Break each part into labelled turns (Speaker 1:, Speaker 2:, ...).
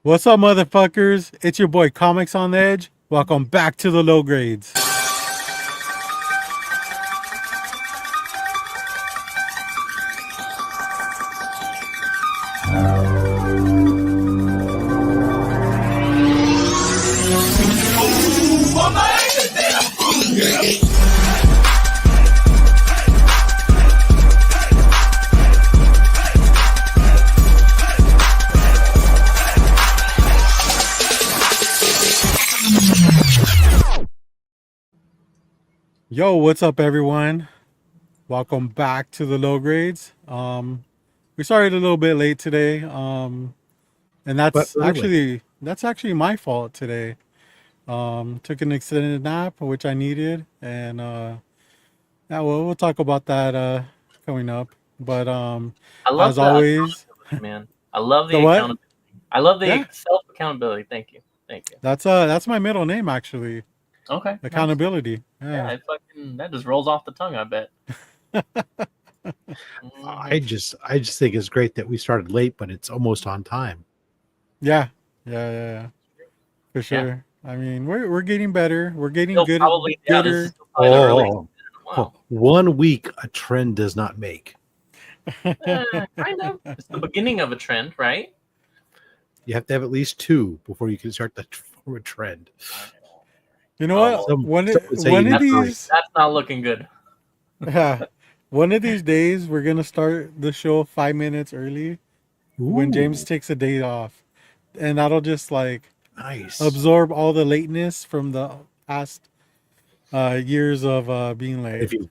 Speaker 1: What's up, motherfuckers? It's your boy Comics on the Edge. Welcome back to the low grades. Yo, what's up, everyone? Welcome back to the low grades. We started a little bit late today, and
Speaker 2: But
Speaker 1: that's
Speaker 2: early.
Speaker 1: actually my fault today. Took an extended nap, which I needed, and yeah, well, we'll talk about that coming up. But
Speaker 3: I love
Speaker 1: as
Speaker 3: the
Speaker 1: always,
Speaker 3: accountability, man. I love
Speaker 1: the
Speaker 3: the
Speaker 1: what?
Speaker 3: accountability. I love
Speaker 1: Yeah,
Speaker 3: the self accountability. Thank you. Thank you.
Speaker 1: that's my middle name actually.
Speaker 3: Okay, nice.
Speaker 1: Accountability.
Speaker 3: Yeah,
Speaker 1: Yeah.
Speaker 3: I fucking that just rolls off the tongue. I bet.
Speaker 2: I
Speaker 3: Mhm.
Speaker 2: just I just think it's great that we started late, but it's almost on time.
Speaker 1: Yeah. Yeah. For
Speaker 3: Yeah,
Speaker 1: sure. I mean, we're getting better. We're getting
Speaker 3: still probably. Yeah, this is
Speaker 1: gooder.
Speaker 3: still probably the earliest
Speaker 2: Oh,
Speaker 3: in a while.
Speaker 2: 1 week a trend does not make.
Speaker 3: Kind of. It's the beginning of a trend, right?
Speaker 2: You have to have at least two before you can start to form a trend.
Speaker 1: You know
Speaker 3: Oh
Speaker 1: what?
Speaker 3: well,
Speaker 2: Some would say you
Speaker 1: One of
Speaker 2: need
Speaker 3: that's not,
Speaker 2: three.
Speaker 1: these
Speaker 3: that's not looking good.
Speaker 1: yeah, one of these days we're gonna start the show 5 minutes early when James
Speaker 2: Ooh,
Speaker 1: takes a day off, and that'll just like
Speaker 2: nice.
Speaker 1: absorb all the lateness from the past years of being late.
Speaker 2: If you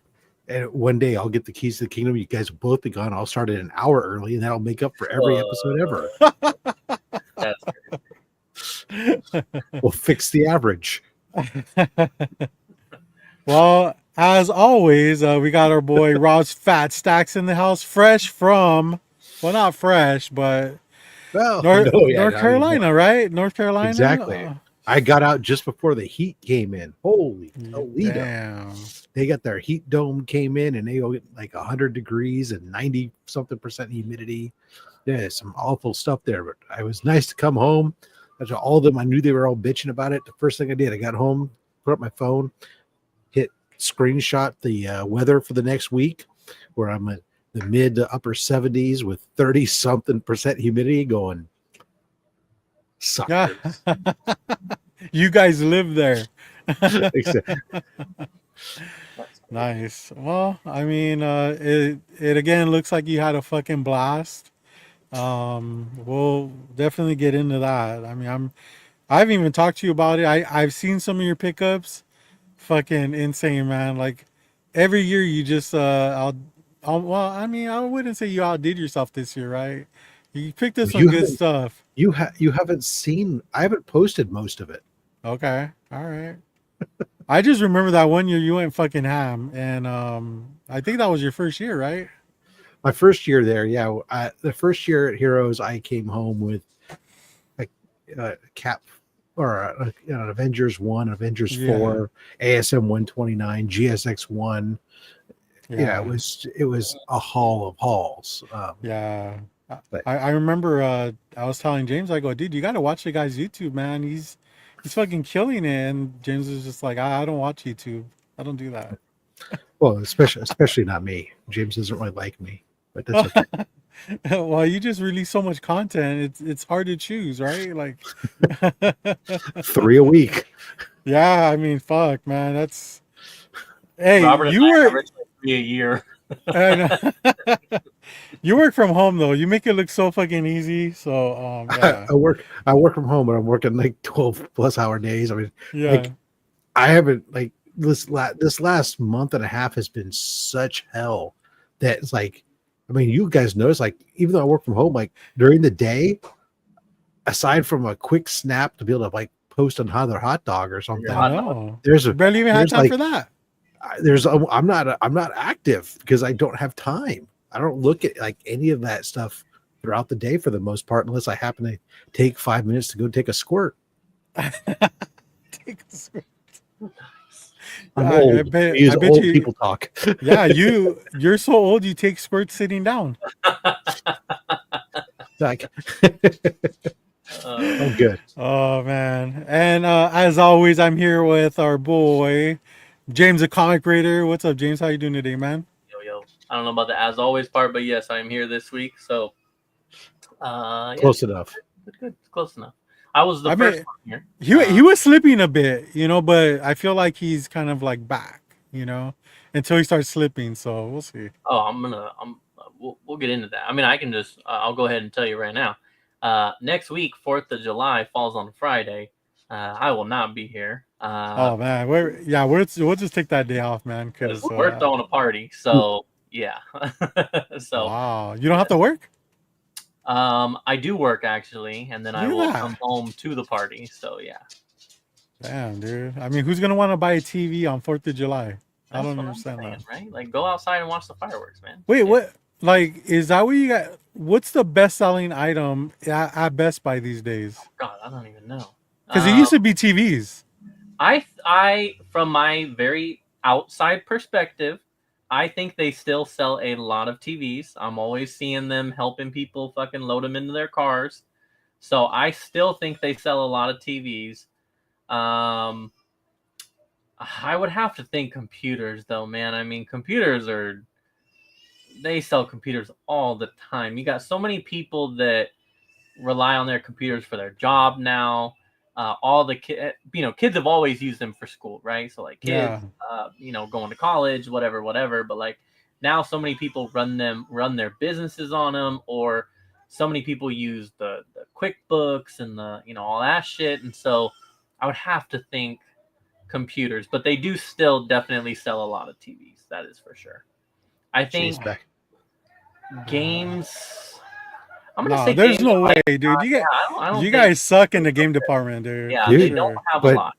Speaker 2: and one day I'll get the keys to the kingdom. You guys will both be gone. I'll start at an hour early, and that'll make up for every episode ever.
Speaker 3: That's
Speaker 2: We'll fix the average.
Speaker 1: Well, as always, we got our boy Rob's Fat Stacks in the house, fresh from, well, not fresh, but
Speaker 2: Well, no, yeah,
Speaker 1: North
Speaker 2: I mean, no,
Speaker 1: Carolina, right? North Carolina.
Speaker 2: exactly. I got out just before the heat came in. Holy Toledo.
Speaker 1: Damn.
Speaker 2: They got their heat dome came in and they go get like 100 degrees and 90 something percent humidity. Yeah, some awful stuff there. But I was nice to come home. That's all of them. I knew they were all bitching about it. The first thing I did, I got home, put up my phone, hit screenshot the weather for the next week, where I'm at the mid to upper 70s with 30 something percent humidity going,
Speaker 1: Yeah.
Speaker 2: suckers.
Speaker 1: You guys live there.
Speaker 2: Except,
Speaker 1: Nice. Well, I mean, it again looks like you had a fucking blast. We'll definitely get into that. I mean, I haven't even talked to you about it. I've seen some of your pickups. Fucking insane, man. Like every year you just well, I mean, I wouldn't say you outdid yourself this year, right? You picked up some
Speaker 2: you
Speaker 1: good
Speaker 2: haven't
Speaker 1: stuff.
Speaker 2: you haven't seen, I haven't posted most of it.
Speaker 1: Okay. All right. I just remember that one year you went fucking ham, and I think that was your first year, right?
Speaker 2: My first year there, yeah. The first year at Heroes, I came home with a cap or an Avengers 1, Avengers
Speaker 1: Yeah.
Speaker 2: 4, ASM 129, GSX 1. Yeah,
Speaker 1: Yeah.
Speaker 2: it was a haul of hauls.
Speaker 1: Yeah.
Speaker 2: But
Speaker 1: I remember I was telling James, I go, dude, you gotta watch the guy's YouTube, man. He's fucking killing it. And James was just like, I don't watch YouTube. I don't do that.
Speaker 2: well, especially not me. James doesn't really like me, but that's okay.
Speaker 1: Well, you just release so much content. It's hard to choose, right? Like,
Speaker 2: 3 a week.
Speaker 1: yeah. I mean, fuck, man. That's hey,
Speaker 3: Robert and
Speaker 1: you
Speaker 3: I
Speaker 1: were.
Speaker 3: average like 3 a year.
Speaker 1: I know. You work from home though. You make it look so fucking easy. So yeah,
Speaker 2: I work from home, and I'm working like 12 plus hour days. I mean,
Speaker 1: yeah,
Speaker 2: like I haven't like this last month and a half has been such hell that it's like, I mean, you guys notice, like, even though I work from home, like during the day, aside from a quick snap to be able to like post another hot dog or
Speaker 3: Your
Speaker 2: something,
Speaker 1: I
Speaker 3: hot dog.
Speaker 1: know.
Speaker 2: there's
Speaker 1: You
Speaker 2: a
Speaker 1: barely even had
Speaker 2: there's
Speaker 1: time
Speaker 2: like
Speaker 1: for that.
Speaker 2: I'm not active because I don't have time. I don't look at like any of that stuff throughout the day for the most part, unless I happen to take 5 minutes to go take a squirt.
Speaker 1: Take a swig.
Speaker 2: I'm
Speaker 1: I
Speaker 2: old.
Speaker 1: bet.
Speaker 2: We use
Speaker 1: I bet
Speaker 2: old
Speaker 1: you.
Speaker 2: people talk.
Speaker 1: Yeah, you're so old. You take squirts sitting down.
Speaker 2: Like, Oh, good.
Speaker 1: Oh man. And as always, I'm here with our boy James, the comic reader. What's up, James? How you doing today, man?
Speaker 3: Yo. I don't know about the as always part, but yes, I am here this week. So, yeah,
Speaker 2: Close enough.
Speaker 3: good. Close enough. I was the
Speaker 1: I
Speaker 3: first
Speaker 1: mean,
Speaker 3: one here.
Speaker 1: he was slipping a bit, but I feel like he's kind of like back, until he starts slipping. So we'll see.
Speaker 3: We'll get into that. I mean, I can just, I'll go ahead and tell you right now. Next week, 4th of July falls on Friday. I will not be here.
Speaker 1: Oh man, we'll just take that day off, man. Because
Speaker 3: we're throwing a party. So yeah. So
Speaker 1: wow, you don't have to work.
Speaker 3: I do work actually, and then I
Speaker 1: Look at
Speaker 3: will
Speaker 1: that.
Speaker 3: come home to the party. So yeah.
Speaker 1: Damn, dude. I mean, who's gonna want to buy a TV on 4th of July? I
Speaker 3: That's
Speaker 1: don't
Speaker 3: what I'm
Speaker 1: understand
Speaker 3: saying,
Speaker 1: that.
Speaker 3: right? Like, go outside and watch the fireworks, man.
Speaker 1: Wait,
Speaker 3: Yeah.
Speaker 1: what? Like, is that what you got? What's the best-selling item at Best Buy these days?
Speaker 3: God, I don't even know.
Speaker 1: Because it used to be TVs.
Speaker 3: I, from my very outside perspective, I think they still sell a lot of TVs. I'm always seeing them helping people fucking load them into their cars. So I still think they sell a lot of TVs. I would have to think computers, though, man. I mean, they sell computers all the time. You got so many people that rely on their computers for their job now. All the kids have always used them for school, right? So like kids, going to college, whatever. But like now, so many people run their businesses on them, or so many people use the QuickBooks and the all that shit. And so I would have to think computers, but they do still definitely sell a lot of TVs. That is for sure. I think
Speaker 2: Jeez, back.
Speaker 3: games. I'm gonna
Speaker 1: No,
Speaker 3: say
Speaker 1: there's
Speaker 3: games.
Speaker 1: no way, dude.
Speaker 3: I don't
Speaker 1: You
Speaker 3: think-
Speaker 1: guys suck in the game department, dude.
Speaker 3: Yeah,
Speaker 1: for
Speaker 3: they
Speaker 2: Dude,
Speaker 3: don't
Speaker 1: sure.
Speaker 3: have a
Speaker 2: but-
Speaker 3: lot.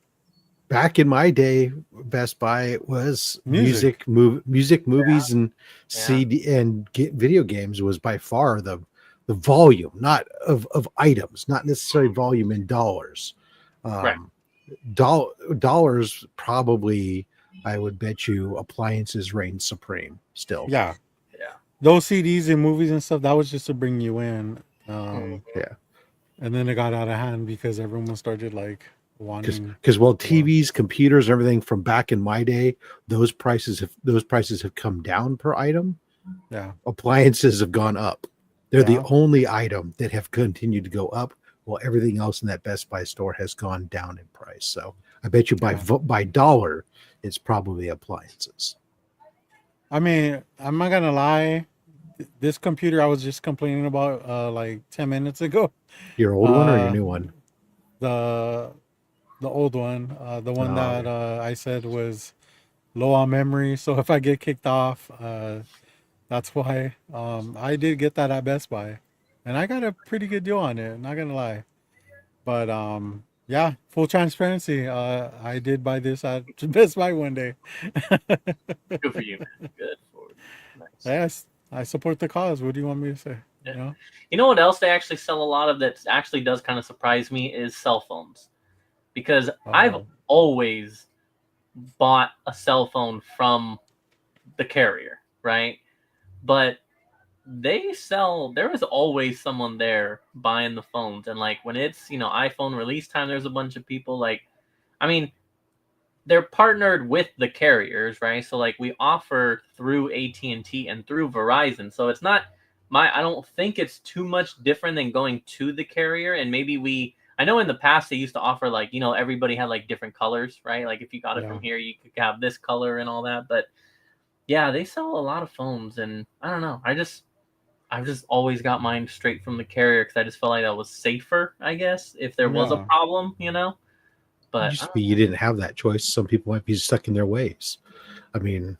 Speaker 2: Back in my day, Best Buy was
Speaker 1: Music.
Speaker 2: music, movies, and CD and video games was by far the volume, not of items, not necessarily volume in dollars.
Speaker 3: Right.
Speaker 2: Dollars probably, I would bet you, appliances reign supreme still.
Speaker 1: Yeah.
Speaker 3: Yeah.
Speaker 1: Those CDs and movies and stuff, that was just to bring you in.
Speaker 2: Yeah.
Speaker 1: And then it got out of hand because everyone started like wanting.
Speaker 2: Because TVs, computers, everything from back in my day, those prices have come down per item.
Speaker 1: Yeah.
Speaker 2: Appliances have gone up. They're the
Speaker 1: Yeah.
Speaker 2: only item that have continued to go up, while everything else in that Best Buy store has gone down in price. So I bet you by dollar, it's probably appliances.
Speaker 1: I mean, I'm not gonna lie. This computer I was just complaining about like 10 minutes ago.
Speaker 2: Your old one or your new one?
Speaker 1: The old one, the one
Speaker 2: Oh,
Speaker 1: that I said was low on memory. So if I get kicked off, that's why. I did get that at Best Buy, and I got a pretty good deal on it. Not gonna lie, but yeah, full transparency. I did buy this at Best Buy one day.
Speaker 3: Good for you, man. Good for you. Nice.
Speaker 1: Yes, I support the cause. What do you want me to say?
Speaker 3: Yeah. You know what else they actually sell a lot of that actually does kind of surprise me is cell phones, because I've always bought a cell phone from the carrier, right? But there is always someone there buying the phones, and like when it's iPhone release time, there's a bunch of people like, I mean, they're partnered with the carriers, right? So like we offer through AT&T and through Verizon, so it's not I don't think it's too much different than going to the carrier. And maybe I know in the past they used to offer like everybody had like different colors, right? Like if you got it from here, you could have this color and all that. But yeah, they sell a lot of phones, and I don't know. I've just always got mine straight from the carrier because I just felt like that was safer, I guess, if there was a problem, But
Speaker 2: It used to be you didn't have that choice. Some people might be stuck in their ways. I mean,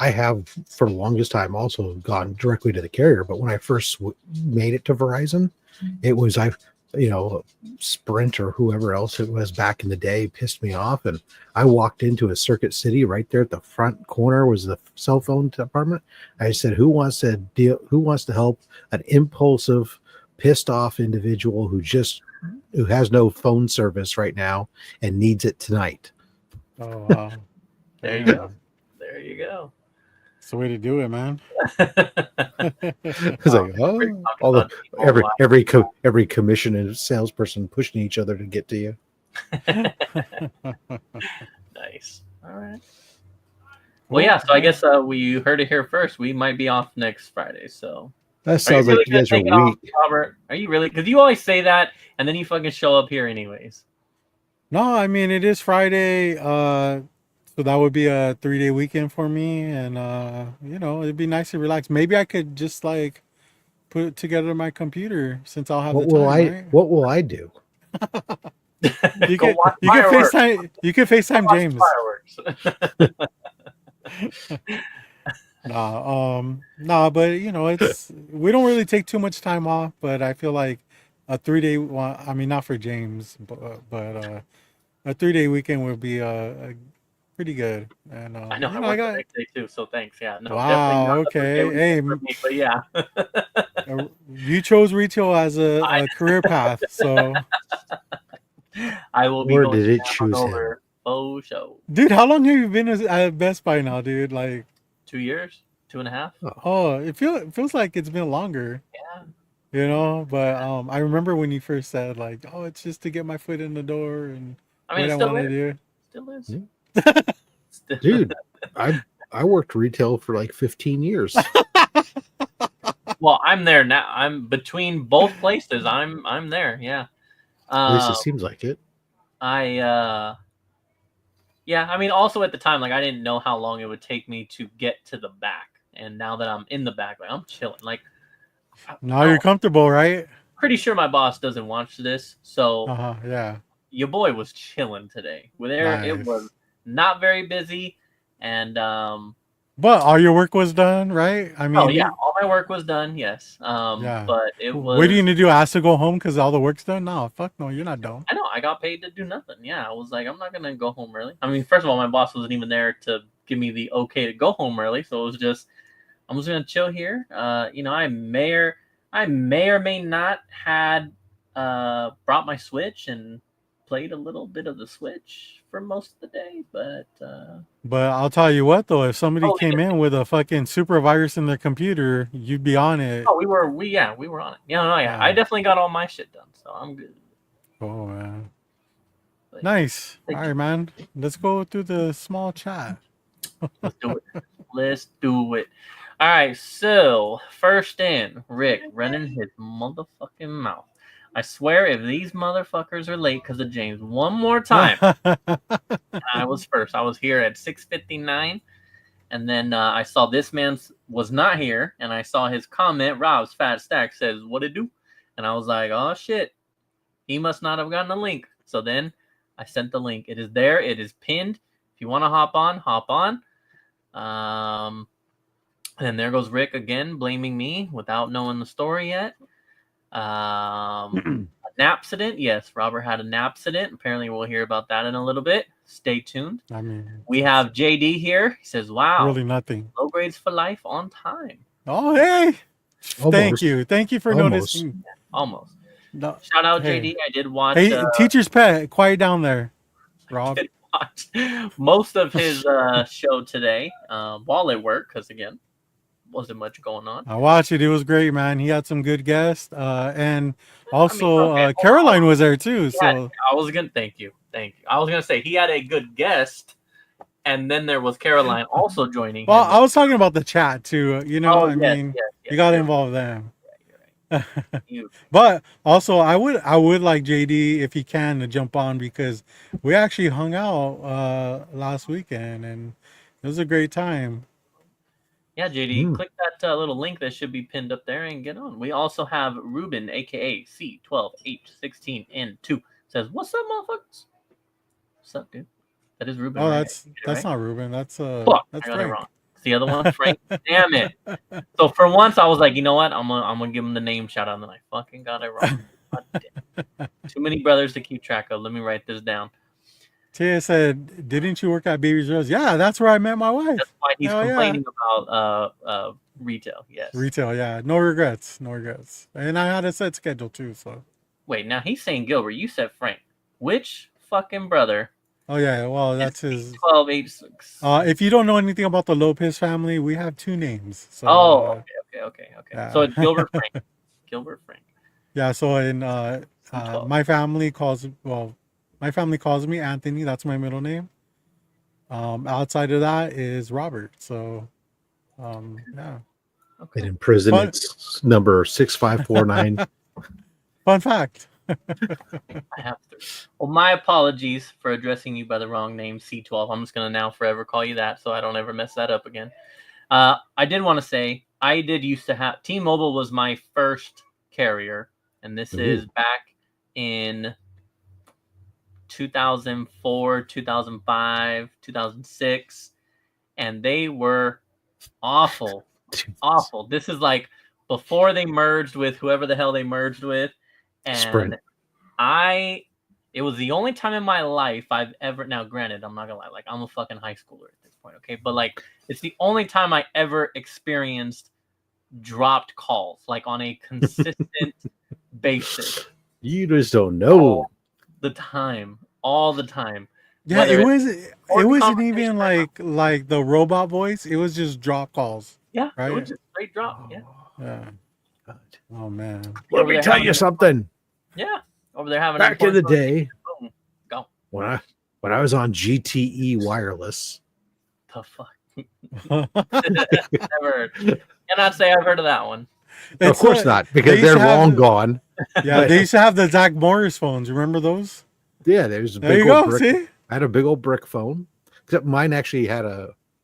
Speaker 2: I have for the longest time also gone directly to the carrier, but when I first made it to Verizon, it was Sprint or whoever else it was back in the day pissed me off, and I walked into a Circuit City. Right there at the front corner was the cell phone department. I said, who wants to help an impulsive, pissed off individual who has no phone service right now and needs it tonight?
Speaker 1: Oh wow.
Speaker 3: there you go.
Speaker 1: That's the way to do it, man.
Speaker 2: It's like, oh, all the every commission and salesperson pushing each other to get to you.
Speaker 3: Nice. All right. Well, yeah. So I guess we heard it here first. We might be off next Friday. So
Speaker 2: That sounds like you guys are weak.
Speaker 3: Robert? Are you really? Because you always say that, and then you fucking show up here anyways.
Speaker 1: No, I mean it is Friday, so that would be a 3-day weekend for me, and it'd be nice to relax. Maybe I could just like put it together my computer since I'll have
Speaker 2: What
Speaker 1: the
Speaker 2: will
Speaker 1: time,
Speaker 2: I?
Speaker 1: right?
Speaker 2: What will I do?
Speaker 1: You can FaceTime. You can FaceTime James. Nah, but it's we don't really take too much time off, but I feel like a 3-day. Well, I mean, not for James, but a 3-day weekend would be pretty good. And
Speaker 3: I know I work the next day too, so thanks. Yeah, no,
Speaker 1: wow,
Speaker 3: definitely not
Speaker 1: okay, hey,
Speaker 3: for me, but yeah,
Speaker 1: you chose retail as a career path, so
Speaker 3: I will be.
Speaker 2: Or
Speaker 3: going
Speaker 2: did it
Speaker 3: down
Speaker 2: choose him?
Speaker 3: over faux show.
Speaker 1: dude, how long have you been at Best Buy now, dude? Like
Speaker 3: 2 years, 2.5.
Speaker 1: oh, it feels like it's been longer.
Speaker 3: Yeah.
Speaker 1: But I remember when you first said like, oh, it's just to get my foot in the door and
Speaker 3: I mean,
Speaker 1: what
Speaker 3: it
Speaker 1: I
Speaker 3: still
Speaker 1: want to
Speaker 3: is.
Speaker 1: do.
Speaker 3: Still is.
Speaker 2: Yeah.
Speaker 3: Still-
Speaker 2: Dude, I worked retail for like 15 years.
Speaker 3: Well, I'm there now. I'm between both places. I'm there. Yeah.
Speaker 2: At least it seems like it.
Speaker 3: Yeah, I mean, also at the time, like I didn't know how long it would take me to get to the back, and now that I'm in the back, like I'm chilling. Like
Speaker 1: Now you're comfortable, right?
Speaker 3: pretty sure my boss doesn't watch this, so
Speaker 1: Yeah.
Speaker 3: your boy was chilling today. Well, there it
Speaker 1: Nice.
Speaker 3: was not very busy, and
Speaker 1: But all your work was done, right? I mean,
Speaker 3: oh yeah, all my work was done. Yes,
Speaker 1: Yeah.
Speaker 3: but it was.
Speaker 1: What are you gonna do? Ask to go home because all the work's done? No, fuck no, you're not dumb.
Speaker 3: I know I got paid to do nothing. Yeah, I was like, I'm not gonna go home early. I mean, first of all, my boss wasn't even there to give me the okay to go home early, so it was just I'm just gonna chill here. I may or may not had brought my Switch and played a little bit of the Switch for most of the day, but
Speaker 1: But I'll tell you what though, if somebody
Speaker 3: Oh,
Speaker 1: came in with a fucking super virus in their computer, you'd be on it.
Speaker 3: we were on it. Yeah, I definitely got all my shit done, so I'm good.
Speaker 1: Oh man.
Speaker 3: But
Speaker 1: Nice. All
Speaker 3: Thank
Speaker 1: right, man. Let's go through the small chat.
Speaker 3: let's do it. Let's do it. All right, so first in, Rick running his motherfucking mouth. I swear, if these motherfuckers are late because of James one more time, I was first. I was here at 6:59, and then I saw this man was not here, and I saw his comment. Rob's Fat Stack says, "What it do?" And I was like, "Oh shit, he must not have gotten a link." So then I sent the link. It is there. It is pinned. If you want to hop on, hop on. And there goes Rick again, blaming me without knowing the story yet. An accident. Yes, Robert had an accident. Apparently, we'll hear about that in a little bit. Stay tuned.
Speaker 1: I mean,
Speaker 3: We have JD here. He says, "Wow,
Speaker 1: really nothing.
Speaker 3: low grades for life on time."
Speaker 1: Oh, hey.
Speaker 2: Almost.
Speaker 1: Thank you for
Speaker 2: Almost.
Speaker 1: noticing.
Speaker 3: Almost.
Speaker 1: No.
Speaker 3: Shout out
Speaker 1: Hey.
Speaker 3: JD. I did watch.
Speaker 1: Hey, teacher's pet, quiet down there, Rob.
Speaker 3: did watch most of his show today while at work because again, wasn't much going on.
Speaker 1: I watched it. It was great, man. He had some good guests, and also
Speaker 3: okay,
Speaker 1: Caroline was there too.
Speaker 3: Yeah,
Speaker 1: So
Speaker 3: I was gonna thank you. I was gonna say he had a good guest, and then there was Caroline also joining.
Speaker 1: well,
Speaker 3: him.
Speaker 1: I was talking about the chat too. You know, I mean, you got to
Speaker 3: yes.
Speaker 1: involve them.
Speaker 3: You-
Speaker 1: But also, I would like JD if he can to jump on because we actually hung out last weekend and it was a great time.
Speaker 3: Yeah, JD, click that little link that should be pinned up there and get on. We also have Ruben, aka C12H16N2, says, "What's up, motherfuckers? What's up, dude?" That is Ruben.
Speaker 1: Oh,
Speaker 3: right?
Speaker 1: that's
Speaker 3: right?
Speaker 1: not Ruben. That's
Speaker 3: Fuck,
Speaker 1: that's
Speaker 3: I got it
Speaker 1: Frank.
Speaker 3: wrong. It's the other one, Frank. Damn it. So for once, I was like, you know what? I'm gonna give him the name shout out, and then I fucking got it wrong. God damn. Too many brothers to keep track of. Let me write this down.
Speaker 1: Tia said, "Didn't you work at Baby's Rose?" Yeah, that's where I met my wife.
Speaker 3: That's why he's
Speaker 1: Hell yeah.
Speaker 3: complaining about retail. Yes.
Speaker 1: Retail, yeah. No regrets. No regrets. And I had a set schedule too, so.
Speaker 3: Wait, now he's saying Gilbert. You said Frank. Which fucking brother
Speaker 1: Oh yeah, well that's his.
Speaker 3: 1286.
Speaker 1: If you don't know anything about the Lopez family, we have two names. So
Speaker 3: Oh, okay. So
Speaker 1: yeah,
Speaker 3: it's Gilbert Frank. Gilbert Frank.
Speaker 1: yeah. So in
Speaker 3: 12.
Speaker 1: my family calls me Anthony. That's my middle name. Outside of that is Robert. So yeah.
Speaker 2: And
Speaker 3: Okay.
Speaker 2: in prison,
Speaker 1: Fun,
Speaker 2: it's number 6549.
Speaker 1: fun fact.
Speaker 3: I have three. Well, my apologies for addressing you by the wrong name, C12. I'm just gonna now forever call you that, so I don't ever mess that up again. I did want to say I did used to have T-Mobile was my first carrier, and this is back in 2004, 2005, 2006, and they were awful. Awful. This is like before they merged with whoever the hell they merged with, and
Speaker 2: Sprint.
Speaker 3: it was the only time in my life I've ever, now granted, I'm not gonna lie, like I'm a fucking high schooler at this point, okay, but like it's the only time I ever experienced dropped calls like on a consistent basis.
Speaker 2: You just don't know.
Speaker 3: All the time.
Speaker 1: Yeah,
Speaker 3: Whether
Speaker 1: it
Speaker 3: it's
Speaker 1: wasn't even
Speaker 3: conversation
Speaker 1: like the robot voice. It was just drop calls.
Speaker 3: Yeah,
Speaker 1: right.
Speaker 3: it was just straight drop. Yeah.
Speaker 1: Yeah. Oh man.
Speaker 2: Let me tell you something.
Speaker 3: Yeah. Over there having
Speaker 2: Back in the day,
Speaker 3: boom, go.
Speaker 2: when I was on GTE wireless,
Speaker 3: The fuck. Never heard. Cannot say I've heard of that one.
Speaker 2: of course not,
Speaker 1: they
Speaker 2: because
Speaker 1: used
Speaker 2: they're
Speaker 1: to have
Speaker 2: long
Speaker 1: the-
Speaker 2: gone.
Speaker 1: Yeah, they used to have the Zach Morris phones. Remember those?
Speaker 2: Yeah, there's a
Speaker 1: There
Speaker 2: big
Speaker 1: you
Speaker 2: old
Speaker 1: go.
Speaker 2: brick.
Speaker 1: See?
Speaker 2: I had a big old brick phone. Except mine actually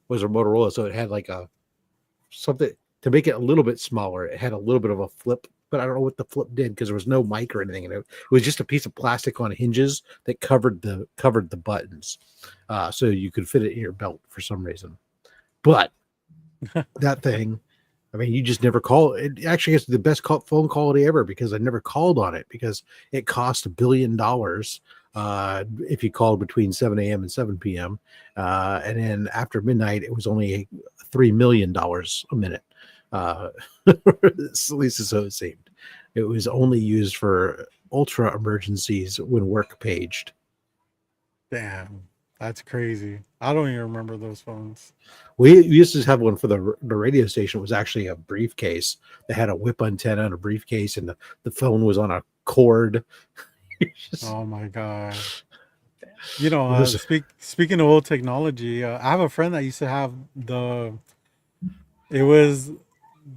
Speaker 2: was a Motorola, so it had like something to make it a little bit smaller. It had a little bit of a flip, but I don't know what the flip did because there was no mic or anything in it. It was just a piece of plastic on hinges that covered the buttons, so you could fit it in your belt for some reason. But that thing, I mean, you just never call it. Actually, it's the best phone quality ever because I never called on it because it cost $1 billion if you called between 7 a.m. and 7 p.m. And then after midnight, it was only $3 million a minute. At least so it seemed. It was only used for ultra emergencies when work paged.
Speaker 1: Damn. That's crazy. I don't even remember those phones.
Speaker 2: We used to have one for the radio station. It was actually a briefcase that had a whip antenna and a briefcase, and the phone was on a cord.
Speaker 1: Oh my god. You know, speaking of old technology, I have a friend that used to have it was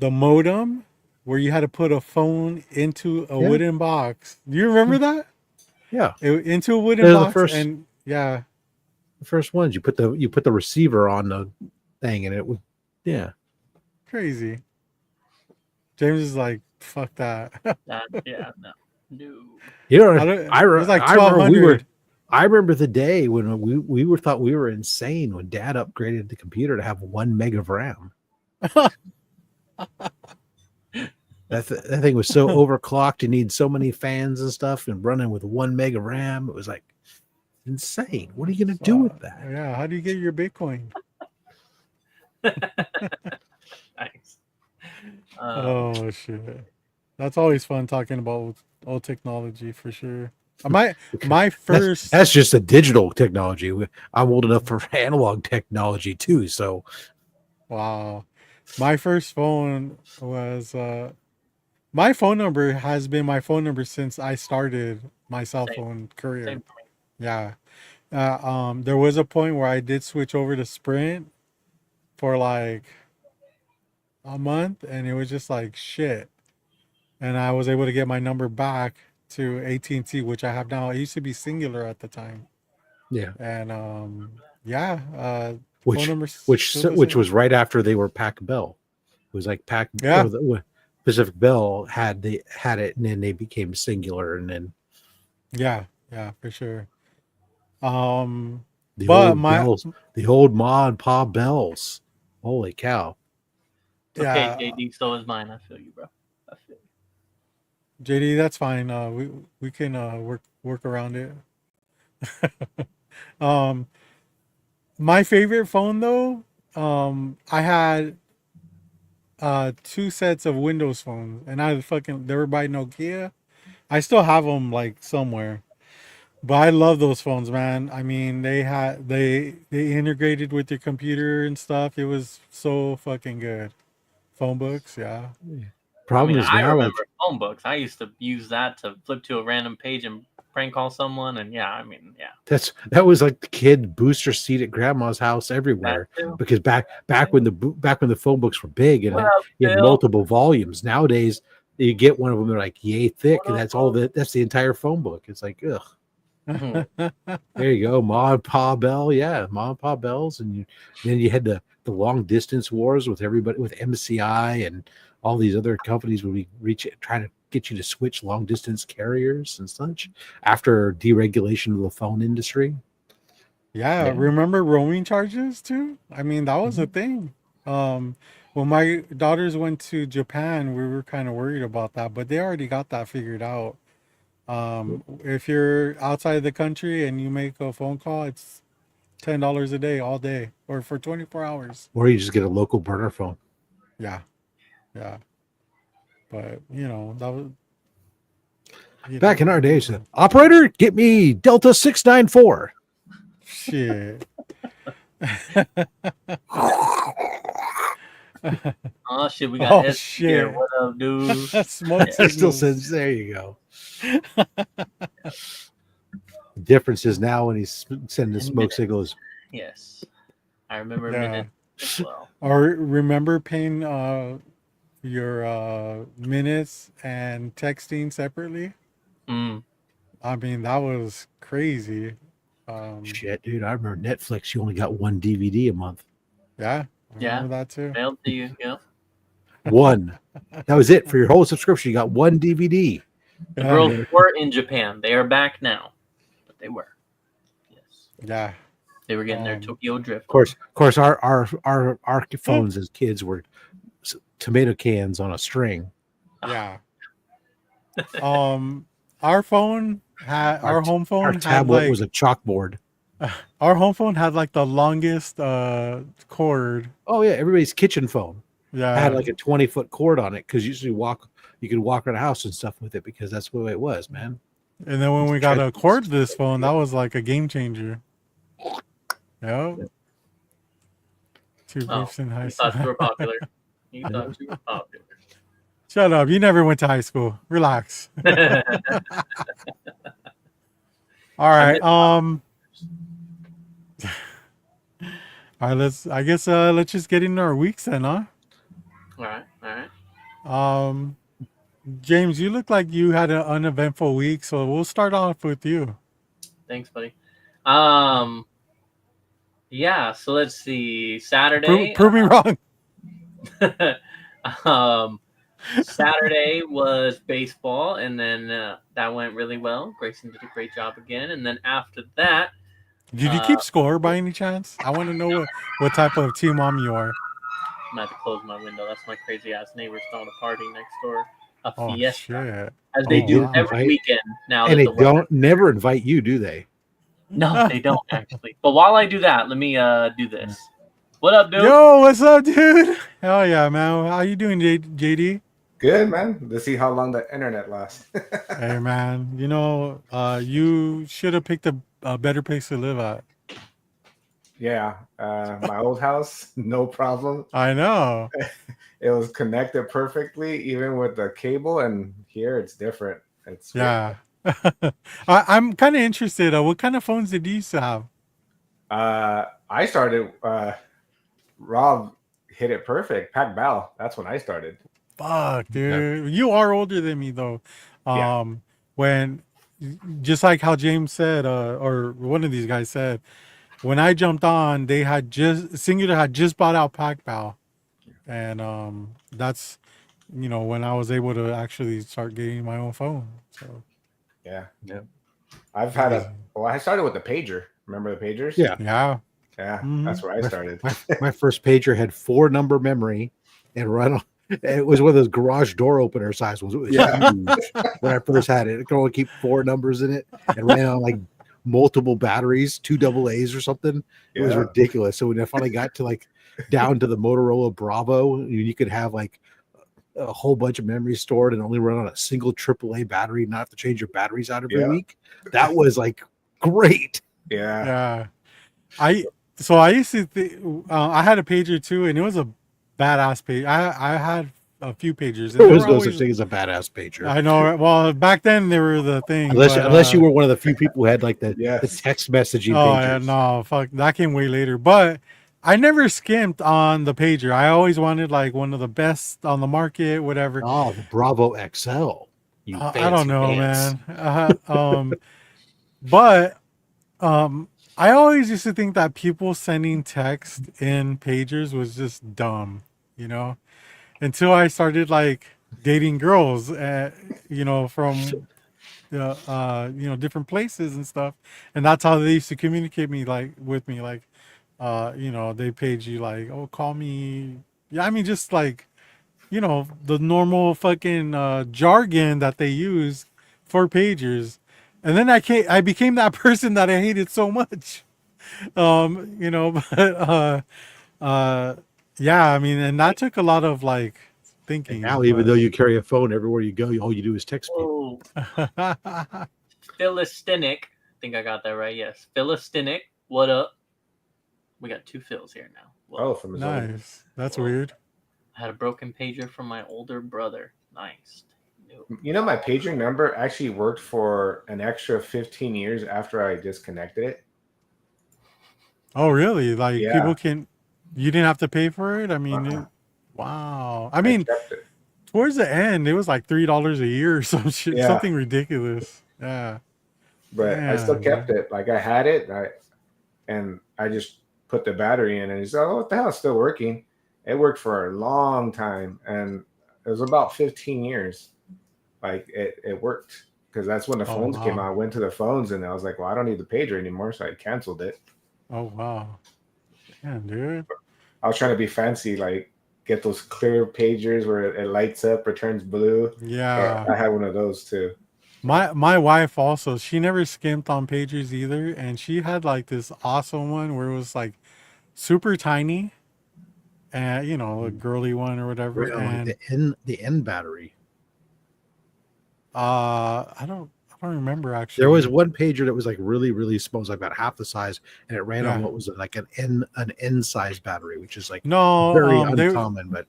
Speaker 1: the modem where you had to put a phone into a wooden box. Do you remember that?
Speaker 2: Yeah.
Speaker 1: Into a wooden box.
Speaker 2: The first ones you put the receiver on the thing, and it would, yeah,
Speaker 1: crazy. James is like, fuck that.
Speaker 3: No.
Speaker 2: You know,
Speaker 1: I remember
Speaker 2: I remember the day when we thought we were insane when Dad upgraded the computer to have 1 meg of RAM. That thing was so overclocked. You need so many fans and stuff, and running with 1 meg of RAM. It was like insane. What are you going to do with that?
Speaker 1: Yeah, how do you get your Bitcoin?
Speaker 3: Nice.
Speaker 1: Oh shit, that's always fun talking about old technology for sure. My first
Speaker 2: that's just a digital technology. I'm old enough for analog technology too. So,
Speaker 1: wow, my first phone was my phone number has been my phone number since I started my cell phone career.
Speaker 3: Same for me.
Speaker 1: Yeah. There was a point where I did switch over to Sprint for like a month, and it was just like shit. And I was able to get my number back to AT&T, which I have now. It used to be Singular at the time.
Speaker 2: yeah.
Speaker 1: And
Speaker 2: Which was right after they were Pac Bell. It was like Pac.
Speaker 1: Yeah.
Speaker 2: Pacific Bell had it, and then they became Singular, and then
Speaker 1: yeah, for sure.
Speaker 2: the old Ma and Pa Bells. Holy cow!
Speaker 1: Yeah,
Speaker 3: Okay, JD, so is mine. I feel you, bro. I feel you.
Speaker 1: JD, that's fine. We can work around it. My favorite phone though, I had 2 sets of Windows phones, and they were by Nokia. I still have them like somewhere. But I love those phones, man. I mean, they integrated with your computer and stuff. It was so fucking good. Phone books, yeah.
Speaker 3: I
Speaker 2: Problem
Speaker 3: mean,
Speaker 2: is
Speaker 3: I
Speaker 2: now, like
Speaker 3: remember phone books. I used to use that to flip to a random page and prank call someone. And yeah, I mean, yeah,
Speaker 2: that was like the kid booster seat at grandma's house
Speaker 3: that
Speaker 2: everywhere.
Speaker 3: too.
Speaker 2: Because back when the phone books were big and
Speaker 3: What up,
Speaker 2: you had
Speaker 3: Bill?
Speaker 2: multiple volumes. Nowadays, you get one of them, they're like yay thick,
Speaker 3: What
Speaker 2: and
Speaker 3: up,
Speaker 2: that's all
Speaker 3: Bill?
Speaker 2: that's the entire phone book. It's like, ugh.
Speaker 3: Mhm.
Speaker 2: There you go, Ma and Pa Bell, yeah, Ma and Pa Bells, and then you had the long distance wars with everybody, with MCI and all these other companies would be trying to get you to switch long distance carriers and such after deregulation of the phone industry.
Speaker 1: Yeah,
Speaker 2: Yeah.
Speaker 1: remember roaming charges too? I mean, that was a thing. Um, when my daughters went to Japan, we were kind of worried about that, but they already got that figured out. If you're outside the country and you make a phone call, it's $10 a day, all day, or for 24 hours.
Speaker 2: Or you just get a local burner phone.
Speaker 1: Yeah, yeah. But that was
Speaker 2: Back in our days, operator, get me Delta 694.
Speaker 1: shit.
Speaker 3: Oh shit, we got
Speaker 1: Oh
Speaker 3: S here.
Speaker 1: shit.
Speaker 3: What up, dude?
Speaker 1: Smoke
Speaker 2: That still
Speaker 1: signals.
Speaker 2: says, there you go. The difference is now when he's sending the
Speaker 3: In
Speaker 2: smoke
Speaker 3: minutes.
Speaker 2: signals.
Speaker 3: Yes, I remember
Speaker 1: Yeah.
Speaker 3: minutes as well.
Speaker 1: Or remember paying your minutes and texting separately?
Speaker 3: Mm.
Speaker 1: I mean, that was crazy.
Speaker 2: Shit, dude, I remember Netflix, you only got one DVD a month.
Speaker 1: Yeah, I
Speaker 3: Yeah.
Speaker 1: remember that too.
Speaker 3: Mailed to you. Yeah.
Speaker 2: One. That was it for your whole subscription. You got one DVD.
Speaker 3: The
Speaker 1: Yeah.
Speaker 3: girls were in Japan. They are back now, but they were. Yes,
Speaker 1: Yeah.
Speaker 3: they were getting their
Speaker 1: Um,
Speaker 3: Tokyo drift.
Speaker 2: Of course, our phones as kids were tomato cans on a string.
Speaker 1: Yeah. Um, our phone had
Speaker 2: Our,
Speaker 1: our home
Speaker 2: our
Speaker 1: phone had
Speaker 2: tablet
Speaker 1: like
Speaker 2: was a chalkboard.
Speaker 1: our home phone had like the longest cord.
Speaker 2: Oh yeah, everybody's kitchen phone
Speaker 1: Yeah.
Speaker 2: had like a 20-foot cord on it because you could walk around the house and stuff with it because that's the way it was, man.
Speaker 1: And then when we got a cordless phone, that was like a game changer. Yep. Two
Speaker 3: Oh,
Speaker 1: beefs in high
Speaker 3: you
Speaker 1: school.
Speaker 3: thought you were popular. You thought you were popular.
Speaker 1: Shut up. You never went to high school. Relax. All right. All right, let's just get into our weeks then, huh?
Speaker 3: All right.
Speaker 1: James, you look like you had an uneventful week, so we'll start off with you.
Speaker 3: Thanks, buddy. Yeah. So let's see. Saturday.
Speaker 1: Prove me wrong.
Speaker 3: Saturday was baseball, and then that went really well. Grayson did a great job again, and then after that,
Speaker 1: Did you keep score by any chance? I want to know what type of team mom you are.
Speaker 3: I'm gonna have to close my window. That's my crazy ass neighbors throwing a party next door, a
Speaker 1: Oh
Speaker 3: fiesta,
Speaker 1: shit!
Speaker 3: as they
Speaker 2: Oh,
Speaker 3: do
Speaker 2: wow.
Speaker 3: every weekend now.
Speaker 2: And
Speaker 3: that
Speaker 2: they
Speaker 3: the weather-
Speaker 2: don't never invite you, do they?
Speaker 3: No, they don't actually. But while I do that, let me do this. What up, dude?
Speaker 1: Yo, what's up, dude? Hell yeah, man. How you doing, JD?
Speaker 4: Good, man. Let's see how long the internet lasts.
Speaker 1: Hey, man. You should have picked a better place to live at.
Speaker 4: Yeah, my old house, no problem.
Speaker 1: I know.
Speaker 4: It was connected perfectly, even with the cable. And here, it's different. It's
Speaker 1: Yeah. I'm kind of interested. What kind of phones did you used to have?
Speaker 4: I started. Rob hit it perfect. Pac Bal. That's when I started.
Speaker 1: Fuck, dude. You are older than me, though.
Speaker 4: Yeah.
Speaker 1: When, just like how James said, or one of these guys said, when I jumped on, Singular had just bought out Pac-Bal. And that's, when I was able to actually start getting my own phone. So,
Speaker 4: Yeah.
Speaker 2: Yeah.
Speaker 4: I've had I started with the pager. Remember the pagers?
Speaker 2: Yeah.
Speaker 1: yeah.
Speaker 4: Yeah.
Speaker 1: Mhm.
Speaker 4: That's where I started.
Speaker 2: My first pager had 4-number memory and it was one of those garage door opener size ones. It was huge when I first had it. It could only keep 4 numbers in it and ran on like multiple batteries, 2 AA's or something. It was ridiculous. So when I finally got to down to the Motorola Bravo, you could have like a whole bunch of memory stored and only run on a single AAA battery, not have to change your batteries out every
Speaker 4: Yeah.
Speaker 2: week. That was like great.
Speaker 4: Yeah.
Speaker 1: Yeah. I used to think I had a pager too, and it was a badass page. I had a few pagers, and
Speaker 2: There
Speaker 1: they
Speaker 2: was
Speaker 1: were
Speaker 2: no such
Speaker 1: always.
Speaker 2: thing as a badass pager.
Speaker 1: I know. Well, back then they were the thing.
Speaker 2: Unless you were one of the few people who had like the
Speaker 4: Yes.
Speaker 2: text messaging
Speaker 1: Oh
Speaker 2: pagers.
Speaker 1: yeah, no, fuck, that came way later. But I never skimped on the pager. I always wanted like one of the best on the market, whatever.
Speaker 2: Oh, the Bravo XL. You
Speaker 1: I don't
Speaker 2: fancy
Speaker 1: know,
Speaker 2: pants.
Speaker 1: man. But I always used to think that people sending text in pagers was just dumb, you know, until I started like dating girls, from different places and stuff, and that's how they used to communicate me like with me, like, they page you like, oh, call me, yeah, I mean, just like, the normal fucking jargon that they use for pagers. And then I became that person that I hated so much. But uh yeah, I mean, and that took a lot of like
Speaker 2: And
Speaker 1: thinking.
Speaker 2: now, even though you carry a phone everywhere you go, all you do is text people.
Speaker 3: Oh, Philistinic. I think I got that right. Yes. Philistinic. What up? We got two Phils here now.
Speaker 4: Oh, from his own.
Speaker 1: Nice. That's weird.
Speaker 3: I had a broken pager from my older brother. Nice.
Speaker 4: You know, my pager number actually worked for an extra 15 years after I disconnected it.
Speaker 1: Oh, really? Like
Speaker 4: Yeah.
Speaker 1: people you didn't have to pay for it? I mean, wow. I mean,
Speaker 4: kept it.
Speaker 1: towards the end, it was like $3 a year or some shit,
Speaker 4: Yeah.
Speaker 1: something ridiculous. Yeah.
Speaker 4: But I still
Speaker 1: Man,
Speaker 4: kept it. Like I had it, and I just put the battery in, and it's oh, what the hell? It's still working. It worked for a long time, and it was about 15 years. Like it worked because that's when the phones came
Speaker 1: wow.
Speaker 4: out. I went to the phones, and I was like, well, I don't need the pager anymore, so I canceled it.
Speaker 1: Oh, wow. Man, dude.
Speaker 4: I was trying to be fancy, like get those clear pagers where it lights up or turns blue.
Speaker 1: Yeah.
Speaker 4: I had one of those too.
Speaker 1: My wife also, she never skimped on pagers either, and she had like this awesome one where it was like super tiny, and a girly one or whatever. And
Speaker 2: The N battery.
Speaker 1: I don't remember actually.
Speaker 2: There was one pager that was like really, really small, it was like about half the size, and it ran on
Speaker 1: Yeah.
Speaker 2: what was it, like an N size battery, which is like
Speaker 1: No,
Speaker 2: very uncommon, but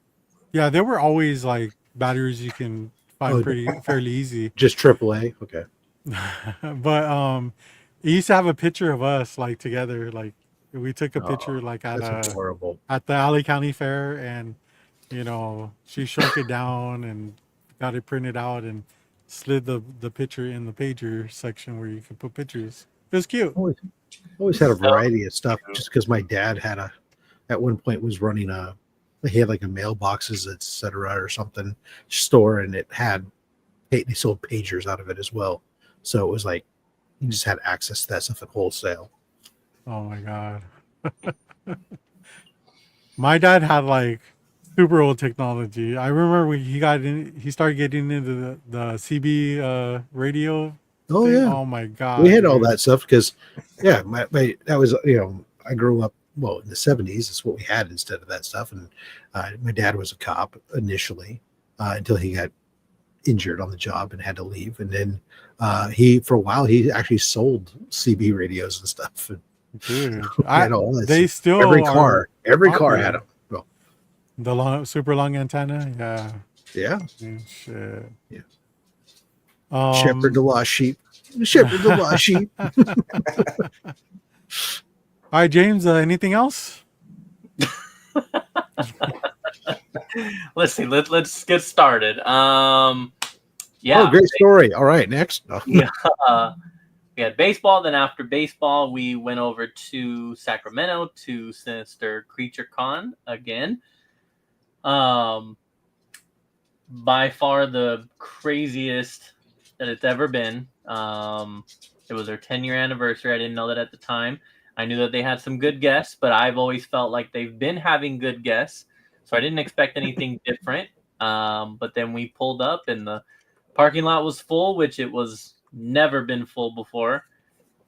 Speaker 1: yeah, there were always like batteries you can find
Speaker 2: Oh,
Speaker 1: fairly easy.
Speaker 2: just AAA. Okay.
Speaker 1: But it used to have a picture of us like together, like we took a picture like
Speaker 2: That's horrible.
Speaker 1: at the Alley County Fair, and she shrunk it down and got it printed out and slid the picture in the pager section where you can put pictures. It was cute.
Speaker 2: Always had a variety of stuff, just because my dad had at one point was running he had like a mailboxes, etc. or something store, and they sold pagers out of it as well. So it was like you just had access to that stuff at wholesale.
Speaker 1: Oh my god. My dad had like super old technology. I remember when he started getting into the CB radio.
Speaker 2: Oh
Speaker 1: thing.
Speaker 2: yeah.
Speaker 1: Oh my god.
Speaker 2: We had all
Speaker 1: dude.
Speaker 2: that stuff because my that was I grew up in the 70s. That's what we had instead of that stuff. And my dad was a cop initially until he got injured on the job and had to leave. And then for a while he actually sold CB radios and stuff. And
Speaker 1: Dude,
Speaker 2: had all that
Speaker 1: they
Speaker 2: stuff.
Speaker 1: still
Speaker 2: every
Speaker 1: are
Speaker 2: car had them. Well,
Speaker 1: the super long antenna. Yeah.
Speaker 2: yeah.
Speaker 1: Shit.
Speaker 2: Yeah.
Speaker 1: Um,
Speaker 2: Shepherd the lost sheep. Shepherd the lost sheep.
Speaker 1: All right, James. Anything else?
Speaker 3: Let's see. Let's get started. Yeah.
Speaker 2: Oh, great story. All right, next. Oh.
Speaker 3: Yeah. We had baseball. Then after baseball, we went over to Sacramento to Sinister Creature Con again. By far the craziest that it's ever been. It was their 10-year anniversary. I didn't know that at the time. I knew that they had some good guests, but I've always felt like they've been having good guests, so I didn't expect anything different. But then we pulled up, and the parking lot was full, which it was never been full before,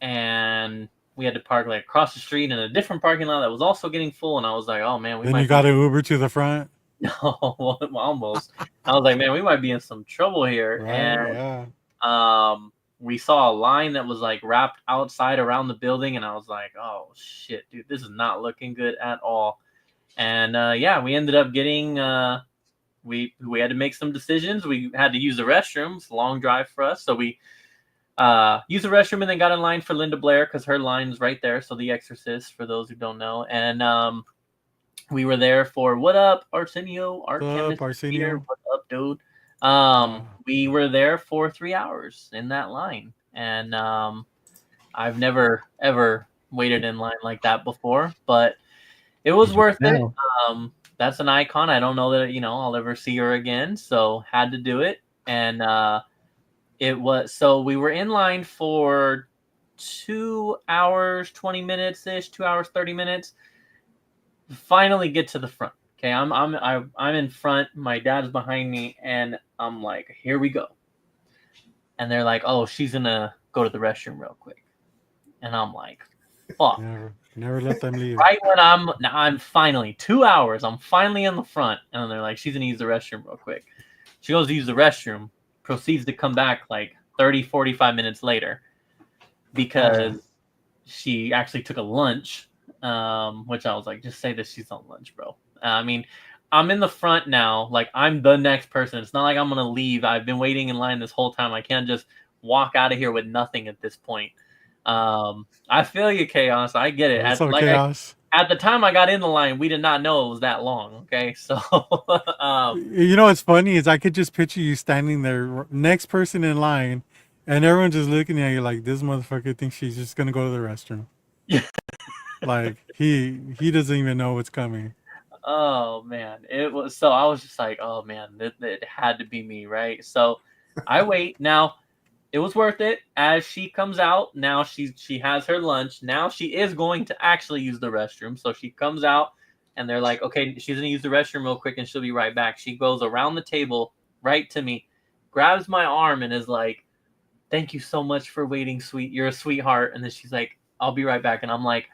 Speaker 3: and we had to park like across the street in a different parking lot that was also getting full. And I was like, "Oh man,
Speaker 1: Then you got to Uber to the front."
Speaker 3: No, almost. I was like, man, we might be in some trouble here.
Speaker 1: Right?
Speaker 3: And
Speaker 1: Yeah.
Speaker 3: we saw a line that was like wrapped outside around the building, and I was like, oh shit, dude, this is not looking good at all. And yeah, we ended up getting we had to make some decisions. We had to use the restrooms, long drive for us, so we used the restroom and then got in line for Linda Blair because her line's right there. So The Exorcist, for those who don't know, and we were there for what up, Arsenio, art
Speaker 1: What's up,
Speaker 3: chemist Peter,
Speaker 1: Arsenio?
Speaker 3: what up, dude?
Speaker 1: Yeah.
Speaker 3: We were there for 3 hours in that line, and I've never ever waited in line like that before, but it was worth it.
Speaker 2: Now,
Speaker 3: That's an icon. I don't know that I'll ever see her again, so had to do it. And it was so we were in line for 2 hours 20 minutes ish, 2 hours 30 minutes. Finally get to the front. Okay, I'm in front. My dad's behind me, and I'm like, here we go. And they're like, oh, she's gonna go to the restroom real quick, and I'm like, fuck.
Speaker 1: Never let them leave.
Speaker 3: Right when I'm finally 2 hours, I'm finally in the front, and they're like, she's gonna use the restroom real quick. She goes to use the restroom, proceeds to come back like 30, 45 minutes later because she actually took a lunch, which I was like, just say that she's on lunch, bro. I mean, I'm in the front now, like I'm the next person. It's not like I'm gonna leave. I've been waiting in line this whole time. I can't just walk out of here with nothing at this point. I feel you, Chaos. I get it.
Speaker 1: What's up, Chaos?
Speaker 3: At the time I got in the line, we did not know it was that long. Okay, so
Speaker 1: you know what's funny is I could just picture you standing there, next person in line, and everyone just looking at you like this motherfucker thinks she's just gonna go to the restroom.
Speaker 3: Yeah.
Speaker 1: Like he doesn't even know what's coming.
Speaker 3: Oh man, it was so. I was just like, oh man, it had to be me, right? So I wait now. It was worth it. As she comes out, now she has her lunch. Now she is going to actually use the restroom. So she comes out, and they're like, okay, she's going to use the restroom real quick, and she'll be right back. She goes around the table right to me, grabs my arm, and is like, thank you so much for waiting, sweet. You're a sweetheart. And then she's like, I'll be right back. And I'm like,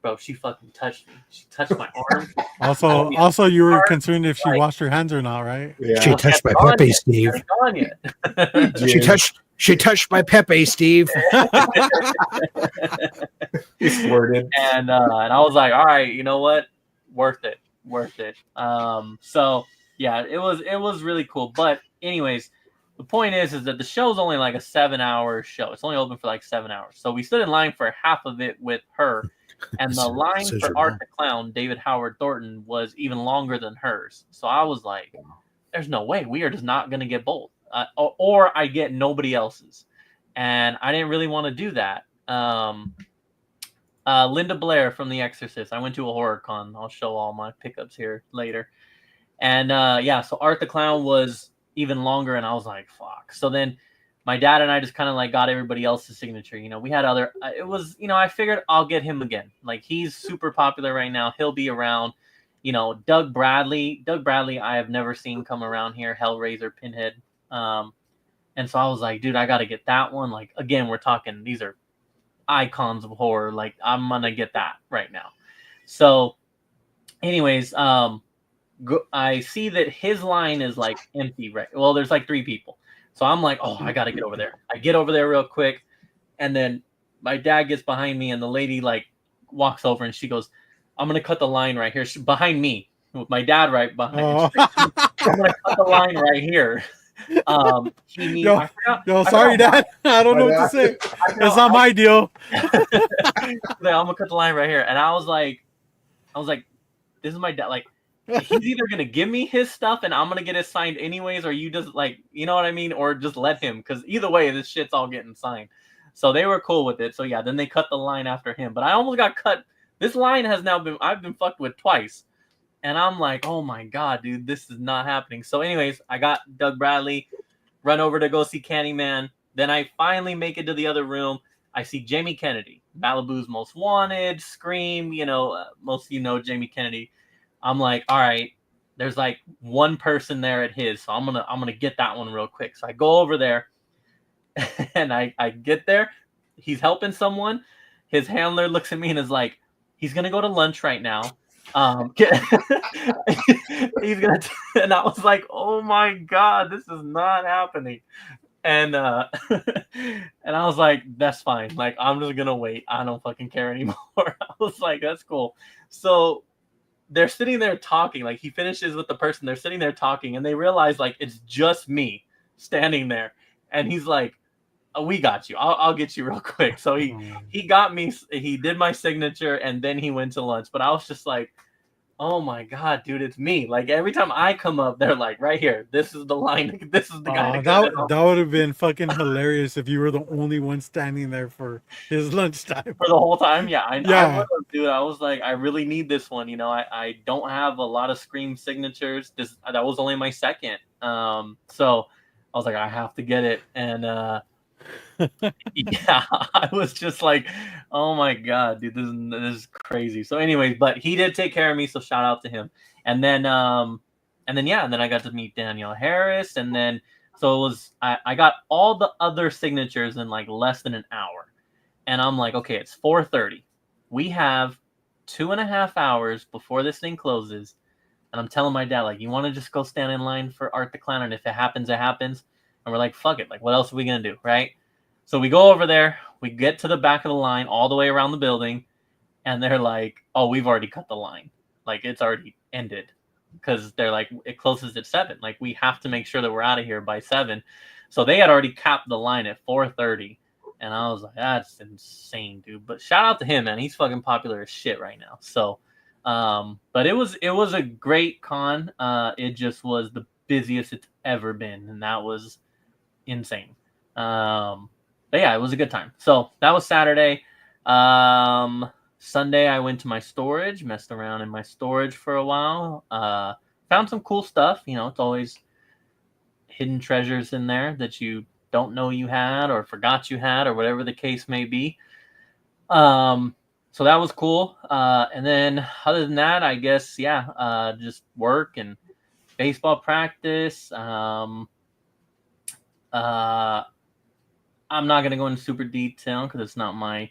Speaker 3: bro, she fucking touched me. She touched my arm.
Speaker 1: Also, you were concerned if she washed her hands or not, right?
Speaker 4: Yeah.
Speaker 2: she touched my Pepe, Steve. She touched my Pepe, Steve.
Speaker 4: He squirted.
Speaker 3: And I was like, all right, you know what? Worth it. So yeah, it was really cool. But anyways, the point is that the show's only like a 7-hour show. It's only open for like 7 hours. So we stood in line for half of it with her. And the line for Art the Clown, David Howard Thornton, was even longer than hers. So I was like, there's no way. We are just not going to get both. Or I get nobody else's. And I didn't really want to do that. Linda Blair from The Exorcist. I went to a horror con. I'll show all my pickups here later. And yeah, so Art the Clown was even longer, and I was like, fuck. So then my dad and I just kind of like got everybody else's signature. We had other, it was, I figured I'll get him again. Like he's super popular right now. He'll be around. Doug Bradley, I have never seen come around here. Hellraiser, Pinhead. And so I was like, dude, I got to get that one. Like, again, we're talking, these are icons of horror. Like I'm going to get that right now. So anyways, I see that his line is like empty, right? Well, there's like 3 people. So I'm like, oh, I got to get over there. I get over there real quick. And then my dad gets behind me and the lady like walks over and she goes, I'm going to cut the line right here. She's behind me with my dad right behind.
Speaker 1: Oh.
Speaker 3: I'm going to cut the line right here.
Speaker 1: Sorry, Dad. I don't know what to say. That's not my deal.
Speaker 3: I'm going to cut the line right here. And I was like, this is my dad. Like, he's either gonna give me his stuff and I'm gonna get it signed anyways, or you just like, you know what I mean, or just let him, because either way this shit's all getting signed. So they were cool with it. So yeah, then they cut the line after him, but I almost got cut. This line has now been, I've been fucked with twice, and I'm like, oh my god, dude, this is not happening. So anyways, I got Doug Bradley, run over to go see Candyman. Then I finally make it to the other room. I see Jamie Kennedy, Malibu's Most Wanted, Scream, most of you know Jamie Kennedy. I'm like, all right, there's like one person there at his, so I'm gonna get that one real quick. So I go over there, and I get there. He's helping someone. His handler looks at me and is like, he's gonna go to lunch right now. He's gonna, and I was like, oh my god, this is not happening. And and I was like, that's fine. Like, I'm just gonna wait. I don't fucking care anymore. I was like, that's cool. So they're sitting there talking. Like, he finishes with the person. They're sitting there talking, and they realize like it's just me standing there. And he's like, oh, we got you. I'll get you real quick. So he got me. He did my signature, and then he went to lunch. But I was just like, oh my god, dude, it's me. Like, every time I come up, they're like, right here. This is the line. This is the guy.
Speaker 1: That would have been fucking hilarious if you were the only one standing there for his lunchtime.
Speaker 3: For the whole time. Yeah, I
Speaker 1: Yeah.
Speaker 3: would have, dude. I was like, I really need this one. You know, I don't have a lot of Scream signatures. That was only my second. So I was like, I have to get it. And yeah, I was just like, oh my god, dude, this is crazy. So anyways, but he did take care of me, so shout out to him. And then yeah, and then I got to meet Danielle Harris, and then so it was I got all the other signatures in like less than an hour. And I'm like, okay, it's 4:30. We have 2.5 hours before this thing closes. And I'm telling my dad, like, you want to just go stand in line for Art the Clown, and if it happens, it happens. And we're like, fuck it. Like, what else are we gonna do, right? So we go over there, we get to the back of the line all the way around the building, and they're like, oh, we've already cut the line. Like, it's already ended. Because they're like, it closes at 7. Like, we have to make sure that we're out of here by 7. So they had already capped the line at 4:30. And I was like, that's insane, dude. But shout out to him, man. He's fucking popular as shit right now. So, but it was a great con. It just was the busiest it's ever been. And that was insane. But yeah, it was a good time. So that was Saturday. Sunday, I went to my storage, messed around in my storage for a while. Found some cool stuff. You know, it's always hidden treasures in there that you don't know you had or forgot you had or whatever the case may be. So that was cool. And then other than that, I guess, yeah, just work and baseball practice. I'm not going to go into super detail because it's not my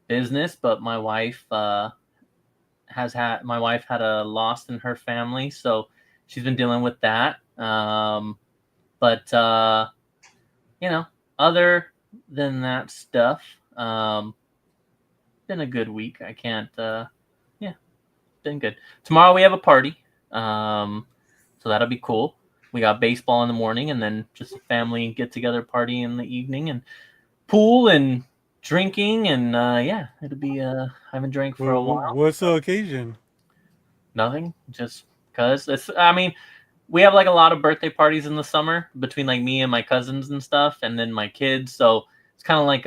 Speaker 3: business, but my wife had a loss in her family, so she's been dealing with that. But you know, other than that stuff, been a good week. I can't, yeah, been good. Tomorrow we have a party, so that'll be cool. We got baseball in the morning, and then just a family get-together party in the evening, and pool and drinking, and yeah, it'll be. I haven't drank for a while.
Speaker 1: What's the occasion?
Speaker 3: Nothing, just because it's. I mean, we have like a lot of birthday parties in the summer between like me and my cousins and stuff, and then my kids. So it's kind of like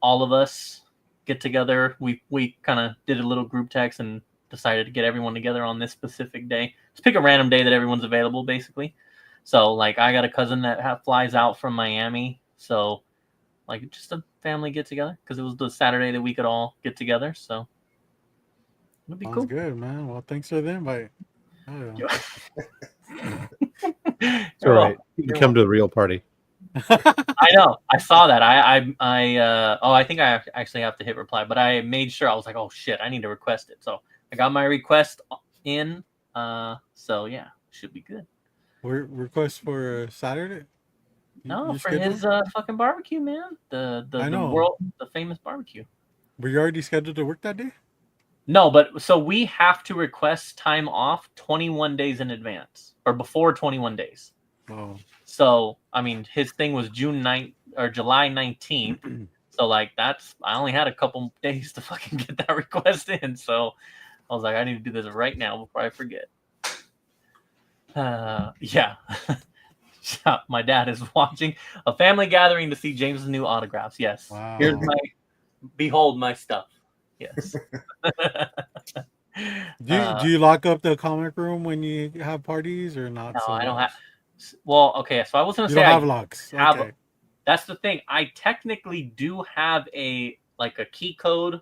Speaker 3: all of us get together. We kind of did a little group text and decided to get everyone together on this specific day. Just pick a random day that everyone's available, basically. So like, I got a cousin that flies out from Miami, so like just a family get together because it was the Saturday that we could all get together. So it'll be
Speaker 1: Sounds
Speaker 3: cool.
Speaker 1: good, man. Well, thanks for the invite. Oh, yeah.
Speaker 2: It's all right. You can come to the real party.
Speaker 3: I know. I saw that. I think I actually have to hit reply, but I made sure. I was like, oh shit, I need to request it. So I got my request in. So yeah, should be good.
Speaker 1: Request for Saturday?
Speaker 3: No,
Speaker 1: You
Speaker 3: for
Speaker 1: scheduled?
Speaker 3: his fucking barbecue, man. The famous barbecue.
Speaker 1: Were you already scheduled to work that day?
Speaker 3: No, but so we have to request time off 21 days in advance or before 21 days.
Speaker 1: Oh.
Speaker 3: So, I mean, his thing was June 9th or July 19th. So, like, I only had a couple days to fucking get that request in. So, I was like, I need to do this right now before I forget. Yeah. My dad is watching a family gathering to see James's new autographs. Yes.
Speaker 1: Wow.
Speaker 3: Here's behold my stuff. Yes.
Speaker 1: Do you lock up the comic room when you have parties or not?
Speaker 3: No,
Speaker 1: so
Speaker 3: I don't
Speaker 1: much?
Speaker 3: have. Well, okay, so I was gonna
Speaker 1: You
Speaker 3: say
Speaker 1: don't
Speaker 3: I
Speaker 1: have locks.
Speaker 3: have
Speaker 1: Okay.
Speaker 3: that's the thing. I technically do have a key code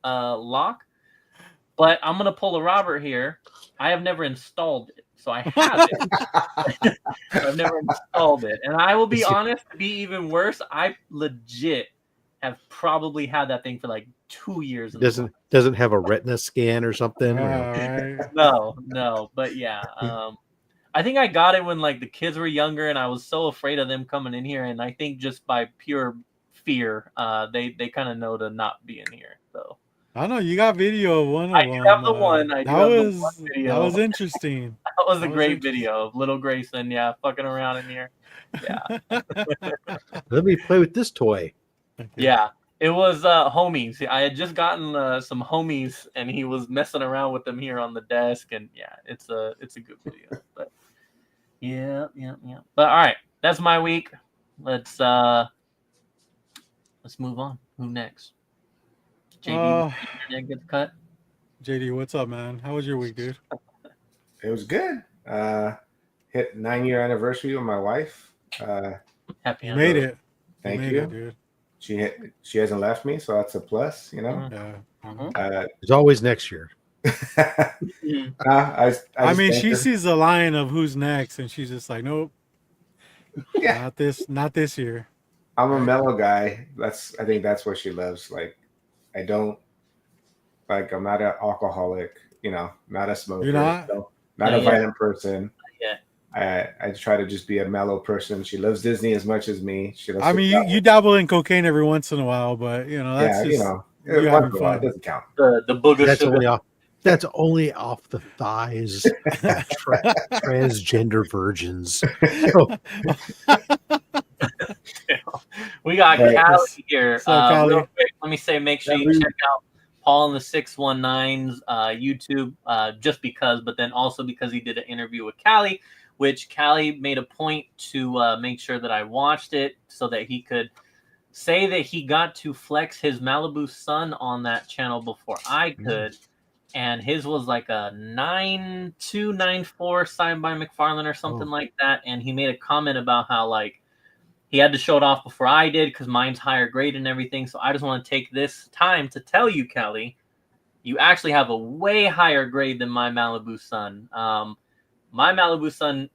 Speaker 3: lock, but I'm gonna pull a Robert here. I have never installed it, so I have it. I've never installed it, and I will be honest. To be even worse, I legit have probably had that thing for like 2 years. In the
Speaker 2: Doesn't have a retina scan or something.
Speaker 1: Right.
Speaker 3: No, but yeah. I think I got it when like the kids were younger, and I was so afraid of them coming in here, and I think just by pure fear, they kind of know to not be in here. So
Speaker 1: I know you got video of one of
Speaker 3: I
Speaker 1: them.
Speaker 3: do have the one. I do have the one video.
Speaker 1: That was interesting.
Speaker 3: That was a great video of little Grayson, fucking around in here. Yeah.
Speaker 2: Let me play with this toy.
Speaker 1: Okay.
Speaker 3: Yeah. It was homies. I had just gotten some homies, and he was messing around with them here on the desk, and yeah, it's a good video. But yeah. But all right, that's my week. Let's move on. Who next? JD, your gets cut.
Speaker 1: JD, what's up, man? How was your week, dude?
Speaker 4: It was good. Hit 9-year anniversary with my wife.
Speaker 3: Happy
Speaker 1: You made it.
Speaker 4: Thank
Speaker 1: made
Speaker 4: you.
Speaker 1: it, dude.
Speaker 4: She hasn't left me, so that's a plus, you know.
Speaker 1: Yeah.
Speaker 2: It's always next year.
Speaker 4: I
Speaker 1: mean, she sees the line of who's next, and she's just like, nope.
Speaker 4: Yeah.
Speaker 1: Not this year.
Speaker 4: I'm a mellow guy. I think that's what she loves. Like, I'm not an alcoholic, not a smoker.
Speaker 1: You're not?
Speaker 4: So not a violent person.
Speaker 3: Yeah.
Speaker 4: I try to just be a mellow person. She loves Disney as much as me. She loves
Speaker 1: you dabble in cocaine every once in a while, but that's just you having fun.
Speaker 4: It doesn't count.
Speaker 3: The booger
Speaker 2: That's only off the thighs of transgender virgins.
Speaker 3: We got Callie here.
Speaker 1: Callie?
Speaker 3: Real quick, let me say, make sure you check out Paul in the 619's YouTube, just because, but then also because he did an interview with Callie, which Callie made a point to make sure that I watched it so that he could say that he got to flex his Malibu Sun on that channel before I could. And his was like a 9294 signed by McFarlane or something like that. And he made a comment about how like he had to show it off before I did because mine's higher grade and everything. So I just want to take this time to tell you, Kelly, you actually have a way higher grade than my Malibu Sun. My Malibu Sun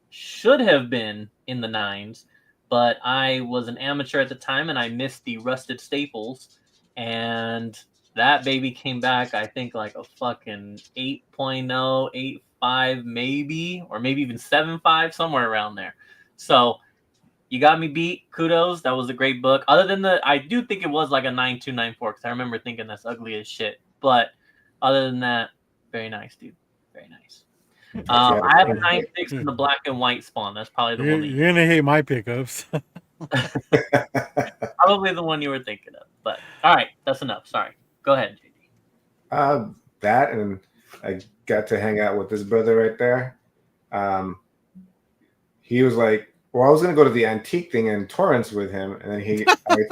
Speaker 3: should have been in the 9s, but I was an amateur at the time and I missed the rusted staples. And that baby came back, I think, like a fucking 8.0, 8.5 maybe, or maybe even 7.5, somewhere around there. So you got me beat. Kudos. That was a great book. Other than I do think it was like a 9294 because I remember thinking that's ugly as shit. But other than that, very nice, dude. Very nice. I have a 9.6 in the black and white spawn. That's probably the one.
Speaker 1: You're gonna hate my pickups.
Speaker 3: Probably the one you were thinking of. But all right, that's enough. Sorry. Go ahead, JD.
Speaker 4: That, and I got to hang out with this brother right there. He was like, well, I was going to go to the antique thing in Torrance with him. And then I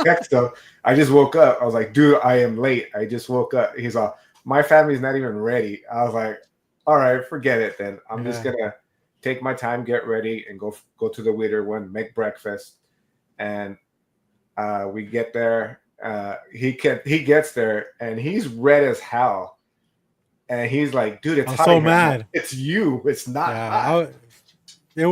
Speaker 4: texted him. I just woke up. I was like, dude, I am late. I just woke up. He's like, my family's not even ready. I was like, all right, forget it then. I'm just going to take my time, get ready, and go to the Whittier one, make breakfast. And we get there. He gets there and he's red as hell, and he's like, "Dude, it's
Speaker 1: I'm
Speaker 4: hot.
Speaker 1: so mad.
Speaker 4: It's you. It's not hot."
Speaker 1: I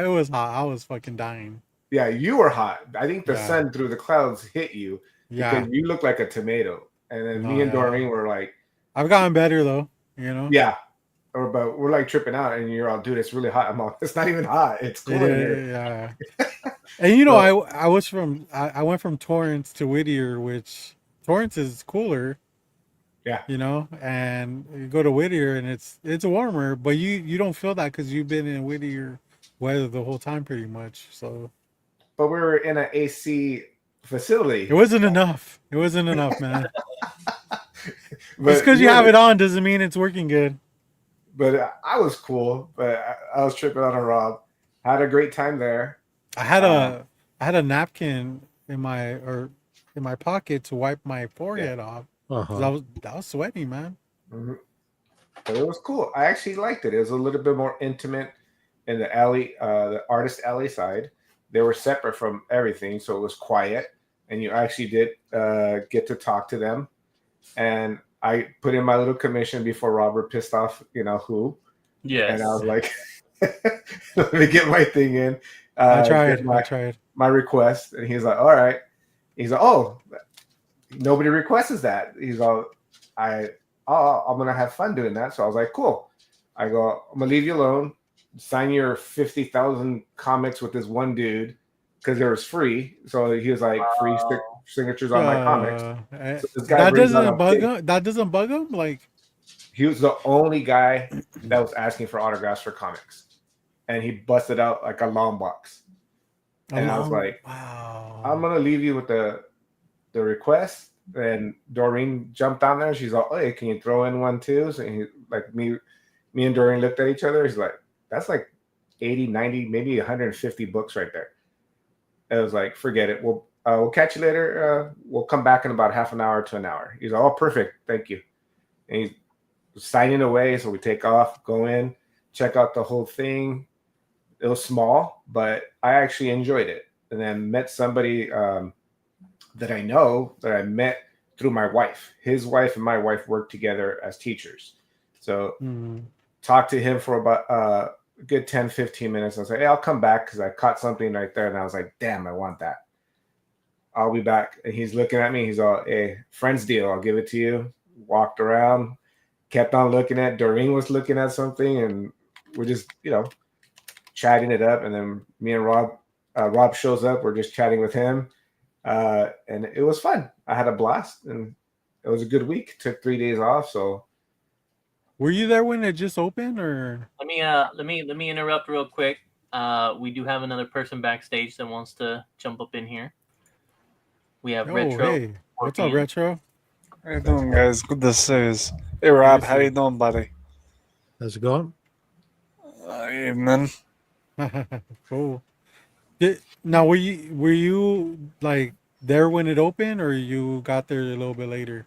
Speaker 1: was hot. I was fucking dying.
Speaker 4: Yeah, you were hot. I think the sun through the clouds hit you.
Speaker 1: Yeah,
Speaker 4: because you look like a tomato. And then me and Doreen were like,
Speaker 1: "I've gotten better though."
Speaker 4: Yeah, but we're like tripping out, and you're all, "Dude, it's really hot." I'm all, "It's not even hot. It's cool in here."
Speaker 1: Yeah. And I went from Torrance to Whittier, which Torrance is cooler.
Speaker 4: Yeah.
Speaker 1: And you go to Whittier and it's warmer, but you don't feel that because you've been in Whittier weather the whole time pretty much. So.
Speaker 4: But we were in an AC facility.
Speaker 1: It wasn't enough. It wasn't enough, man.
Speaker 4: But
Speaker 1: just because you have it on doesn't mean it's working good.
Speaker 4: But I was cool. But I was tripping on a Rob. Had a great time there.
Speaker 1: I had a napkin in my pocket to wipe my forehead off. I was sweaty, man.
Speaker 4: Mm-hmm. But it was cool. I actually liked it. It was a little bit more intimate in the alley, the artist alley side. They were separate from everything, so it was quiet, and you actually did get to talk to them. And I put in my little commission before Robert pissed off, who.
Speaker 3: Yes.
Speaker 4: And I was like, let me get my thing in.
Speaker 1: I tried
Speaker 4: my request, and he's like, all right. He's like, oh, nobody requests that. He's all, I'm gonna have fun doing that. So I was like, cool. I go, I'm gonna leave you alone. Sign your 50,000 comics with this one dude because it was free. So he was like free signatures on my comics. So this guy
Speaker 1: that
Speaker 4: brings out
Speaker 1: doesn't
Speaker 4: a
Speaker 1: bug
Speaker 4: big.
Speaker 1: him. That doesn't bug him. Like,
Speaker 4: He was the only guy that was asking for autographs for comics, and he busted out like a long box. And I was like,
Speaker 1: wow.
Speaker 4: I'm gonna leave you with the request. And Doreen jumped on there. She's like, hey, can you throw in one too? So he, like me and Doreen looked at each other. He's like, that's like 80, 90, maybe 150 books right there. I was like, forget it. We'll catch you later. We'll come back in about half an hour to an hour. He's like, oh, perfect. Thank you. And he's signing away. So we take off, go in, check out the whole thing. It was small, but I actually enjoyed it. And then met somebody that I know that I met through my wife. His wife and my wife worked together as teachers. So talked to him for about a good 10, 15 minutes. I was like, hey, I'll come back because I caught something right there. And I was like, damn, I want that. I'll be back. And he's looking at me. He's all, hey, friend's deal. I'll give it to you. Walked around, kept on looking at. Doreen was looking at something. And we're just, chatting it up. And then me and Rob shows up. We're just chatting with him. And it was fun. I had a blast. And it was a good week. Took 3 days off. So.
Speaker 1: Were you there when it just opened, or?
Speaker 3: Let me interrupt real quick. We do have another person backstage that wants to jump up in here. We have Retro.
Speaker 1: Hey, what's up, Retro?
Speaker 5: How you doing, guys? Good to see you. Hey, Rob, how you doing, buddy?
Speaker 2: How's it going?
Speaker 5: Evening.
Speaker 1: Cool. Now, were you like there when it opened, or you got there a little bit later?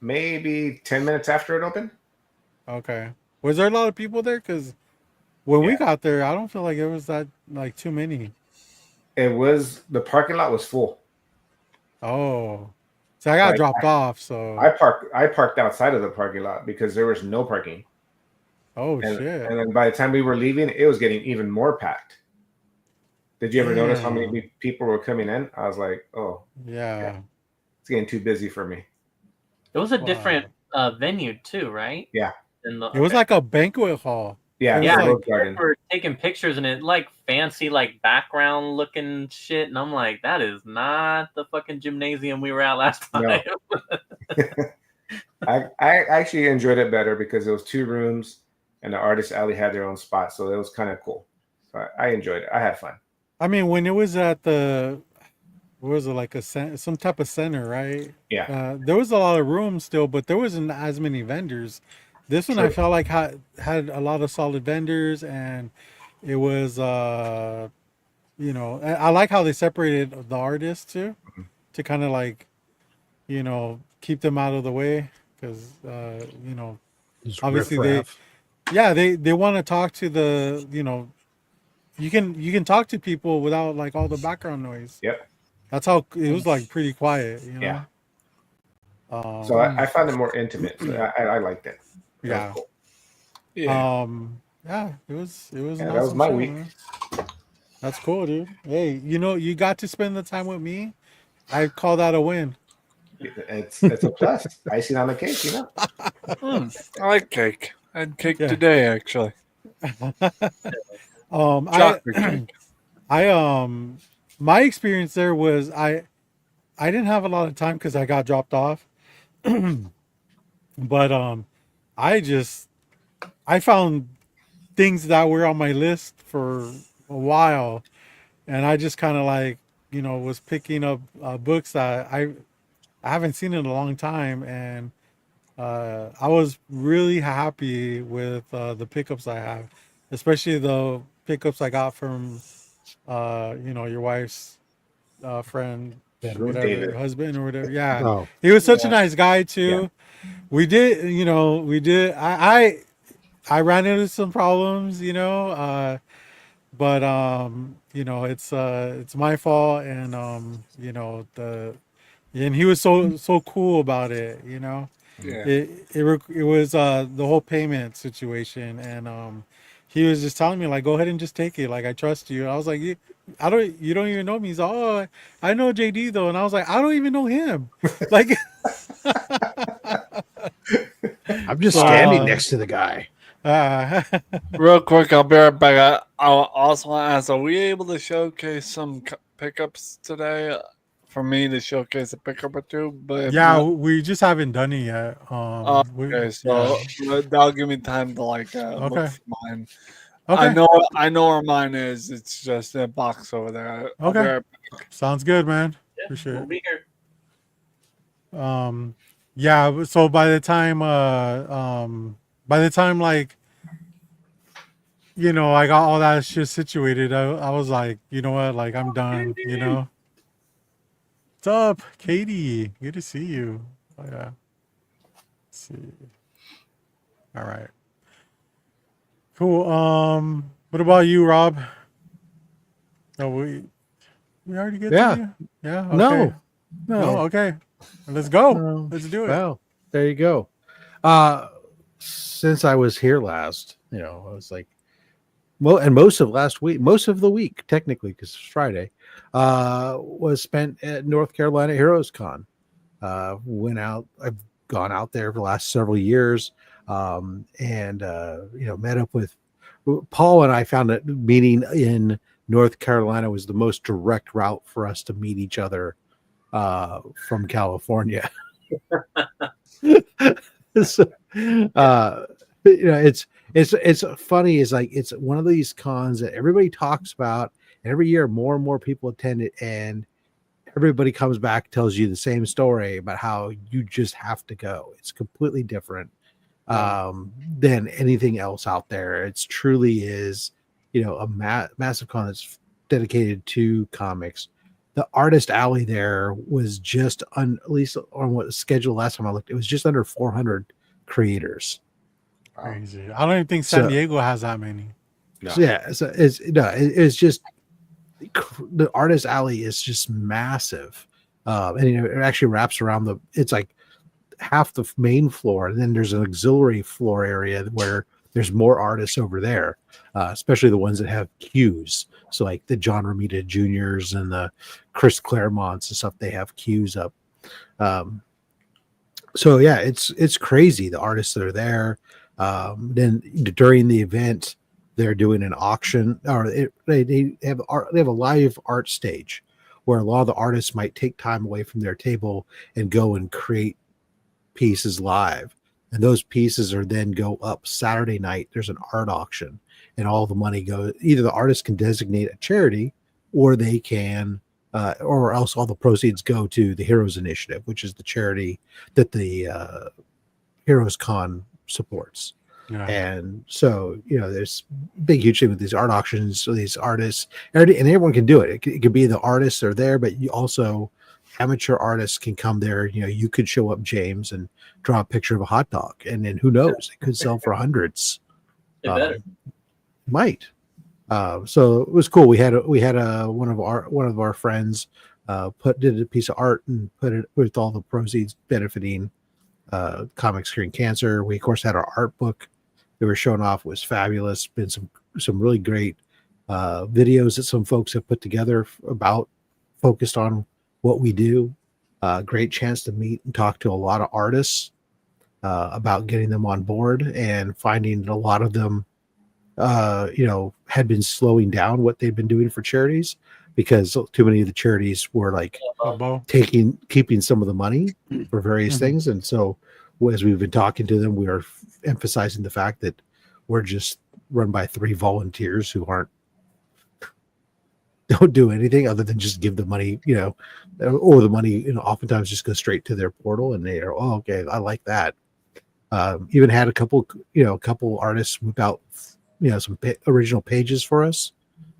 Speaker 4: Maybe 10 minutes after it opened.
Speaker 1: Okay. Was there a lot of people there? Because when we got there, I don't feel like it was that like too many.
Speaker 4: It was, the parking lot was full.
Speaker 1: Oh, so I got dropped off. So
Speaker 4: I parked outside of the parking lot because there was no parking.
Speaker 1: Oh shit!
Speaker 4: And then by the time we were leaving, it was getting even more packed. Did you ever notice how many people were coming in? I was like, oh yeah, it's getting too busy for me.
Speaker 3: It was a different venue too, right?
Speaker 4: Yeah.
Speaker 1: It was like a banquet hall.
Speaker 4: Yeah,
Speaker 3: like, we're taking pictures and it like fancy like background looking shit, and I'm like, that is not the fucking gymnasium we were at last time.
Speaker 4: No. I actually enjoyed it better because it was 2 rooms and the artist alley had their own spot, so it was kind of cool. So I enjoyed it. I had fun.
Speaker 1: I mean, when it was at the, what was it, like some type of center, right?
Speaker 4: Yeah.
Speaker 1: There was a lot of room still, but there wasn't as many vendors. This one I felt like had a lot of solid vendors, and it was, I like how they separated the artists too, to kind of like, keep them out of the way, because obviously they want to talk to the, you can talk to people without like all the background noise.
Speaker 4: Yep.
Speaker 1: That's how it was, like pretty quiet,
Speaker 4: Yeah. So I found it more intimate. So I liked it.
Speaker 1: Yeah.
Speaker 4: Cool.
Speaker 5: Yeah.
Speaker 1: Yeah, it was an awesome
Speaker 4: that was my
Speaker 1: show,
Speaker 4: week.
Speaker 1: man. That's cool, dude. Hey, you got to spend the time with me. I call that a win.
Speaker 4: It's a plus. Icing on the cake,
Speaker 5: I like cake. I had cake today, actually. Chocolate cake.
Speaker 1: My experience there was I didn't have a lot of time because I got dropped off. But I found things that were on my list for a while, and I just kind of like was picking up books that I haven't seen in a long time, and I was really happy with the pickups I have, especially the pickups I got from your wife's friend, whatever, husband or whatever. Yeah, he was such a nice guy too. Yeah. We did. I ran into some problems, but it's my fault, and and he was so cool about it,
Speaker 5: Yeah.
Speaker 1: It was the whole payment situation, and he was just telling me like, go ahead and just take it, like I trust you. I was like, You don't even know me. He's like, oh, I know JD though. And I was like, I don't even know him. Like,
Speaker 2: I'm just
Speaker 1: so,
Speaker 2: standing next to the guy.
Speaker 1: uh,
Speaker 5: Real quick, I'll be right back. I'll also want to ask: are we able to showcase some pickups today? For me to showcase a pickup or two, but if
Speaker 1: yeah,
Speaker 5: not,
Speaker 1: we just haven't done it yet.
Speaker 5: okay.
Speaker 1: Yeah.
Speaker 5: So that'll give me time to look
Speaker 1: Okay.
Speaker 5: for mine.
Speaker 1: Okay.
Speaker 5: I know where mine is. It's just in a box over there. I'll be
Speaker 1: Okay.
Speaker 5: right
Speaker 1: Sounds good, man.
Speaker 3: Yeah,
Speaker 1: Appreciate
Speaker 3: we'll
Speaker 1: it.
Speaker 3: be here.
Speaker 1: Yeah, so by the time like, I got all that shit situated, I was like, you know what, like I'm done, What's up, Katie? Good to see you. Oh yeah. Let's see. All right. Cool. What about you, Rob? Oh, we already get
Speaker 2: Yeah.
Speaker 1: to you? Yeah, okay.
Speaker 2: No,
Speaker 1: No,
Speaker 2: no,
Speaker 1: okay. Let's go.
Speaker 2: no.
Speaker 1: Let's do it.
Speaker 2: Well, there you go. Since I was here last, I was like, and most of last week, most of the week, technically, because it's Friday, was spent at North Carolina Heroes Con. Went out. I've gone out there for the last several years, and met up with Paul, and I found that meeting in North Carolina was the most direct route for us to meet each other from California. So, it's funny. It's like it's one of these cons that everybody talks about, and every year more and more people attend it, and everybody comes back, tells you the same story about how you just have to go. It's completely different than anything else out there. It's truly is, a massive con that's dedicated to comics. The artist alley there was just at least on what schedule last time I looked, it was just under 400 creators.
Speaker 1: Crazy. I don't even think San Diego has that many.
Speaker 4: No.
Speaker 2: So yeah, so it's just the artist alley is just massive, and it actually wraps around it's like half the main floor, and then there's an auxiliary floor area where there's more artists over there, especially the ones that have queues. So like the John Romita Juniors and the Chris Claremonts and stuff, they have queues up. So yeah, it's crazy the artists that are there. Then during the event, they're doing an auction, or they have a live art stage where a lot of the artists might take time away from their table and go and create pieces live, and those pieces are then go up Saturday night. There's an art auction, and all the money goes, either the artist can designate a charity, or they can or else all the proceeds go to the Heroes Initiative, which is the charity that the Heroes Con supports.
Speaker 1: Yeah.
Speaker 2: And so, there's big, huge thing with these art auctions. So these artists, and everyone can do it. It could be the artists are there, but you also amateur artists can come there. You could show up, James, and draw a picture of a hot dog, and then who knows, it could sell for hundreds.
Speaker 3: It better.
Speaker 2: Might. So it was cool. We had one of our friends did a piece of art and put it with all the proceeds benefiting Comics Curing Cancer. We of course had our art book they were showing off. It was fabulous. Been some really great videos that some folks have put together focused on what we do. Great chance to meet and talk to a lot of artists about getting them on board, and finding that a lot of them had been slowing down what they've been doing for charities, because too many of the charities were like keeping some of the money for various things. And so as we've been talking to them, we are emphasizing the fact that we're just run by 3 volunteers who don't do anything other than just give the money, or the money, oftentimes just go straight to their portal, and they are, oh, okay, I like that. Even had a couple artists whip out, some original pages for us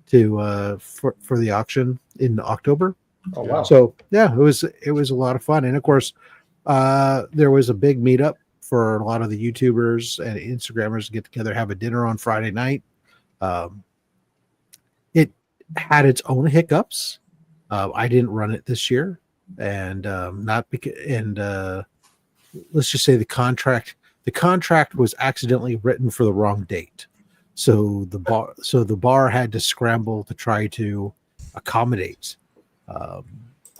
Speaker 2: to for the auction in October.
Speaker 4: Oh wow!
Speaker 2: So yeah, it was a lot of fun, and of course, there was a big meetup for a lot of the YouTubers and Instagrammers to get together, have a dinner on Friday night. It had its own hiccups. I didn't run it this year, and not because, and let's just say the contract was accidentally written for the wrong date. So the bar had to scramble to try to accommodate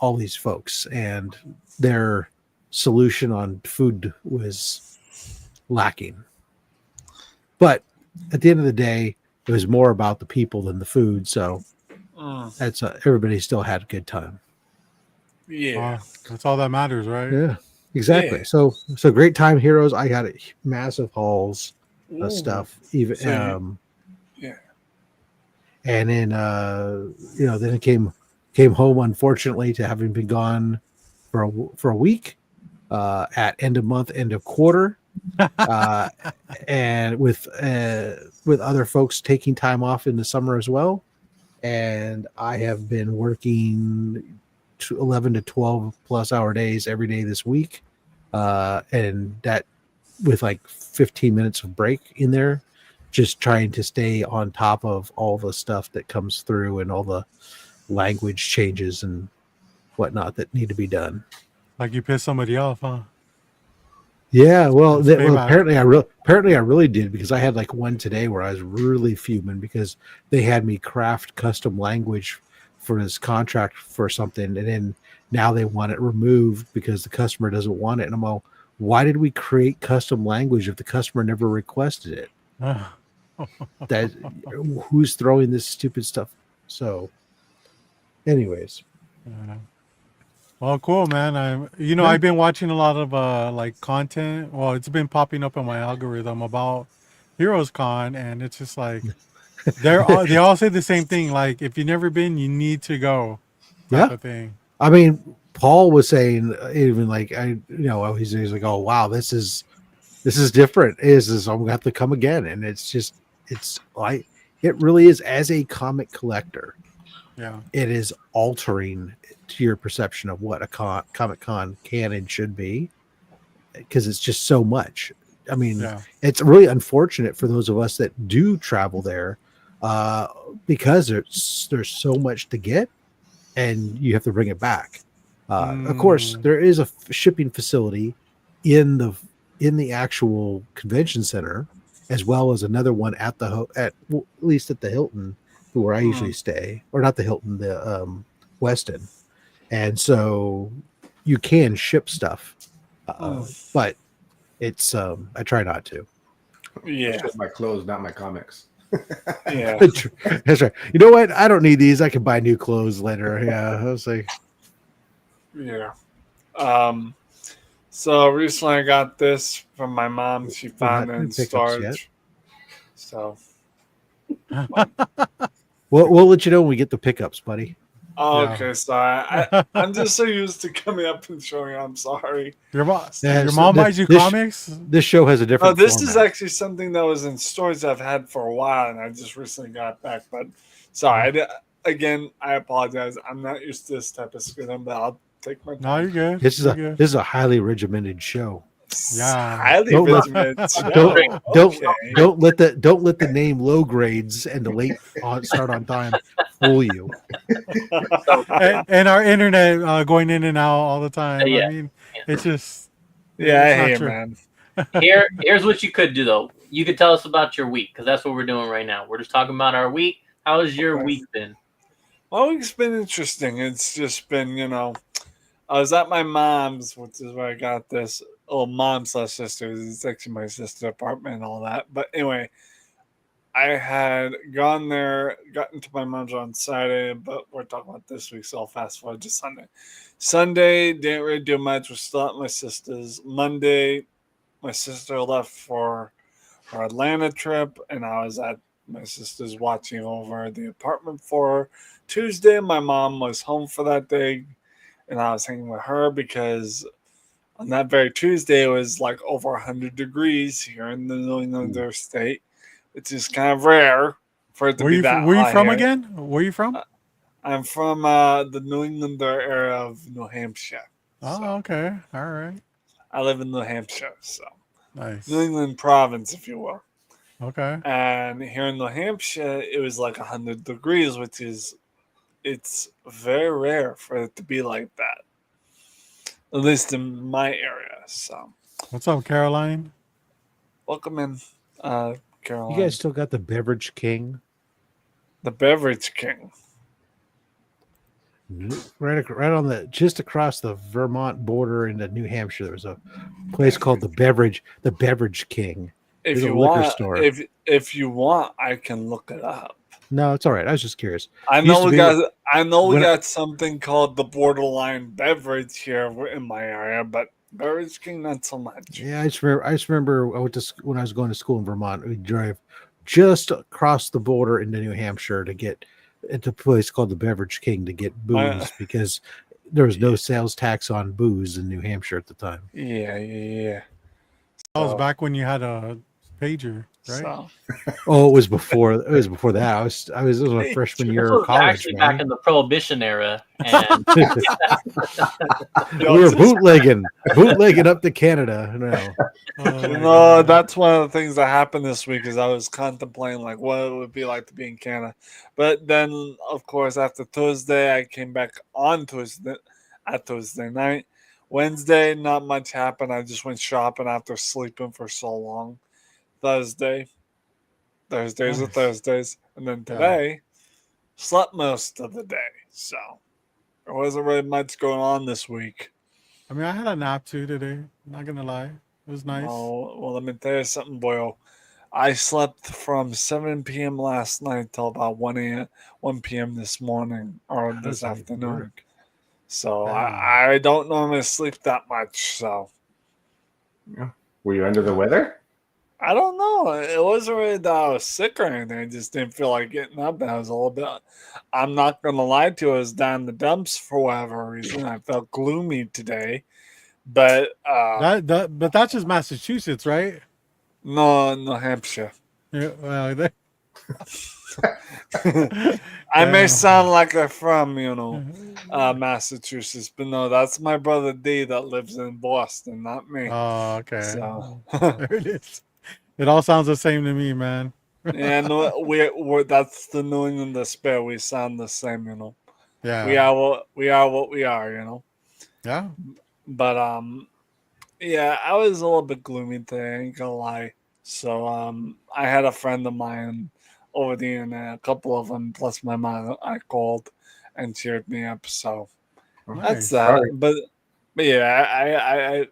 Speaker 2: all these folks, and their solution on food was lacking. But at the end of the day, it was more about the people than the food. So that's everybody still had a good time.
Speaker 5: Yeah.
Speaker 1: That's all that matters, right?
Speaker 2: Yeah, exactly.
Speaker 5: Yeah.
Speaker 2: So great time, heroes. I got massive hauls of
Speaker 5: Ooh.
Speaker 2: stuff. Even
Speaker 5: So yeah.
Speaker 2: and then then it came home, unfortunately, to having been gone for a week at end of month, end of quarter, and with other folks taking time off in the summer as well. And I have been working 11 to 12 plus hour days every day this week, and that with like 15 minutes of break in there, just trying to stay on top of all the stuff that comes through and all the language changes and whatnot that need to be done.
Speaker 1: Like you pissed somebody off, huh?
Speaker 2: Yeah, well,
Speaker 1: It's payback.
Speaker 2: apparently I really did, because I had like one today where I was really fuming because they had me craft custom language for this contract for something, and then now they want it removed because the customer doesn't want it. And I'm all, why did we create custom language if the customer never requested it? That who's throwing this stupid stuff? So, anyways,
Speaker 1: Yeah. Well, cool, man. I've been watching a lot of like content. Well, it's been popping up in my algorithm about Heroes Con, and it's just like they all say the same thing. Like, if you've never been, you need to go. Type of thing.
Speaker 2: I mean, Paul was saying even like he's like, oh wow, this is different. I'm gonna have to come again, and it's like it really is, as a comic collector.
Speaker 1: Yeah,
Speaker 2: it is altering to your perception of what a Comic Con can and should be, because it's just so much. I mean, It's really unfortunate for those of us that do travel there, because there's so much to get, and you have to bring it back. Of course, there is a shipping facility in the actual convention center, as well as another one at least at the Hilton, where I usually stay, or not the Hilton, the Westin. And so you can ship stuff, but it's I try not to.
Speaker 4: Yeah, it's just my clothes, not my comics.
Speaker 5: Yeah,
Speaker 2: that's right. You know what? I don't need these. I can buy new clothes later. Yeah, I was like,
Speaker 5: yeah. So recently I got this from my mom. She found it in storage. So
Speaker 2: we'll let you know when we get the pickups, buddy.
Speaker 5: Oh, okay, sorry. I'm just so used to coming up and showing. I'm sorry.
Speaker 1: Your mom buys you comics?
Speaker 2: This show has a different.
Speaker 5: This is actually something that was in stores I've had for a while, and I just recently got back. But sorry, I apologize. I'm not used to this type of screen, but I'll take my time.
Speaker 1: No, you're good.
Speaker 2: This is a highly regimented show.
Speaker 1: Yeah,
Speaker 5: highly regimented.
Speaker 2: Don't let the name low grades and the late start on time fool you.
Speaker 1: and our internet going in and out all the time.
Speaker 3: Yeah.
Speaker 1: I mean, it's just
Speaker 5: I hear, man.
Speaker 3: Here's what you could do though. You could tell us about your week, because that's what we're doing right now. We're just talking about our week. How has your week been?
Speaker 5: My week's been interesting. It's just been, I was at my mom's, which is where I got this. Mom/sister. It's actually my sister's apartment and all that. But anyway, I had gone there, gotten to my mom's on Saturday, but we're talking about this week, so I'll fast forward to Sunday. Sunday, didn't really do much. We're still at my sister's. Monday, my sister left for her Atlanta trip, and I was at my sister's watching over the apartment for her. Tuesday, my mom was home for that day, and I was hanging with her because on that very Tuesday, it was like over 100 degrees here in the New England state, which is kind of rare for it to be that hot.
Speaker 1: Where are you from
Speaker 5: here.
Speaker 1: again? Where are you from?
Speaker 5: I'm from the New England area of New Hampshire.
Speaker 1: Oh, okay. All right.
Speaker 5: I live in New Hampshire, so
Speaker 1: nice.
Speaker 5: New England province, if you will.
Speaker 1: Okay.
Speaker 5: And here in New Hampshire, it was like 100 degrees, which is, it's very rare for it to be like that. At least in my area. So,
Speaker 1: what's up, Caroline?
Speaker 5: Welcome in, Caroline.
Speaker 2: You guys still got the Beverage King?
Speaker 5: The Beverage King.
Speaker 2: Right on the just across the Vermont border into New Hampshire. There was a place called the Beverage King.
Speaker 5: If
Speaker 2: There's a
Speaker 5: you
Speaker 2: liquor
Speaker 5: want,
Speaker 2: store.
Speaker 5: if you want, I can look it up.
Speaker 2: No, it's all right. I was just curious.
Speaker 5: I
Speaker 2: Used
Speaker 5: know
Speaker 2: to
Speaker 5: we
Speaker 2: be-
Speaker 5: got
Speaker 2: when I-
Speaker 5: something called the Borderline Beverage here in my area, but Beverage King not so much.
Speaker 2: Yeah, I just remember I went to when I was going to school in Vermont. We'd drive just across the border into New Hampshire to get at a place called the Beverage King to get booze because there was no sales tax on booze in New Hampshire at the time.
Speaker 5: Yeah.
Speaker 1: That was
Speaker 5: So-
Speaker 1: back when you had a pager, right?
Speaker 5: So
Speaker 2: Oh, it was before. It was before that. This was my freshman year
Speaker 3: This
Speaker 2: of
Speaker 3: was
Speaker 2: college.
Speaker 3: actually back in the Prohibition era, and
Speaker 2: we were bootlegging up to Canada. No,
Speaker 5: that's one of the things that happened this week is I was contemplating like what it would be like to be in Canada. But then of course after Thursday I came back on Thursday night. Wednesday not much happened. I just went shopping after sleeping for so long. Thursdays are
Speaker 1: Nice.
Speaker 5: Thursdays. And then today slept most of the day. So there wasn't really much going on this week.
Speaker 1: I mean, I had a nap too today. Not gonna lie, it was nice.
Speaker 5: Oh, well, let me tell you something, Boyle. I slept from 7 p.m. last night till about 1 p.m. this morning or this afternoon. So I don't normally sleep that much. So
Speaker 4: Were you under the weather?
Speaker 5: I don't know. It wasn't really that I was sick or anything. I just didn't feel like getting up. I was a little bit. I'm not gonna lie to you. I was down in the dumps for whatever reason. I felt gloomy today, but
Speaker 1: but that's just Massachusetts, right?
Speaker 5: no, New Hampshire.
Speaker 1: Yeah, well,
Speaker 5: I may sound like I'm from, Massachusetts, but no, that's my brother D that lives in Boston, not me.
Speaker 1: Oh, okay.
Speaker 5: So
Speaker 1: There it is. It all sounds the same to me, man.
Speaker 5: yeah, no, we're that's the New England despair. We sound the same,
Speaker 1: Yeah.
Speaker 5: We are what we are,
Speaker 1: Yeah.
Speaker 5: But yeah, I was a little bit gloomy today. I ain't gonna lie. So I had a friend of mine over the internet, a couple of them, plus my mom. I called and cheered me up. So that's that.
Speaker 4: Sorry.
Speaker 5: But yeah,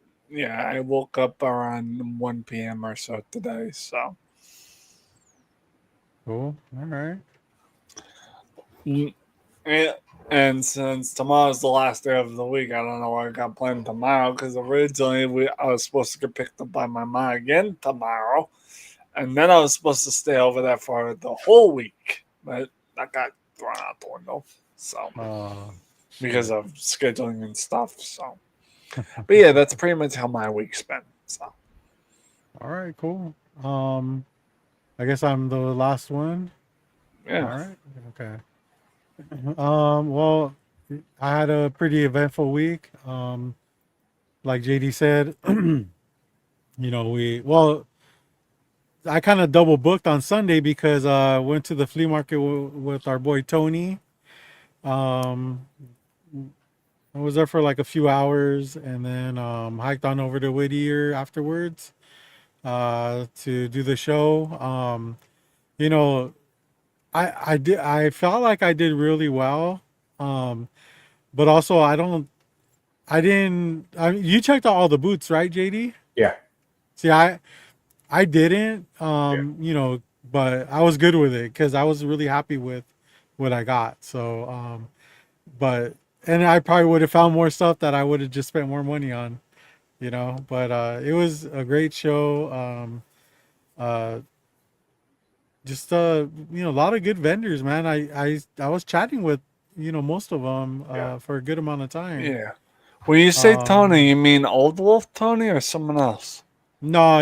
Speaker 5: I woke up around 1 p.m. or so today. So
Speaker 1: Cool. All right.
Speaker 5: and since tomorrow's the last day of the week, I don't know what I got planned tomorrow because originally I was supposed to get picked up by my mom again tomorrow, and then I was supposed to stay over there for the whole week, but that got thrown out the window. So because of scheduling and stuff. So, but yeah, that's pretty much how my week's been. So,
Speaker 1: all right, cool. I guess I'm the last one.
Speaker 5: yeah.
Speaker 1: All right. Okay. Well, I had a pretty eventful week. Like JD said, I kind of double booked on Sunday because I went to the flea market with our boy Tony. I was there for like a few hours and then hiked on over to Whittier afterwards to do the show. I felt like I did really well. But also you checked out all the boots, right, JD?
Speaker 4: Yeah.
Speaker 1: See, I didn't, but I was good with it because I was really happy with what I got. So, and I probably would have found more stuff that I would have just spent more money on, but it was a great show. Just a lot of good vendors, man. I was chatting with most of them for a good amount of time.
Speaker 5: Yeah. When you say Tony, you mean Old Wolf Tony or someone else?
Speaker 1: No,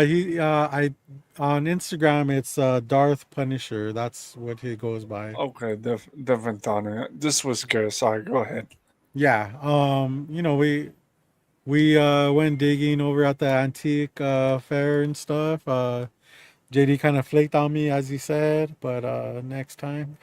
Speaker 1: on Instagram it's Darth Punisher. That's what he goes by.
Speaker 5: Okay, different Tony. This was good. Sorry, go ahead.
Speaker 1: Yeah. We went digging over at the antique fair and stuff. JD kind of flaked on me, as he said, but next time.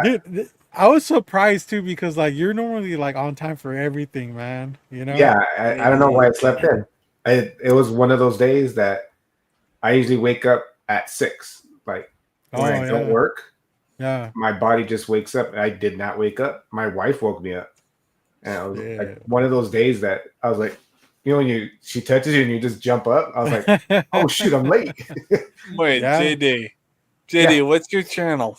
Speaker 1: Dude, I was surprised too because like you're normally like on time for everything, man.
Speaker 4: Yeah, I don't know why I slept in. It was one of those days that I usually wake up at 6, like when I don't work.
Speaker 1: Yeah.
Speaker 4: my body just wakes up. I did not wake up. My wife woke me up. And I was
Speaker 1: Yeah.
Speaker 4: like one of those days that I was like, you know, when she touches you and you just jump up. I was like, oh shoot, I'm late.
Speaker 5: Wait,
Speaker 1: Yeah.
Speaker 5: JD,
Speaker 4: Yeah.
Speaker 5: what's your channel?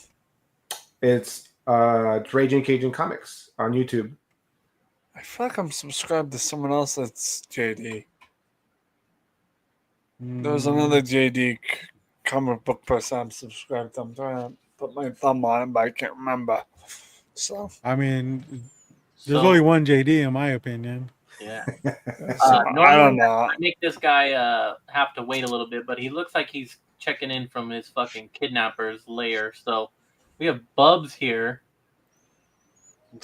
Speaker 4: It's Raging Cajun Comics on YouTube.
Speaker 5: I feel like I'm subscribed to someone else that's JD. There's another JD comic book person I'm subscribed to. I'm trying to put my thumb on it, but I can't remember. So,
Speaker 1: I mean, there's
Speaker 3: So,
Speaker 1: only one JD in my opinion.
Speaker 3: yeah.
Speaker 5: I
Speaker 3: Normally
Speaker 5: don't know.
Speaker 3: I make this guy have to wait a little bit, but he looks like he's checking in from his fucking kidnapper's lair. So we have Bubs here.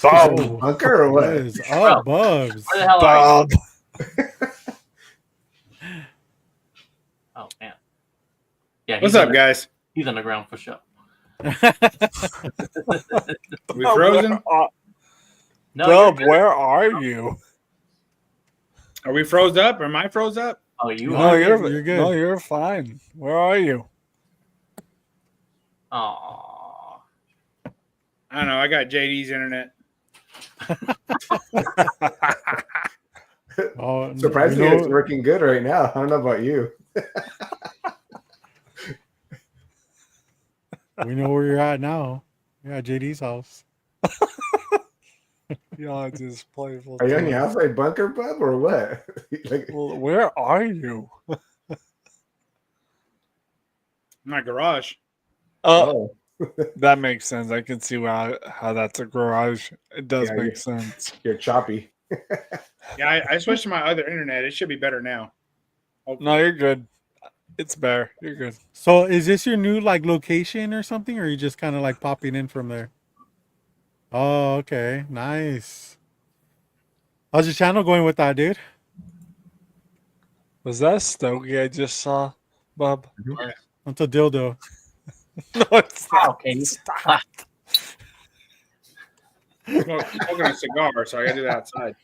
Speaker 5: Bob.
Speaker 4: Bunker or
Speaker 1: What
Speaker 4: what?
Speaker 1: is up, Bubs?
Speaker 3: Where the hell are you?
Speaker 5: Bob.
Speaker 3: Oh man. Yeah.
Speaker 6: What's up, guys?
Speaker 3: He's on the ground for sure.
Speaker 6: We frozen?
Speaker 3: No, you're
Speaker 5: Bob,
Speaker 3: good.
Speaker 5: where are you?
Speaker 6: Are we froze up? Am I froze up?
Speaker 3: Oh, you
Speaker 1: No,
Speaker 3: are.
Speaker 1: you're good.
Speaker 5: No, you're fine. Where are you?
Speaker 3: Aw.
Speaker 6: I don't know. I got JD's internet.
Speaker 1: Oh,
Speaker 4: Surprisingly,
Speaker 1: you know-
Speaker 4: it's working good right now. I don't know about you.
Speaker 1: we know where you're at now. You're at JD's house.
Speaker 5: Yeah, just playful.
Speaker 4: Are you on your outside bunker, bub, or what? Like,
Speaker 5: Well, where are you?
Speaker 6: My garage.
Speaker 5: Oh,
Speaker 4: oh,
Speaker 5: that makes sense. I can see how that's a garage. It does
Speaker 4: Yeah,
Speaker 5: make sense.
Speaker 4: you're choppy.
Speaker 6: Yeah, I switched to my other internet. It should be better now.
Speaker 5: No, you're good. It's bare. You're good.
Speaker 1: So is this your new like location or something, or are you just kind of like popping in from there? Oh, okay. Nice. How's your channel going with that, dude?
Speaker 5: Was that Stogie I just saw, Bob?
Speaker 1: That's a dildo.
Speaker 5: No, it's not.
Speaker 3: Okay.
Speaker 5: Stop.
Speaker 6: Smoking a cigar, so I got to do that outside.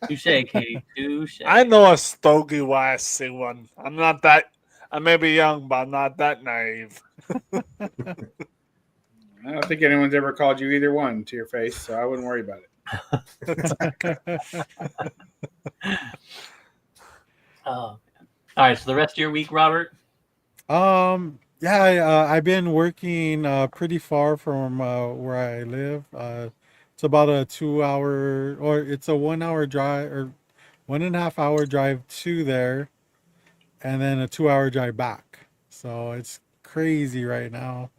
Speaker 3: Touche, Katie. Touche.
Speaker 5: I know a Stogie when I see one. I'm not that. I may be young, but I'm not that naive.
Speaker 6: I don't think anyone's ever called you either one to your face, so I wouldn't worry about it.
Speaker 3: All right. So the rest of your week, Robert.
Speaker 1: Yeah, I've been working pretty far from where I live. It's about a 2 hour, or it's a 1 hour drive, or 1.5 hour drive to there, and then a 2 hour drive back. So it's crazy right now.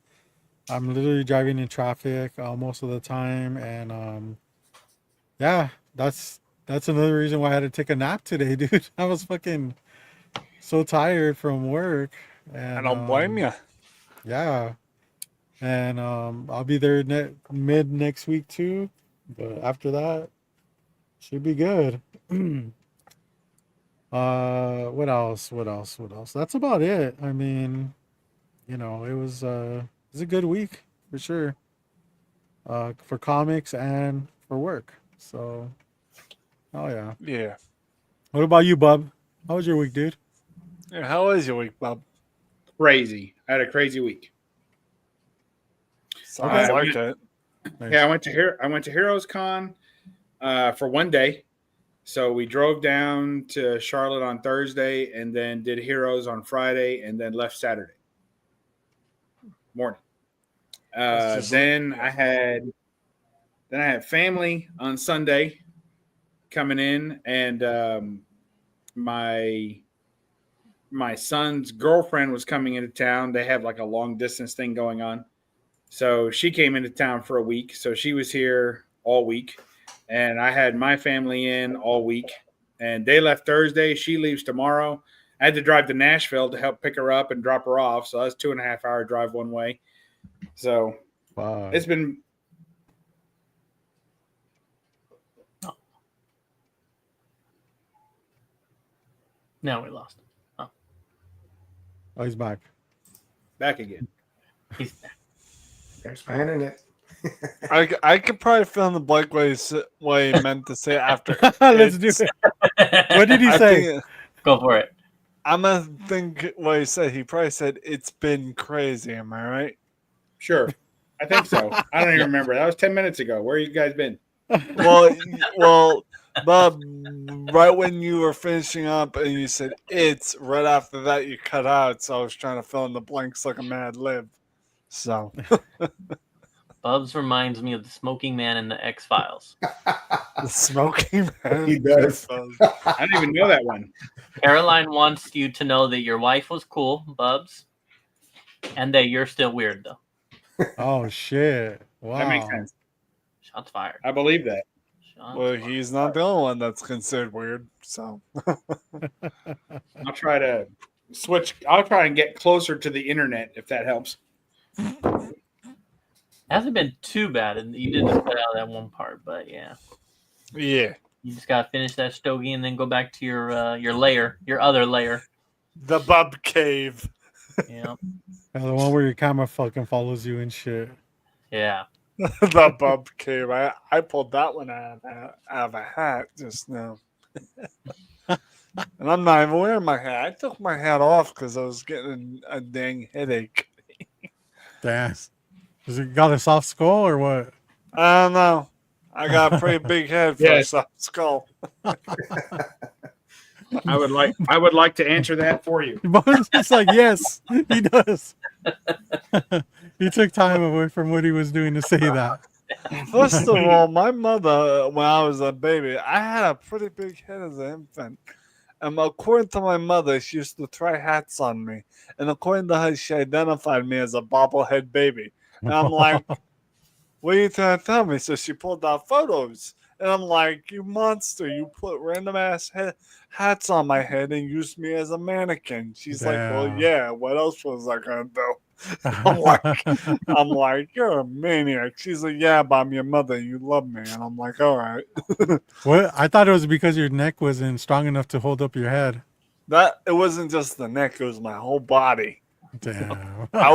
Speaker 1: I'm literally driving in traffic most of the time, and yeah, that's another reason why I had to take a nap today, dude. I was fucking so tired from work. And,
Speaker 5: I don't blame you.
Speaker 1: Yeah, and I'll be there mid next week too, but after that, should be good. What else? That's about it. I mean, it was a good week for sure. For comics and for work. So, oh yeah.
Speaker 5: Yeah.
Speaker 1: What about you, Bub? How was your week, dude?
Speaker 5: Yeah. How was your week, Bob?
Speaker 6: Crazy. I had a crazy week.
Speaker 5: Sounds
Speaker 6: Okay.
Speaker 5: like it.
Speaker 1: Nice.
Speaker 6: Yeah, I went to Heroes Con for one day. So we drove down to Charlotte on Thursday and then did Heroes on Friday and then left Saturday morning. Then I had family on Sunday coming in, and my son's girlfriend was coming into town. They have like a long distance thing going on. So she came into town for a week. So she was here all week. And I had my family in all week. And they left Thursday. She leaves tomorrow. I had to drive to Nashville to help pick her up and drop her off. So that's 2.5 hour drive one way. So
Speaker 1: Wow.
Speaker 6: it's been.
Speaker 3: Now we lost him.
Speaker 1: Oh, he's back.
Speaker 6: Back again.
Speaker 3: He's back.
Speaker 4: There's my internet.
Speaker 5: I could probably fill in the blank what he meant to say after.
Speaker 1: Let's do it. What did he
Speaker 5: I
Speaker 1: say?
Speaker 5: think-
Speaker 3: Go for it.
Speaker 5: I'm gonna think what he said. He probably said it's been crazy. Am I right?
Speaker 6: Sure. I think so. I don't even remember. That was 10 minutes ago. Where you guys been?
Speaker 5: Well, Bob, right when you were finishing up and you said it's, right after that you cut out. So I was trying to fill in the blanks like a mad lib. So
Speaker 3: Bubs reminds me of the smoking man in the X-Files.
Speaker 5: the smoking man.
Speaker 4: He does.
Speaker 6: I didn't even know that one.
Speaker 3: Caroline wants you to know that your wife was cool, Bubs, and that you're still weird, though.
Speaker 1: Oh shit! Wow.
Speaker 6: That makes sense.
Speaker 3: Shots fired.
Speaker 6: I believe that.
Speaker 3: Shots
Speaker 5: Well,
Speaker 3: fired.
Speaker 5: he's not the only one that's considered weird. So
Speaker 6: I'll try to switch. I'll try and get closer to the internet if that helps.
Speaker 3: Hasn't been too bad, and you did just cut out that one part, but yeah.
Speaker 5: yeah,
Speaker 3: You just gotta finish that stogie and then go back to your layer, your other layer.
Speaker 5: the Bub Cave.
Speaker 3: Yeah,
Speaker 1: Yeah, the one where your camera fucking follows you and shit.
Speaker 3: yeah.
Speaker 5: The Bub Cave. I pulled that one out of a hat just now. And I'm not even wearing my hat. I took my hat off because I was getting a dang headache.
Speaker 1: Damn. Has it got a soft skull or what?
Speaker 5: I don't know. I got a pretty big head for a
Speaker 6: Yes.
Speaker 5: soft skull.
Speaker 6: I would like to answer that for you.
Speaker 1: It's like, yes, he does. He took time away from what he was doing to say that.
Speaker 5: First of all, my mother, when I was a baby, I had a pretty big head as an infant. And according to my mother, she used to try hats on me. And according to her, she identified me as a bobblehead baby. And I'm like, what are you trying to tell me? So she pulled out photos. And I'm like, you monster, you put random ass hats on my head and used me as a mannequin. She's like, well,
Speaker 1: Damn.
Speaker 5: yeah, what else was I going to do? I'm like, you're a maniac. She's like, yeah, but I'm your mother. You love me. And I'm like, all right.
Speaker 1: What? I thought it was because your neck wasn't strong enough to hold up your head.
Speaker 5: That it wasn't just the neck, it was my whole body.
Speaker 1: Damn.
Speaker 5: I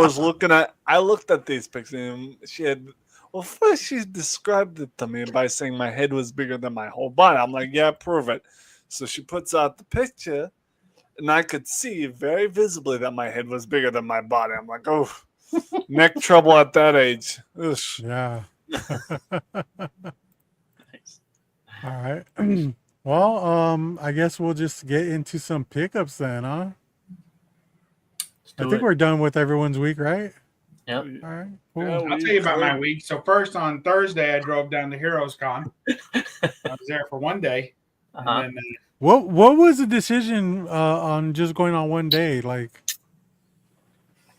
Speaker 5: looked at these pictures and she had, well, first she described it to me by saying my head was bigger than my whole body. I'm like, yeah, prove it. So she puts out the picture and I could see very visibly that my head was bigger than my body. I'm like, oh, neck trouble at that age. Oosh.
Speaker 1: Yeah.
Speaker 3: Nice.
Speaker 1: All right. Well, I guess we'll just get into some pickups then, huh?
Speaker 3: Let's
Speaker 1: I
Speaker 3: do
Speaker 1: think
Speaker 3: it.
Speaker 1: we're done with everyone's week, right?
Speaker 3: Yep.
Speaker 1: All right. Cool.
Speaker 5: Yeah,
Speaker 6: I'll tell you about my week. So first on Thursday, I drove down to Heroes Con. I was there for one day.
Speaker 3: Uh-huh.
Speaker 6: And then
Speaker 1: What was the decision on just going on one day? Like,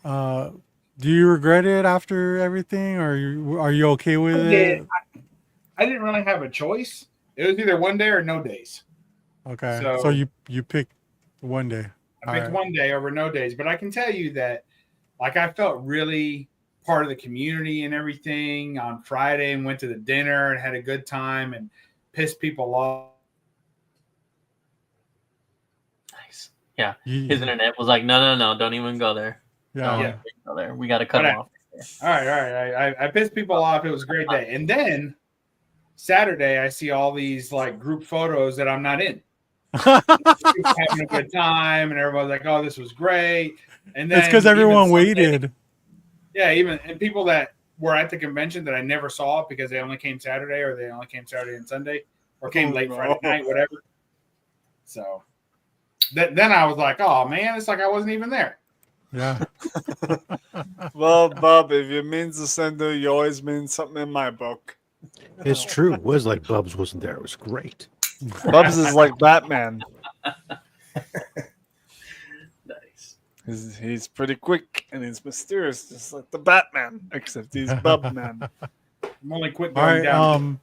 Speaker 1: do you regret it after everything, or are you okay with it?
Speaker 6: I didn't really have a choice. It was either one day or no days.
Speaker 1: Okay,
Speaker 6: So-
Speaker 1: so you picked one day.
Speaker 6: I picked
Speaker 1: Alright.
Speaker 6: one day over no days, but I can tell you that, like, I felt really part of the community and everything on Friday, and went to the dinner and had a good time and pissed people off.
Speaker 3: Nice. Yeah.
Speaker 1: You-
Speaker 3: His internet was like, no, don't even go there.
Speaker 1: yeah.
Speaker 3: Don't even go there. We got to cut him off.
Speaker 6: All right. I pissed people off. It was a great day. And then Saturday, I see all these like group photos that I'm not in. People having a good time, and everybody's like, "Oh, this was great." And then
Speaker 1: It's because
Speaker 6: even
Speaker 1: everyone
Speaker 6: Sunday-
Speaker 1: waited.
Speaker 6: Yeah, and people that were at the convention that I never saw because they only came Saturday, or they only came Saturday and Sunday, or came late Friday night, whatever. So then I was like, "Oh man, it's like I wasn't even there."
Speaker 1: Yeah.
Speaker 5: Well, Bob, if it means the sender, you always mean something in my book.
Speaker 2: It's true. It was like Bubs wasn't there. It was great.
Speaker 5: Bubs is like Batman.
Speaker 3: Nice.
Speaker 5: He's pretty quick and he's mysterious, just like the Batman, except he's Bubman.
Speaker 6: I'm only quit
Speaker 1: All
Speaker 6: going
Speaker 1: right.
Speaker 6: down.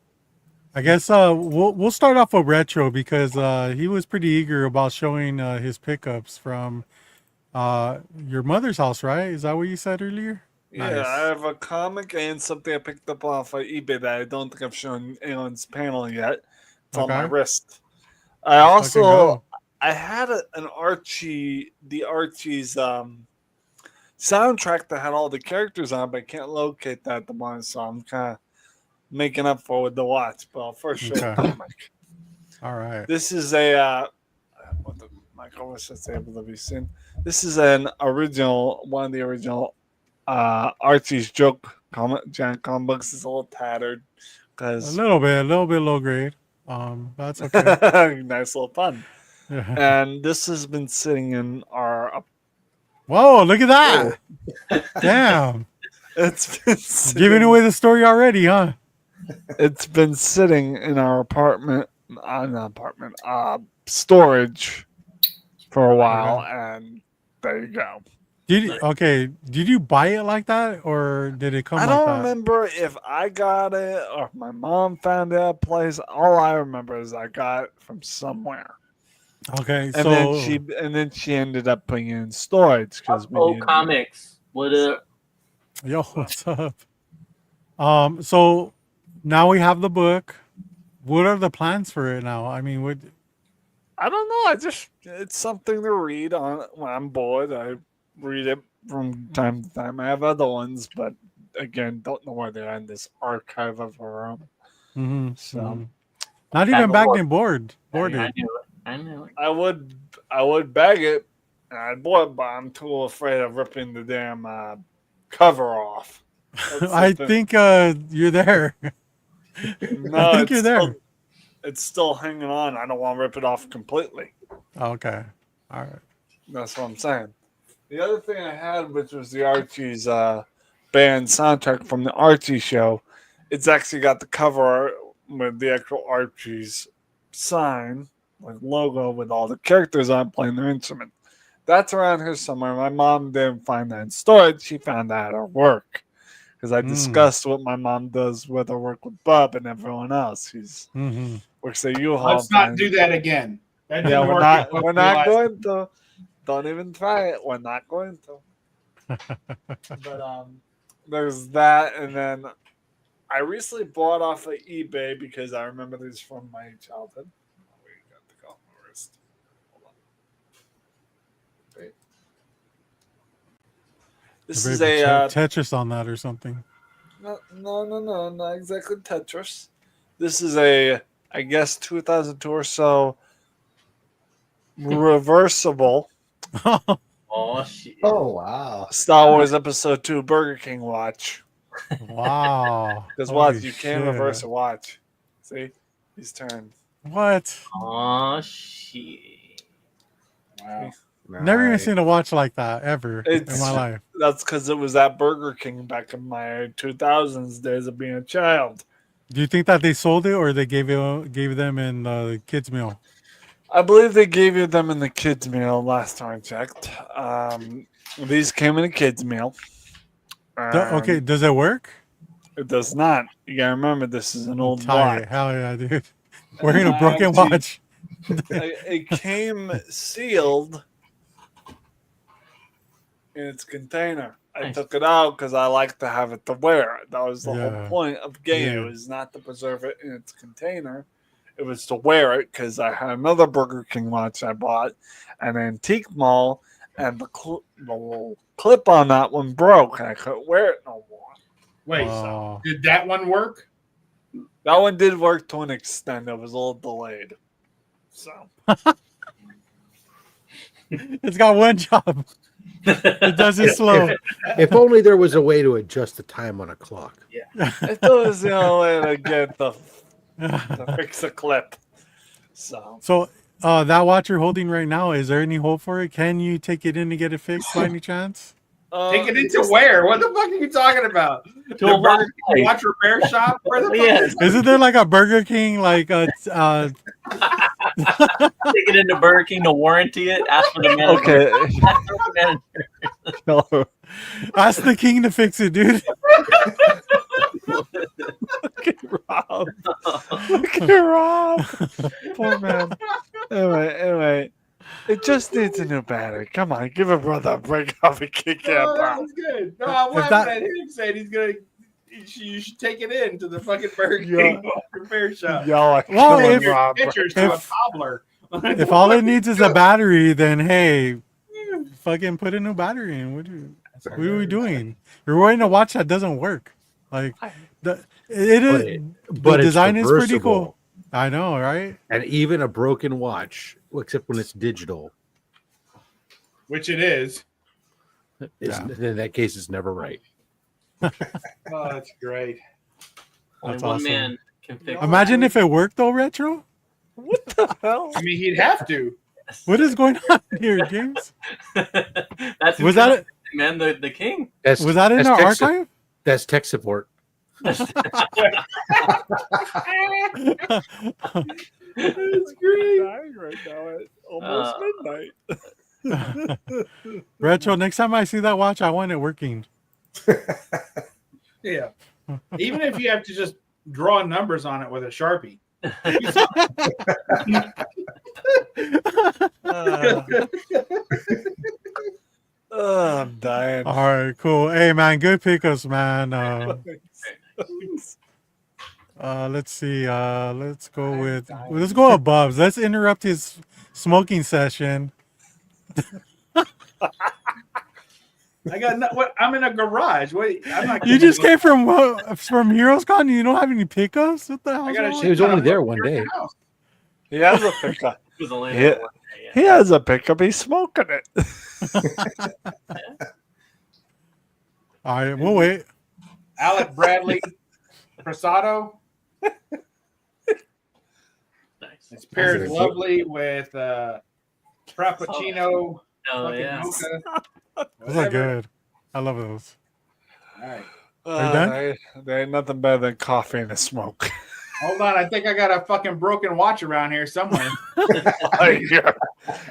Speaker 1: I guess we'll start off with retro because he was pretty eager about showing his pickups from your mother's house, right? Is that what you said earlier?
Speaker 5: Yeah,
Speaker 1: Nice.
Speaker 5: I have a comic and something I picked up off of eBay that I don't think I've shown anyone's panel yet. It's on my
Speaker 1: Okay.
Speaker 5: wrist. I
Speaker 1: Let's fucking
Speaker 5: also
Speaker 1: go.
Speaker 5: I had an Archie's soundtrack that had all the characters on, but I can't locate that at the moment, so I'm kind of making up for it with the watch. But I'll first show
Speaker 1: Okay.
Speaker 5: the comic.
Speaker 1: All right.
Speaker 5: This is a what the Michael was just able to be seen. This is one of the original Archie's joke Giant comic books is a little tattered
Speaker 1: A
Speaker 5: because
Speaker 1: little bit low grade. That's okay.
Speaker 5: nice little fun.
Speaker 1: Yeah.
Speaker 5: And this has been sitting in our.
Speaker 1: Whoa, look at that! Damn,
Speaker 5: It's been sitting,
Speaker 1: giving away the story already, huh?
Speaker 5: It's been sitting in our storage for a while, and there you go.
Speaker 1: Did you buy it like that, or did it come
Speaker 5: I
Speaker 1: like
Speaker 5: don't
Speaker 1: that?
Speaker 5: remember if I got it or if my mom found it at a place. All I remember is I got it from somewhere.
Speaker 1: Okay,
Speaker 5: And then she ended up putting it in storage because we needed
Speaker 3: comics. What up?
Speaker 1: yo, what's up? So now we have the book. What are the plans for it now? I mean, what?
Speaker 5: I don't know. It's something to read on when I'm bored. I read it from time to time. I have other ones, but again, don't know where they're in this archive of our own.
Speaker 1: Mm-hmm,
Speaker 5: So
Speaker 1: not even bagged and boarded.
Speaker 3: I knew it.
Speaker 5: I would bag it, and I'd board, but I'm too afraid of ripping the damn cover off.
Speaker 1: I think you're there.
Speaker 5: No,
Speaker 1: I think you're there.
Speaker 5: It's still hanging on. I don't want to rip it off completely.
Speaker 1: Okay, all right.
Speaker 5: That's what I'm saying. The other thing I had, which was the Archie's band soundtrack from the Archie show, it's actually got the cover art with the actual Archie's sign, like logo with all the characters on playing their instrument. That's around here somewhere. My mom didn't find that in storage. She found that at her work. Because I discussed what my mom does with her work with Bub and everyone else. She's works at U-Haul.
Speaker 6: Let's not do that again. That
Speaker 5: Yeah,
Speaker 6: didn't work.
Speaker 5: we're not going to. Don't even try it. We're not going to. But there's that, and then I recently bought off of eBay because I remember these from my childhood. Oh, we got the go on my wrist. Hold on. Wait. This is a
Speaker 1: Tetris on that or something.
Speaker 5: No, not exactly Tetris. This is a, I guess, 2002 or so reversible
Speaker 3: Oh shit!
Speaker 4: Oh wow!
Speaker 5: Star Wars Episode 2 Burger King watch.
Speaker 1: Wow.
Speaker 5: Because
Speaker 1: Holy
Speaker 5: watch, you can't
Speaker 1: shit.
Speaker 5: reverse a watch. See? He's turned.
Speaker 1: What?
Speaker 3: Oh shit!
Speaker 6: Wow.
Speaker 1: Never even seen a watch like that ever in my life.
Speaker 5: That's because it was at Burger King back in my 2000s days of being a child.
Speaker 1: Do you think that they sold it or they gave them in the kids' meal?
Speaker 5: I believe they gave you them in the kids' meal last time I checked. These came in a kids' meal.
Speaker 1: Okay, does it work?
Speaker 5: It does not. You gotta remember, this is an old watch.
Speaker 1: Hell yeah, dude. Wearing a broken watch.
Speaker 5: It came sealed in its container. I took it out because I like to have it to wear. That was the whole point of getting it. It was not to preserve it in its container. It was to wear it because I had another Burger King watch I bought at an antique mall, and the little clip on that one broke, and I couldn't wear it no more.
Speaker 6: Wait, did that one work?
Speaker 5: That one did work to an extent. It was a little delayed. So
Speaker 1: it's got one job. It does it slow.
Speaker 2: If only there was a way to adjust the time on a clock.
Speaker 3: Yeah.
Speaker 5: If there was the only way to get to fix a clip. So
Speaker 1: that watch you're holding right now, is there any hope for it? Can you take it in to get it fixed by any chance?
Speaker 6: Take it into where? What the fuck are you talking about?
Speaker 3: To a
Speaker 6: Burger King watch repair shop? Where the fuck
Speaker 1: Isn't there like a Burger King like
Speaker 3: Take it into Burger King to warranty it. Ask for the manager.
Speaker 5: Okay.
Speaker 3: Ask for the manager.
Speaker 1: Ask the king to fix it, dude.
Speaker 5: Look at Rob. Look at Rob. Poor man. Anyway. It just needs a new battery. Come on, give a brother a break off and kick that
Speaker 6: Oh, that
Speaker 5: out.
Speaker 6: was good. No, I laughed at him saying you should take it in to the fucking Burger King repair shop.
Speaker 5: Y'all are
Speaker 1: Well,
Speaker 5: killing
Speaker 1: if-
Speaker 5: Rob.
Speaker 6: Pictures to a cobbler.
Speaker 1: If all it needs is a battery, then hey, fucking put a new battery in. What are we doing? You're wearing a watch that doesn't work. Like the design is pretty cool. I know, right?
Speaker 2: And even a broken watch, except when it's digital,
Speaker 6: Which it is.
Speaker 2: in that case, it's never right.
Speaker 6: Oh, that's great.
Speaker 3: Only
Speaker 1: That's
Speaker 3: one
Speaker 1: awesome.
Speaker 3: man can fix.
Speaker 1: Imagine if it worked though, Retro.
Speaker 5: What the hell?
Speaker 6: I mean, he'd have to.
Speaker 1: What is going on here, James?
Speaker 3: That's
Speaker 1: Was that
Speaker 3: man the king?
Speaker 2: That's,
Speaker 1: was that in
Speaker 2: that's
Speaker 1: our
Speaker 2: tech su-
Speaker 1: archive?
Speaker 2: That's tech support.
Speaker 5: That's great. Right now at almost midnight.
Speaker 1: Retro. Next time I see that watch, I want it working.
Speaker 6: Yeah. Even if you have to just draw numbers on it with a Sharpie.
Speaker 5: I'm dying.
Speaker 1: All right, cool. Hey, man, good pickups, man. Let's see. Let's go above. Let's interrupt his smoking session.
Speaker 6: I got what? I'm in a garage. Wait, I'm not.
Speaker 1: You just came from Heroes Con. You don't have any pickups? What the hell?
Speaker 6: I got
Speaker 2: He was only there one day.
Speaker 5: He has a pickup.
Speaker 3: It was only
Speaker 5: Yeah.
Speaker 3: one day, yeah.
Speaker 5: He has a pickup. He's smoking it.
Speaker 1: All right, we'll wait.
Speaker 6: Alec Bradley Prasado.
Speaker 3: Nice.
Speaker 6: It's paired
Speaker 4: That's a-
Speaker 6: lovely with Frappuccino.
Speaker 3: Oh
Speaker 6: fucking
Speaker 3: yeah.
Speaker 6: mocha,
Speaker 1: Those are
Speaker 6: whatever.
Speaker 1: good. I love those.
Speaker 6: All right.
Speaker 1: Are you done?
Speaker 5: There ain't nothing better than coffee and a smoke.
Speaker 6: Hold on. I think I got a fucking broken watch around here somewhere.
Speaker 5: Yeah.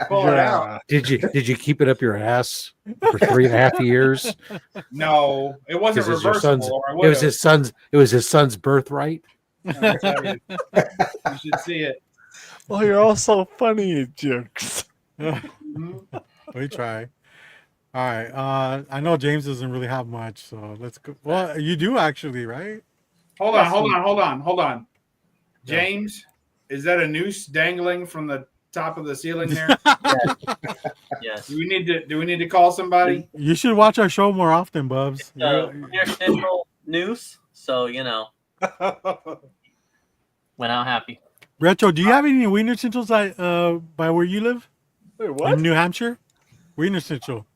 Speaker 6: Pull it out.
Speaker 2: Did you keep it up your ass for 3.5 years?
Speaker 6: No, it wasn't
Speaker 2: 'Cause it's your
Speaker 6: reversible.
Speaker 2: son's-
Speaker 6: or I
Speaker 2: It was
Speaker 6: would've.
Speaker 2: his son's birthright.
Speaker 6: I'll tell you. You should see it.
Speaker 5: Well, you're all so funny, you jerks.
Speaker 6: Mhm.
Speaker 1: We try. All right. I know James doesn't really have much, so let's go. Well, you do actually, right?
Speaker 6: Hold on. James, is that a noose dangling from the top of the ceiling there?
Speaker 3: Yes.
Speaker 6: Do we need to call somebody?
Speaker 1: You should watch our show more often, Bubs.
Speaker 3: Wiener Schnitzel noose. So went out happy.
Speaker 1: Retro, do you have any Wiener Schnitzels by where you live?
Speaker 5: Wait,
Speaker 1: In
Speaker 5: what?
Speaker 1: New Hampshire? Wiener Schnitzel.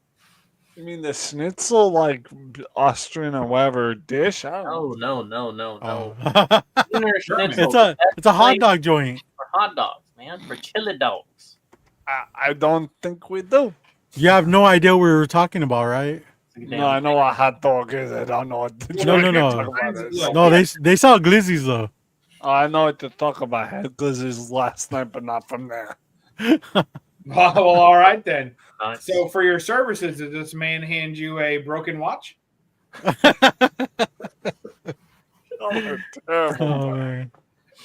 Speaker 5: You mean the schnitzel, like Austrian or whatever dish? I don't know.
Speaker 3: No.
Speaker 1: Oh.
Speaker 3: Wiener Schnitzel.
Speaker 1: it's a hot dog joint.
Speaker 3: For hot dogs, man. For chili dogs.
Speaker 5: I don't think we do.
Speaker 1: You have no idea what we were talking about, right?
Speaker 5: No, I know what hot dog is. I don't know what.
Speaker 1: No. No, they sell glizzies though.
Speaker 5: Oh, I know what to talk about. I had glizzies last night, but not from there.
Speaker 6: Well, all right then.
Speaker 3: Nice.
Speaker 6: So for your services, did this man hand you a broken watch?
Speaker 5: Oh, terrible.
Speaker 1: Oh, man.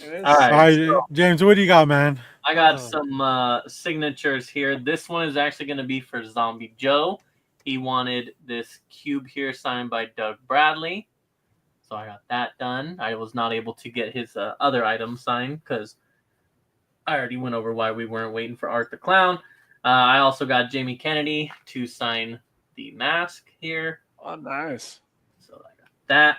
Speaker 5: It is-
Speaker 3: All right.
Speaker 1: All right, James, what do you got, man?
Speaker 3: I got some signatures here. This one is actually going to be for Zombie Joe. He wanted this cube here signed by Doug Bradley. So I got that done. I was not able to get his other item signed because I already went over why we weren't waiting for Art the Clown. I also got Jamie Kennedy to sign the mask here.
Speaker 5: Oh, nice.
Speaker 3: So I got that.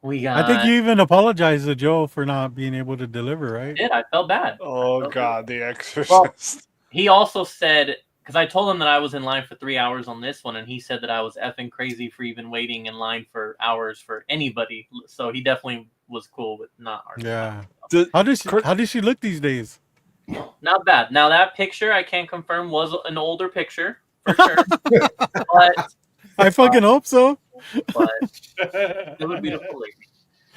Speaker 3: We got.
Speaker 1: I think you even apologized to Joe for not being able to deliver, right?
Speaker 3: did. I felt bad.
Speaker 5: Oh, God, The Exorcist.
Speaker 3: He also said, because I told him that I was in line for 3 hours on this one, and he said that I was effing crazy for even waiting in line for hours for anybody. So he definitely was cool with not Art.
Speaker 1: Yeah.
Speaker 5: Did-
Speaker 1: How does she look these days?
Speaker 3: Not bad. Now that picture I can't confirm was an older picture for sure, but
Speaker 1: I fucking hope so.
Speaker 3: it would be the full lady.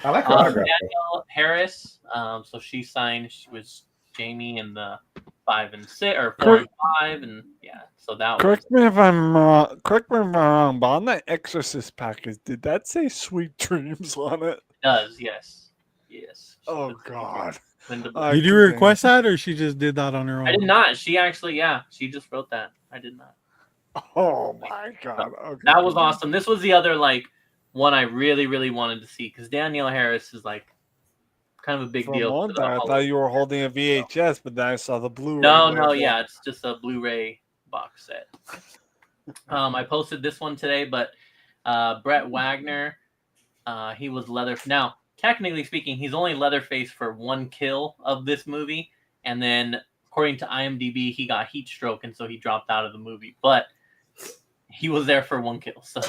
Speaker 4: I like her autograph.
Speaker 3: Danielle Harris. So she signed. She was Jamie in the 5 and 6 or 4 and 5, and yeah. So that was
Speaker 5: Correct me if I'm wrong, but on the Exorcist package, did that say "Sweet Dreams" on it?
Speaker 3: does yes.
Speaker 5: Oh, God.
Speaker 3: Linda
Speaker 5: I
Speaker 1: Did you
Speaker 5: couldn't-
Speaker 1: request that, or she just did that on her own?
Speaker 3: I did not. She actually, she just wrote that. I did not.
Speaker 5: Oh, my God. Okay.
Speaker 3: That was awesome. This was the other one I really, really wanted to see because Danielle Harris is kind of a big
Speaker 5: For a
Speaker 3: deal.
Speaker 5: moment
Speaker 3: for the
Speaker 5: there, I
Speaker 3: Hollywood.
Speaker 5: thought you were holding a VHS, but then I saw the Blu-ray.
Speaker 3: No, yeah, it's just a Blu-ray box set. I posted this one today, but Brett Wagner, he was leather. Now, technically speaking, he's only Leatherface for one kill of this movie, and then according to IMDb, he got heat stroke, and so he dropped out of the movie. But he was there for one kill, so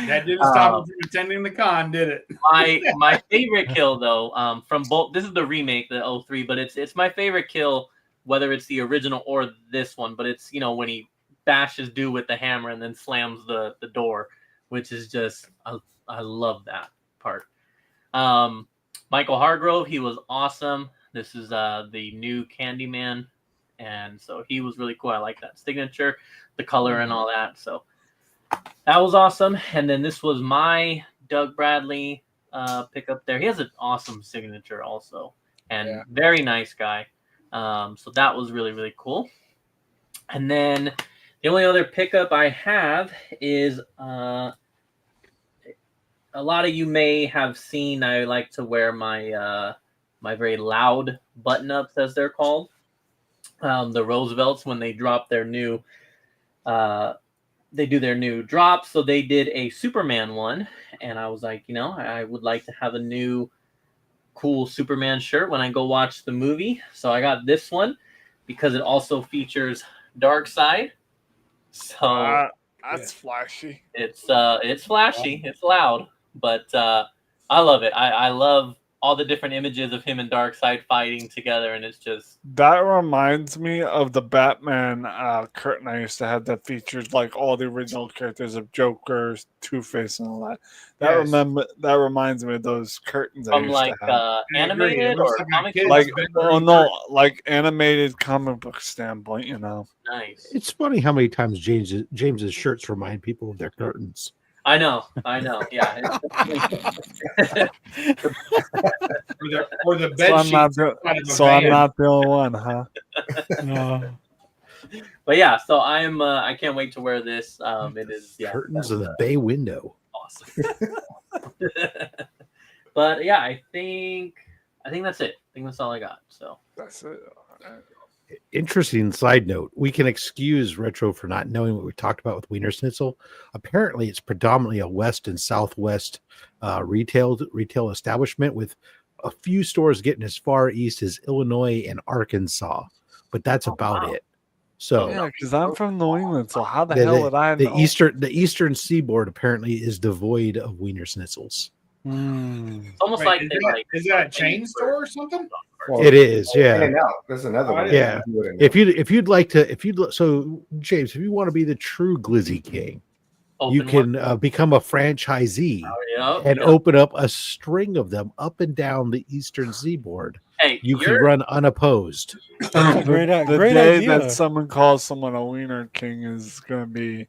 Speaker 6: That didn't stop him from attending the con, did it?
Speaker 3: My favorite kill though, from both, this is the remake, the 03, but it's my favorite kill, whether it's the original or this one. But it's, when he bashes dude with the hammer and then slams the door, which is just I love that part. Michael Hargrove, he was awesome. This is the new Candyman, and so he was really cool. I like that signature, the color and all that. So that was awesome. And then this was my Doug Bradley pickup there. He has an awesome signature also, and very nice guy. So that was really, really cool. And then the only other pickup I have is a lot of you may have seen, I like to wear my my very loud button-ups, as they're called. The Roosevelts, when they drop their new they do their new drops. So they did a Superman one, and I was like, I would like to have a new cool Superman shirt when I go watch the movie. So I got this one because it also features Darkseid. So
Speaker 5: that's flashy.
Speaker 3: It's flashy, it's loud, but I love it. I love all the different images of him and Darkseid fighting together, and it's just...
Speaker 5: That reminds me of the Batman curtain I used to have that featured like all the original characters of Joker, Two-Face, and all that. That reminds me of those curtains I used to have.
Speaker 3: Animated or comic book?
Speaker 5: Like animated comic book standpoint,
Speaker 3: Nice.
Speaker 2: It's funny how many times James's shirts remind people of their curtains.
Speaker 3: I know. Yeah.
Speaker 6: or the bed sheets.
Speaker 5: I'm not the only one, huh?
Speaker 1: No.
Speaker 3: But yeah, so I can't wait to wear this. It is
Speaker 2: curtains of the bay window.
Speaker 3: Awesome. But yeah, I think that's it. I think that's all I got. So
Speaker 5: that's it.
Speaker 2: Interesting side note. We can excuse Retro for not knowing what we talked about with Wiener Schnitzel. Apparently, it's predominantly a West and Southwest retail establishment, with a few stores getting as far east as Illinois and Arkansas, but that's about it. So
Speaker 5: yeah, because I'm from New England, so how the hell would I know?
Speaker 2: The eastern seaboard apparently is devoid of Wiener Schnitzels.
Speaker 3: It's almost
Speaker 6: is that a chain store or something?
Speaker 2: Well, it is, yeah.
Speaker 4: There's another one.
Speaker 2: Yeah. If so James, if you want to be the true Glizzy King, you can become a franchisee and open up a string of them up and down the eastern seaboard.
Speaker 3: Hey,
Speaker 2: you can run unopposed.
Speaker 1: Great
Speaker 5: day
Speaker 1: idea.
Speaker 5: that someone calls someone a Wiener King is going to be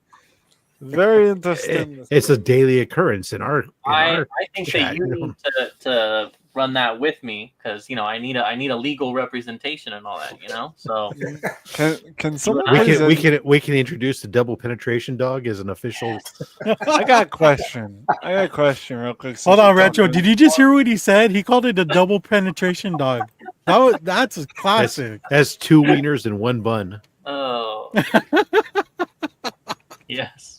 Speaker 5: very interesting.
Speaker 2: It's a daily occurrence in our.
Speaker 3: I think that you need to run that with me, because I need a legal representation and all that. So
Speaker 5: can someone
Speaker 2: we can introduce the double penetration dog as an official.
Speaker 5: I got a question real quick.
Speaker 1: Hold on, Retro. Did you just hear what he said? He called it a double penetration dog. That's a classic.
Speaker 2: Has two wieners and one bun.
Speaker 3: Oh. Yes.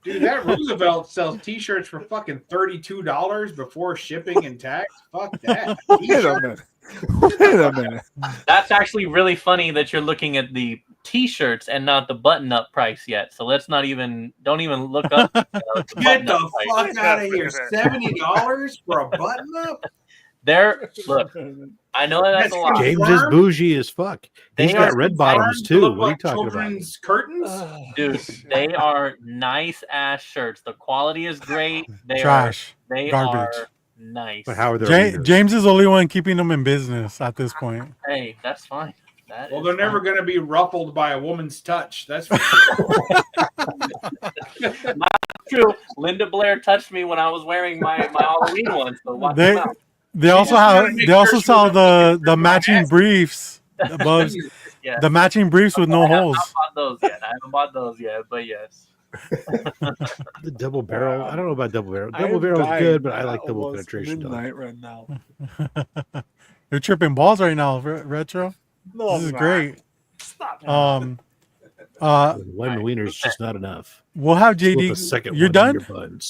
Speaker 6: Dude, that Roosevelt sells T-shirts for fucking $32 before shipping and tax. Fuck that.
Speaker 5: Wait a minute.
Speaker 3: That's actually really funny that you're looking at the T-shirts and not the button-up price yet. So don't even look up.
Speaker 6: Get the fuck out of here! $70 for a button-up?
Speaker 3: Look, I know that's a lot.
Speaker 2: James is bougie as fuck. He's got red bottoms too. What are you talking about?
Speaker 6: Curtains?
Speaker 3: Dude, they are nice ass shirts. The quality is great. They
Speaker 1: Trash.
Speaker 3: They
Speaker 1: garbage.
Speaker 3: are nice.
Speaker 2: But how are they?
Speaker 1: James is the only one keeping them in business at this point.
Speaker 3: Hey, that's fine.
Speaker 6: They're never going to be ruffled by a woman's touch. That's for sure.
Speaker 3: Not true. Linda Blair touched me when I was wearing my Halloween one. So watch them out.
Speaker 1: They also sell the matching briefs above.
Speaker 3: Yes.
Speaker 1: The matching briefs with no holes.
Speaker 3: I haven't bought those yet, but yes.
Speaker 2: The double barrel. I don't know about double barrel. Double barrel is good, but I like double penetration.
Speaker 5: Right now.
Speaker 1: You're tripping balls right now, Retro.
Speaker 5: No,
Speaker 1: this is great.
Speaker 5: Stop.
Speaker 2: One wiener is just not enough.
Speaker 1: We'll have JD. You're done?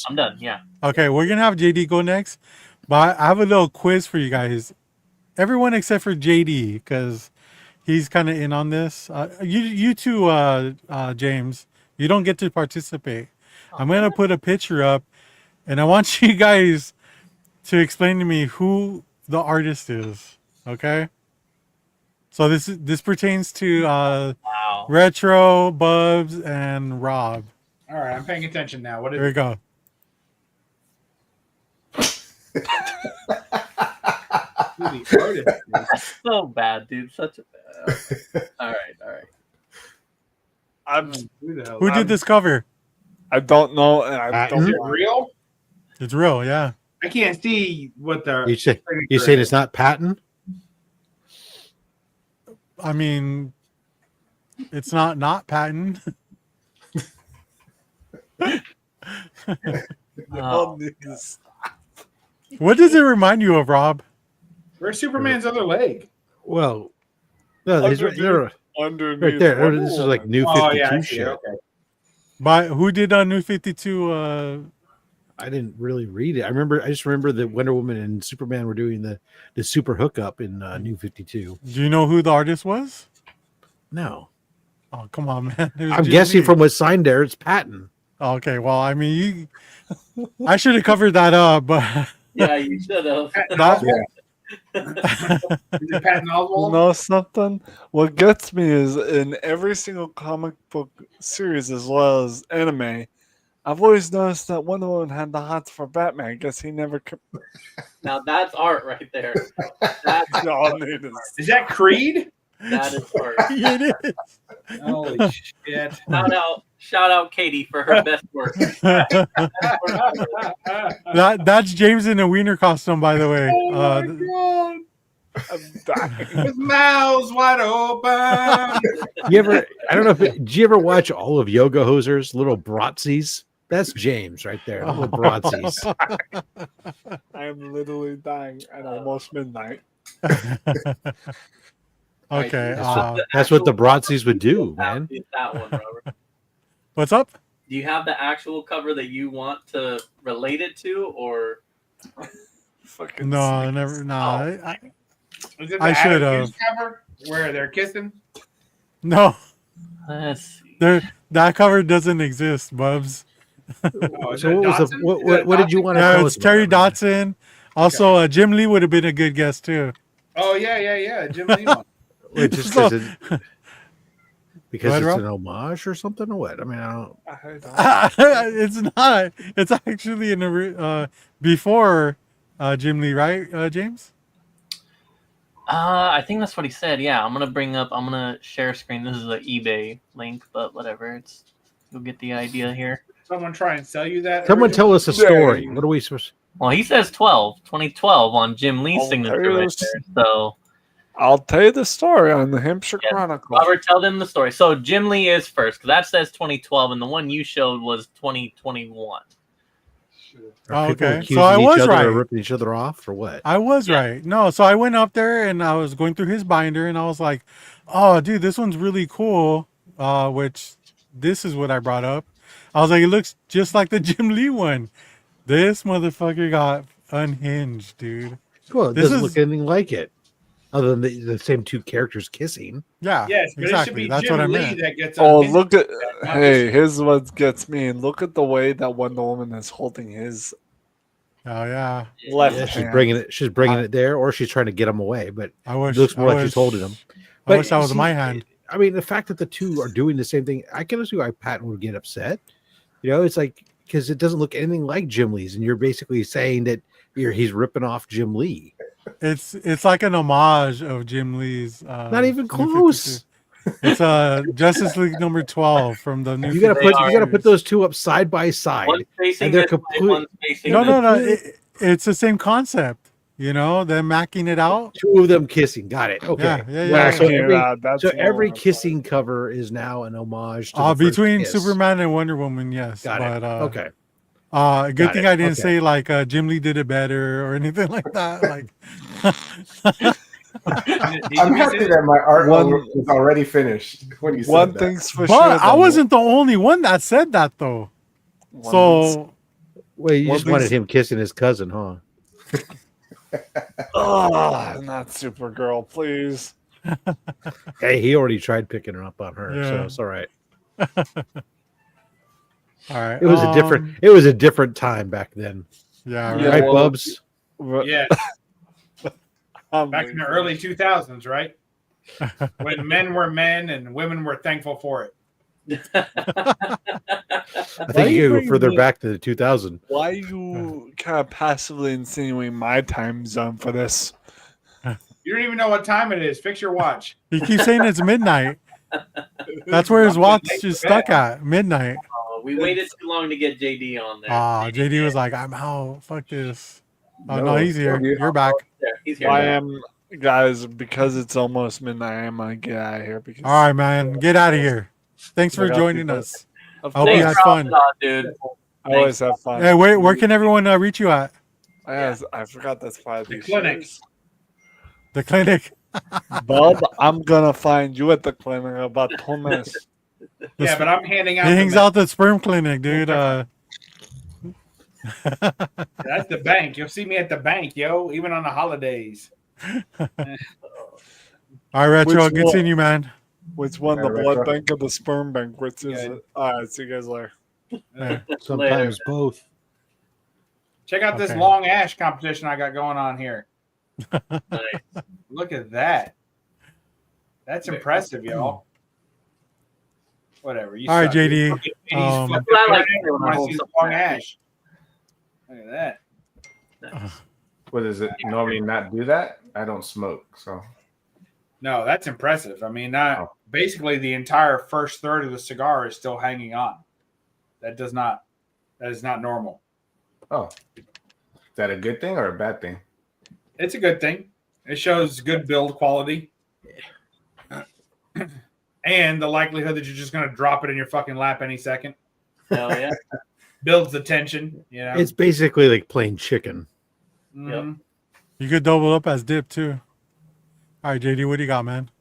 Speaker 3: I'm done. Yeah.
Speaker 1: Okay, we're gonna have JD go next, but I have a little quiz for you guys. Everyone except for JD, because he's kind of in on this. You two, James, you don't get to participate. I'm gonna put a picture up, and I want you guys to explain to me who the artist is. Okay. So this pertains to
Speaker 3: Wow.
Speaker 1: Retro, Bubs, and Rob.
Speaker 6: All right, I'm paying attention now. What is
Speaker 1: Here we
Speaker 6: it?
Speaker 1: go.
Speaker 6: Who the artist is?
Speaker 3: So bad, dude. Such a bad. All right.
Speaker 5: I'm,
Speaker 6: Who the hell?
Speaker 1: Who did this cover?
Speaker 5: I don't know, and I
Speaker 2: Patton?
Speaker 5: don't
Speaker 6: Is it
Speaker 5: want-
Speaker 6: real?
Speaker 1: It's real, yeah.
Speaker 6: I can't see what the.
Speaker 2: You say
Speaker 6: signature
Speaker 2: you saying
Speaker 6: is.
Speaker 2: it's not Patton?
Speaker 1: I mean, it's not Patton.
Speaker 3: Oh,
Speaker 5: this.
Speaker 1: What does it remind you of, Rob?
Speaker 6: Where's Superman's other leg?
Speaker 2: Well, no, he's right,
Speaker 5: Underneath.
Speaker 2: they're
Speaker 5: Underneath
Speaker 2: right there.
Speaker 5: Wonder
Speaker 2: This is like
Speaker 5: Woman.
Speaker 2: new 52
Speaker 6: Oh yeah, I see
Speaker 2: shit.
Speaker 6: it. Okay.
Speaker 1: By who did New 52?
Speaker 2: I didn't really read it. I just remember that Wonder Woman and Superman were doing the super hookup in New 52.
Speaker 1: Do you know who the artist was?
Speaker 2: No,
Speaker 1: Oh, come on, man. It was
Speaker 2: I'm
Speaker 1: Jim
Speaker 2: guessing
Speaker 1: Lee.
Speaker 2: from what's signed there, it's Patton.
Speaker 1: Okay, well, I mean, I should have covered that up, but
Speaker 3: yeah, you should have.
Speaker 1: that,
Speaker 6: Is it Patton
Speaker 5: You
Speaker 6: Oswalt?
Speaker 5: know something? What gets me is in every single comic book series as well as anime, I've always noticed that Wonder Woman had the hots for Batman. I guess he never could.
Speaker 3: Now that's art right there. That's
Speaker 5: All needed.
Speaker 6: Is that Creed?
Speaker 3: that is art.
Speaker 1: it is.
Speaker 6: Holy shit!
Speaker 3: Shout out Katie for her best work.
Speaker 1: That's James in a wiener costume, by the way.
Speaker 6: Oh my god!
Speaker 5: I'm dying.
Speaker 6: His mouth's wide open.
Speaker 2: You ever? I don't know. Did you ever watch all of Yoga Hoser's little Bratzies? That's James right there. Little Bratzies.
Speaker 5: I'm literally dying at almost midnight.
Speaker 1: Okay.
Speaker 2: That's what the Bratzies would do, man.
Speaker 3: That one, Robert.
Speaker 1: What's up?
Speaker 3: Do you have the actual cover that you want to relate it to, or
Speaker 5: Fucking
Speaker 1: No,
Speaker 5: sick.
Speaker 1: never. No,
Speaker 6: Is it the
Speaker 1: I should
Speaker 6: Adam
Speaker 1: have.
Speaker 6: Hughes cover where they're kissing?
Speaker 1: no.
Speaker 3: let's see.
Speaker 1: That cover doesn't exist, Bubs.
Speaker 6: Oh, is
Speaker 2: So
Speaker 6: it
Speaker 2: what was the
Speaker 6: Dotson?
Speaker 2: what did you want to
Speaker 1: Yeah,
Speaker 2: tell
Speaker 1: it's
Speaker 2: us?
Speaker 1: Terry
Speaker 2: about it,
Speaker 1: Dotson. Also, Jim Lee would have been a good guest too.
Speaker 6: Oh yeah. Jim Lee one.
Speaker 2: man? Wait, just
Speaker 1: So-
Speaker 2: because
Speaker 1: Go ahead,
Speaker 2: it's
Speaker 1: Rob.
Speaker 2: an homage or something or what? I mean, I don't.
Speaker 5: I don't-
Speaker 1: It's not. It's actually before Jim Lee, right, James?
Speaker 3: I think that's what he said. Yeah, I'm gonna share screen. This is an eBay link, but whatever. You'll get the idea here.
Speaker 6: Someone try and sell you that.
Speaker 2: Someone
Speaker 6: original?
Speaker 2: tell us a story. What are we supposed?
Speaker 3: Well, he says 2012 on Jim Lee's
Speaker 5: Oh,
Speaker 3: signature
Speaker 5: there
Speaker 3: right
Speaker 5: is-
Speaker 3: there. So,
Speaker 5: I'll tell you the story on the Hampshire
Speaker 3: Yes.
Speaker 5: Chronicle.
Speaker 3: Robert, tell them the story. So Jim Lee is first, because that says 2012, and the one you showed was 2021.
Speaker 2: Are
Speaker 1: Oh,
Speaker 2: people
Speaker 1: okay.
Speaker 2: accusing
Speaker 1: So I
Speaker 2: each
Speaker 1: was
Speaker 2: other
Speaker 1: right.
Speaker 2: or ripping each other off or what?
Speaker 1: I was
Speaker 3: Yeah.
Speaker 1: right. No, so I went up there and I was going through his binder and I was like, "Oh, dude, this one's really cool." Which this is what I brought up. I was like, "It looks just like the Jim Lee one." This motherfucker got unhinged, dude.
Speaker 2: Well, it
Speaker 1: This
Speaker 2: doesn't
Speaker 1: is-
Speaker 2: look anything like it, other than the same two characters kissing.
Speaker 1: Yeah,
Speaker 6: Yes, but it should
Speaker 1: exactly.
Speaker 6: be
Speaker 1: That's
Speaker 6: Jim
Speaker 1: what I
Speaker 6: Lee
Speaker 1: meant.
Speaker 6: that gets.
Speaker 5: Oh,
Speaker 6: unhinged.
Speaker 5: look at
Speaker 6: not
Speaker 5: hey,
Speaker 6: this-
Speaker 5: here's what gets me. Look at the way that Wonder Woman is holding his
Speaker 1: Oh yeah,
Speaker 5: left
Speaker 2: Yeah, she's
Speaker 5: hand.
Speaker 2: bringing it. She's bringing it there, or she's trying to get them away. But
Speaker 1: I wish.
Speaker 2: it looks more
Speaker 1: I
Speaker 2: like
Speaker 1: wish-
Speaker 2: she's holding them.
Speaker 1: I wish that
Speaker 2: you
Speaker 1: was
Speaker 2: see,
Speaker 1: my hand.
Speaker 2: I mean, the fact that the two are doing the same thing, I can see why Patton would get upset. You know, it's like because it doesn't look anything like Jim Lee's, and you're basically saying that he's ripping off Jim Lee.
Speaker 1: It's like an homage of Jim Lee's.
Speaker 2: Not even
Speaker 1: New
Speaker 2: close.
Speaker 1: 52. It's Justice League number 12 from the new.
Speaker 2: You gotta
Speaker 1: 52
Speaker 2: put those two up side by side.
Speaker 3: One's facing
Speaker 2: And they're
Speaker 3: this way,
Speaker 2: complete-
Speaker 3: one's facing
Speaker 1: No,
Speaker 3: this
Speaker 1: no, no.
Speaker 3: way.
Speaker 1: It's the same concept. You know, them macking it out.
Speaker 2: Two of them kissing. Got it. Okay.
Speaker 1: Yeah, yeah,
Speaker 2: Wow,
Speaker 1: yeah.
Speaker 2: so
Speaker 5: Backing it
Speaker 2: every,
Speaker 5: out, that's
Speaker 2: so
Speaker 5: more
Speaker 2: every
Speaker 5: of a-
Speaker 2: kissing cover is now an homage to the first
Speaker 1: Between
Speaker 2: kiss.
Speaker 1: Superman and Wonder Woman, yes.
Speaker 2: Got
Speaker 1: but,
Speaker 2: it. Okay.
Speaker 1: Good
Speaker 2: Got
Speaker 1: thing
Speaker 2: it.
Speaker 1: I didn't
Speaker 2: Okay.
Speaker 1: say like Jim Lee did it better or anything like that. Like,
Speaker 4: I'm happy that my artwork was already finished when you said
Speaker 5: One
Speaker 4: that.
Speaker 5: thing's for
Speaker 1: but
Speaker 5: sure.
Speaker 1: I
Speaker 5: though.
Speaker 1: wasn't the only one that said that though.
Speaker 5: One
Speaker 1: So
Speaker 2: Well, you
Speaker 5: One
Speaker 2: just wanted
Speaker 5: thing's-
Speaker 2: him kissing his cousin, huh?
Speaker 5: oh, not Supergirl, please.
Speaker 2: Hey, he already tried picking her up on her, so
Speaker 1: Yeah.
Speaker 2: it's all right.
Speaker 1: All right.
Speaker 2: It was a different time back then.
Speaker 1: Yeah.
Speaker 5: Yeah,
Speaker 2: Right,
Speaker 1: Right.
Speaker 5: well,
Speaker 2: Bubs?
Speaker 6: Yeah, back in the early 2000s, right? When men were men and women were thankful for it.
Speaker 2: I
Speaker 5: Why
Speaker 2: think
Speaker 5: you
Speaker 2: you go
Speaker 5: bringing
Speaker 2: further
Speaker 5: me-
Speaker 2: back to the 2000.
Speaker 5: Why you kind of passively insinuating my time zone for this?
Speaker 6: You don't even know what time it is. Fix your watch.
Speaker 1: He keeps saying it's midnight. That's where his watch is stuck at. Midnight.
Speaker 3: We waited too long to get JD on there.
Speaker 1: JD was like, I'm out. Fuck this. Oh, no,
Speaker 4: No,
Speaker 1: he's here.
Speaker 4: dude.
Speaker 1: You're back.
Speaker 3: There, he's here.
Speaker 5: I
Speaker 3: now.
Speaker 5: am, guys, because it's almost midnight. I'm gonna get out of here because
Speaker 1: All right, man. Get out of here. Thanks for
Speaker 5: I got
Speaker 1: joining
Speaker 5: people-
Speaker 1: us.
Speaker 5: Of
Speaker 1: I hope you
Speaker 5: course,
Speaker 1: had
Speaker 3: Thanks for
Speaker 1: fun.
Speaker 3: hopping on, dude.
Speaker 5: I always have fun.
Speaker 1: Hey, where can everyone reach you at?
Speaker 5: I forgot that's part of
Speaker 6: The
Speaker 5: these
Speaker 6: clinic.
Speaker 5: shows.
Speaker 1: The clinic.
Speaker 5: Bub, I'm gonna find you at the clinic in about 2 minutes.
Speaker 6: Yeah, but I'm handing out.
Speaker 1: He
Speaker 6: the
Speaker 1: hangs
Speaker 6: meds.
Speaker 1: out the sperm clinic, dude.
Speaker 6: That's the bank. You'll see me at the bank, yo. Even on the holidays.
Speaker 1: All right, Retro.
Speaker 5: Which
Speaker 1: Good
Speaker 5: one?
Speaker 1: seeing you, man.
Speaker 5: Which one, the
Speaker 4: Alright,
Speaker 5: blood
Speaker 4: Retro.
Speaker 5: bank or the sperm bank? Which is
Speaker 6: Yeah.
Speaker 5: it? All right, see you guys later.
Speaker 2: Sometimes both.
Speaker 6: Check out this
Speaker 1: Okay.
Speaker 6: long ash competition I got going on here.
Speaker 3: Nice.
Speaker 6: Look at that. That's impressive, y'all. Whatever. You
Speaker 1: All right,
Speaker 6: suck.
Speaker 1: JD.
Speaker 6: Look at JD's
Speaker 1: Um,
Speaker 6: fucking
Speaker 3: I like
Speaker 6: hair
Speaker 3: when I
Speaker 6: when I
Speaker 3: hold
Speaker 6: see the
Speaker 3: something
Speaker 6: long
Speaker 3: back.
Speaker 6: ash. Look at that.
Speaker 4: What does it normally not do that? I don't smoke, so
Speaker 6: No, that's impressive. I mean,
Speaker 4: Oh.
Speaker 6: basically the entire first third of the cigar is still hanging on. That is not normal.
Speaker 4: oh, is that a good thing or a bad thing?
Speaker 6: It's a good thing. It shows good build quality. And the likelihood that you're just going to drop it in your fucking lap any second
Speaker 3: Hell yeah.
Speaker 6: builds the tension. You know,
Speaker 2: It's basically like playing chicken.
Speaker 6: Mhm.
Speaker 1: You could double up as dip too. All right, JD. What do you got, man?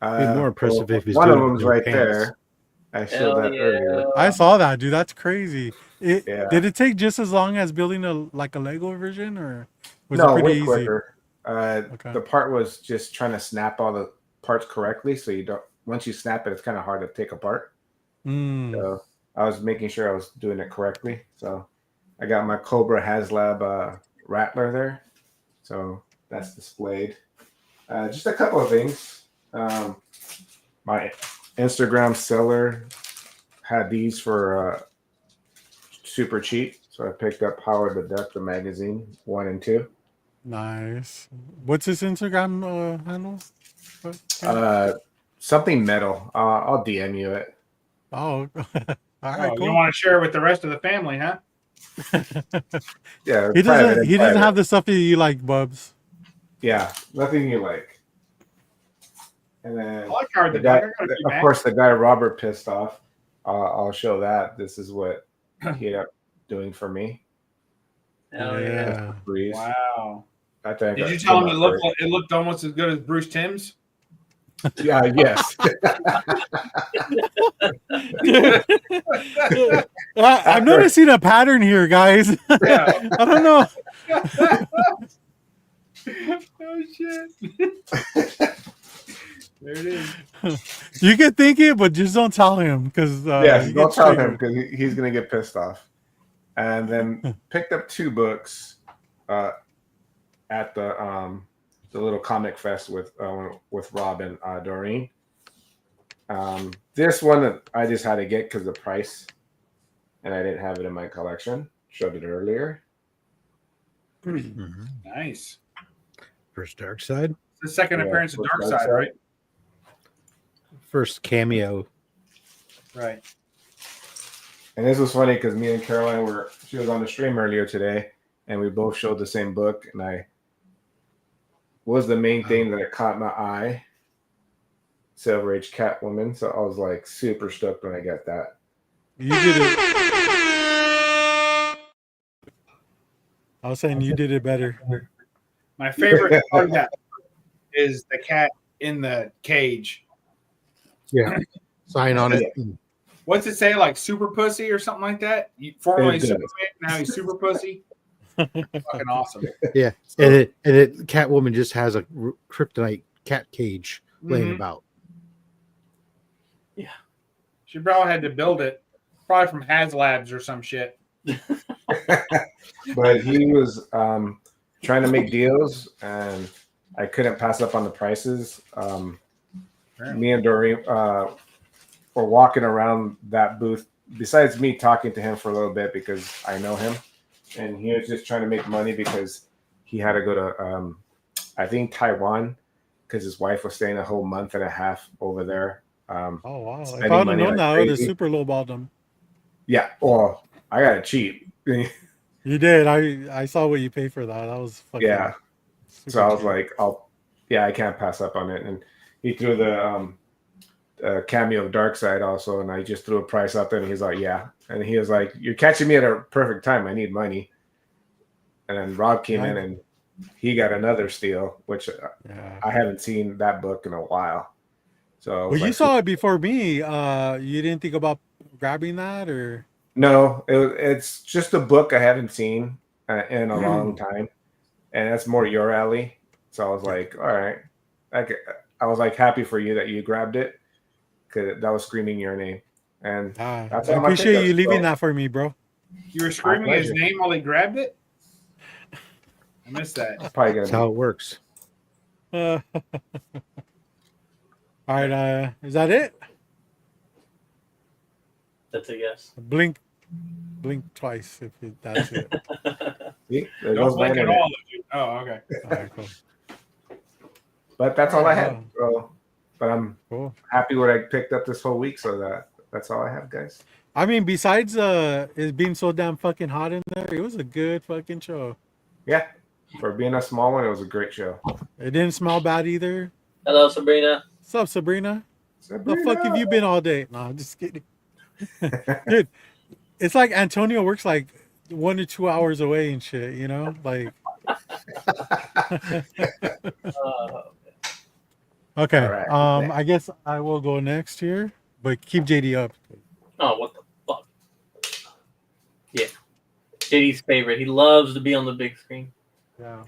Speaker 2: Be more impressive if he's
Speaker 4: one of
Speaker 2: doing it
Speaker 4: them's
Speaker 2: with no
Speaker 4: right
Speaker 2: pants.
Speaker 4: there. I showed
Speaker 3: Hell
Speaker 4: that
Speaker 3: yeah.
Speaker 4: earlier.
Speaker 1: I saw that, dude. That's crazy.
Speaker 4: Yeah.
Speaker 1: Did it take just as long as building a Lego version, or was
Speaker 4: No,
Speaker 1: it pretty
Speaker 4: way
Speaker 1: easy?
Speaker 4: quicker.
Speaker 1: Okay.
Speaker 4: The part was just trying to snap all the parts correctly, so you don't. Once you snap it, it's kind of hard to take apart.
Speaker 1: Mm.
Speaker 4: So I was making sure I was doing it correctly. So I got my Cobra HasLab Rattler there. So that's displayed. Just a couple of things. My Instagram seller had these for super cheap. So I picked up Howard the Duck, the magazine, 1 and 2.
Speaker 1: Nice. What's his Instagram handle?
Speaker 4: Something metal. I'll DM you it.
Speaker 1: Oh, all right,
Speaker 6: Oh, you
Speaker 1: cool.
Speaker 6: want to share it with the rest of the family, huh?
Speaker 4: Yeah,
Speaker 1: He doesn't.
Speaker 4: private,
Speaker 1: He doesn't
Speaker 4: private.
Speaker 1: have the stuff that you like, Bubs.
Speaker 4: Yeah, nothing you like. And then
Speaker 6: I like Howard the
Speaker 4: the
Speaker 6: Duck.
Speaker 4: guy,
Speaker 6: I got a few
Speaker 4: of
Speaker 6: back.
Speaker 4: course, the guy Robert pissed off. I'll show that. This is what he ended up doing for me.
Speaker 3: Hell yeah.
Speaker 4: Breeze.
Speaker 6: Wow.
Speaker 4: I think
Speaker 6: Did
Speaker 4: I
Speaker 6: you tell him
Speaker 4: put
Speaker 6: it
Speaker 4: my
Speaker 6: looked it looked almost as good as Bruce Timm's?
Speaker 4: first- Yeah. Yes.
Speaker 1: I'm noticing a pattern here, guys.
Speaker 6: Yeah.
Speaker 1: I don't know.
Speaker 6: Oh shit. There it is.
Speaker 1: You can think it, but just don't tell him because
Speaker 4: Yes. Don't tell him because he's gonna get pissed off. And then picked up 2 books at the little comic fest with Rob and Doreen. This one I just had to get because of the price, and I didn't have it in my collection. Showed it earlier.
Speaker 2: Mhm.
Speaker 6: Nice.
Speaker 2: First Dark Side,
Speaker 6: The second
Speaker 4: Yeah,
Speaker 6: appearance of
Speaker 4: first
Speaker 6: Dark
Speaker 4: Dark
Speaker 6: Side,
Speaker 4: Side.
Speaker 6: right?
Speaker 2: first cameo.
Speaker 6: Right.
Speaker 4: And this was funny because me and Caroline she was on the stream earlier today, and we both showed the same book. And was the main thing that caught my eye, Silver Age Catwoman. So I was like super stoked when I got that.
Speaker 1: You did it. I was saying you did it better.
Speaker 6: My favorite part of that is the cat in the cage.
Speaker 2: Yeah. Sign on it.
Speaker 6: What's it say? Like Super Pussy or something like that? Formerly
Speaker 4: It does.
Speaker 6: Superman, now he's Super Pussy. Fucking awesome.
Speaker 2: Yeah. And Catwoman just has a kryptonite cat cage laying
Speaker 6: Mhm.
Speaker 2: about.
Speaker 6: She probably had to build it Probably from HasLabs or some shit.
Speaker 4: But he was trying to make deals, and I couldn't pass up on the prices. Me and Doreen were walking around that booth. Besides me talking to him for a little bit because I know him, and he was just trying to make money because he had to go to, I think, Taiwan, because his wife was staying a whole month and a half over there.
Speaker 1: Oh wow! If
Speaker 4: Spending
Speaker 1: I would have
Speaker 4: money
Speaker 1: known
Speaker 4: like
Speaker 1: that, I would have
Speaker 4: crazy.
Speaker 1: super lowballed them.
Speaker 4: Yeah, well, I got it cheap.
Speaker 1: You did. I saw what you paid for that. That was fucking.
Speaker 4: Yeah.
Speaker 1: super
Speaker 4: So I was
Speaker 1: cheap.
Speaker 4: like, I can't pass up on it. And he threw the cameo of Darkseid also, and I just threw a price up there, and he's like, yeah. And he was like, you're catching me at a perfect time. I need money. And then Rob came in, and he got another steal, which
Speaker 1: Yeah.
Speaker 4: I haven't seen that book in a while. So
Speaker 1: Well, you saw it before me. You didn't think about grabbing that, or
Speaker 4: no, it's just a book I haven't seen in a long time, and that's more your alley. So I was like, all right, I was like happy for you that you grabbed it because that was screaming your name, and
Speaker 1: I
Speaker 4: that's all my
Speaker 1: appreciate you
Speaker 4: pickups,
Speaker 1: leaving
Speaker 4: so-
Speaker 1: that for me, bro.
Speaker 6: You were screaming his
Speaker 4: pleasure.
Speaker 6: name while he grabbed it? I missed that.
Speaker 4: It's probably
Speaker 2: That's
Speaker 4: gonna
Speaker 2: how it works.
Speaker 1: All right. Is that it?
Speaker 3: That's a yes.
Speaker 1: Blink twice if that's it.
Speaker 4: be. There
Speaker 6: Don't
Speaker 4: goes my
Speaker 6: blink at
Speaker 4: internet.
Speaker 6: all. Oh, okay.
Speaker 1: All right, cool.
Speaker 4: But that's all I had.
Speaker 1: Wow.
Speaker 4: So, but I'm
Speaker 1: Cool.
Speaker 4: happy what I picked up this whole week. So that's all I have, guys.
Speaker 1: I mean, besides it being so damn fucking hot in there, it was a good fucking show.
Speaker 4: Yeah, for being a small one, it was a great show.
Speaker 1: It didn't smell bad either.
Speaker 3: Hello, Sabrina.
Speaker 1: What's up, Sabrina? The
Speaker 4: Sabrina!
Speaker 1: fuck have you been all day? No, I'm just kidding. Dude, it's like Antonio works like 1 to 2 hours away and shit, you know? Like, okay.
Speaker 4: All right.
Speaker 1: I guess I will go next here, but keep JD up.
Speaker 3: Oh, what the fuck? Yeah. JD's favorite. He loves to be on the big screen.
Speaker 1: Yeah.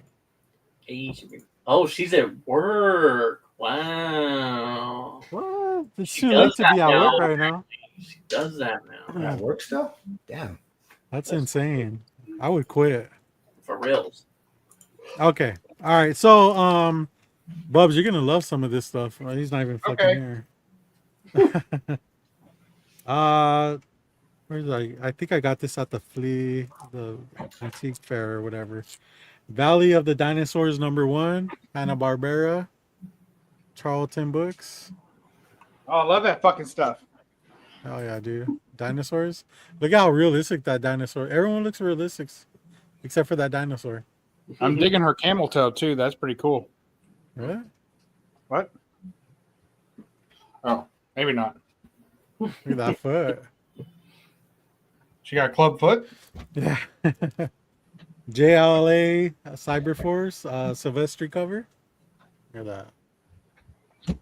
Speaker 3: Hey, oh, she's at work. Wow.
Speaker 1: What? It's
Speaker 3: She
Speaker 1: too
Speaker 3: does
Speaker 1: late to
Speaker 3: that
Speaker 1: be at
Speaker 3: now.
Speaker 1: work right now.
Speaker 3: She does that now.
Speaker 4: At work still? Damn.
Speaker 1: That's insane. I would quit.
Speaker 3: For reals.
Speaker 1: Okay. All right. So, Bubs, you're gonna love some of this stuff. He's not even fucking here. Where's I think I got this at the antique fair or whatever. Valley of the Dinosaurs #1, Hanna-Barbera, Charlton Books.
Speaker 6: Oh, I love that fucking stuff.
Speaker 1: Oh yeah, dude. Dinosaurs. Look how realistic that dinosaur. Everyone looks realistic except for that dinosaur.
Speaker 6: I'm digging her camel toe too. That's pretty cool.
Speaker 1: Really?
Speaker 6: What? Oh, maybe not.
Speaker 1: Look at that foot.
Speaker 6: She got club foot.
Speaker 1: Yeah. JLA Cyberforce Silvestri cover. Look at that.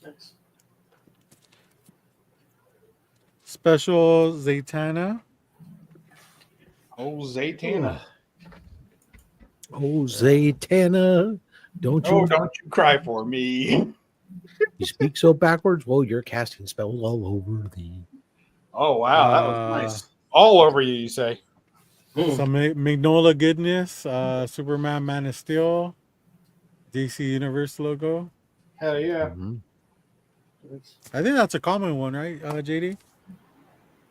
Speaker 3: Nice.
Speaker 1: Special Zatanna.
Speaker 6: Oh, Zaytana.
Speaker 2: Oh, Zatanna, don't you?
Speaker 6: Oh, don't you cry for me.
Speaker 2: You speak so backwards. Well, you're casting spells all over thee.
Speaker 6: Oh, wow. That was nice. All over you, you say.
Speaker 1: Some Magnolia goodness. Superman Man of Steel. DC Universe logo.
Speaker 6: Hell yeah.
Speaker 2: Mhm.
Speaker 1: I think that's a common one, right, JD?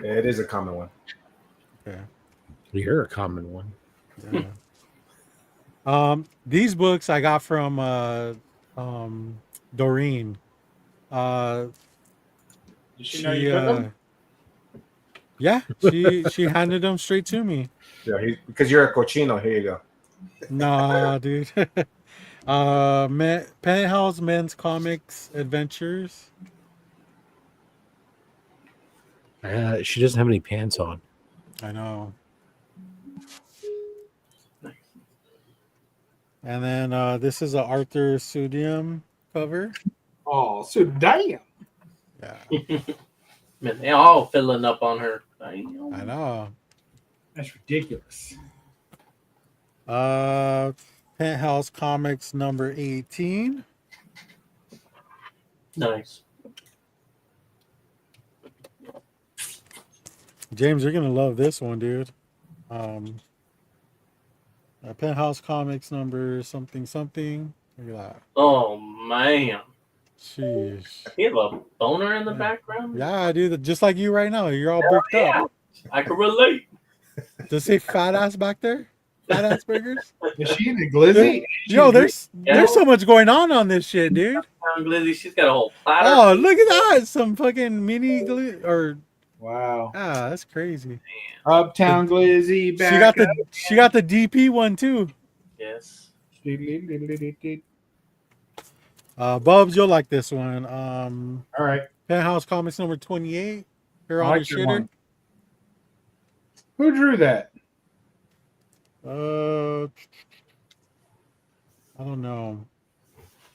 Speaker 4: It is a common one.
Speaker 1: Yeah.
Speaker 2: You're a common one.
Speaker 1: Yeah. These books I got from Doreen.
Speaker 6: Did she know you took them?
Speaker 1: Yeah, she handed them straight to me.
Speaker 4: Yeah, because you're a cochino. Here you go.
Speaker 1: Nah, dude. Penthouse Men's Comics Adventures.
Speaker 2: She doesn't have any pants on.
Speaker 1: I know. And then this is a Arthur Sudium cover.
Speaker 6: Oh, so damn.
Speaker 1: Yeah,
Speaker 3: Man, they all filling up on her.
Speaker 1: I know.
Speaker 6: That's ridiculous.
Speaker 1: Penthouse Comics number 18.
Speaker 3: Nice.
Speaker 1: James, you're gonna love this one, dude. Penthouse Comics number something something. Look at that.
Speaker 3: Oh man,
Speaker 1: Sheesh.
Speaker 3: you have a boner in the
Speaker 1: Yeah.
Speaker 3: background.
Speaker 1: Yeah, dude. Just like you right now. You're all
Speaker 3: Hell
Speaker 1: bricked up.
Speaker 3: yeah, I can relate.
Speaker 1: Does it say fat ass back there? Fat ass burgers.
Speaker 6: Is she in a glizzy?
Speaker 1: Yo, there's so much going on this shit, dude.
Speaker 3: Glizzy, she's got a whole platter.
Speaker 1: Oh, look at that! Some fucking mini or
Speaker 6: Wow.
Speaker 1: that's crazy.
Speaker 6: Uptown glizzy.
Speaker 1: She got the DP one too.
Speaker 3: Yes.
Speaker 1: Bubs, you'll like this one.
Speaker 6: All right.
Speaker 1: Penthouse Comics number 28. Here
Speaker 6: I
Speaker 1: on
Speaker 6: like
Speaker 1: the
Speaker 6: that
Speaker 1: shitter.
Speaker 6: one. Who drew that?
Speaker 1: I don't know.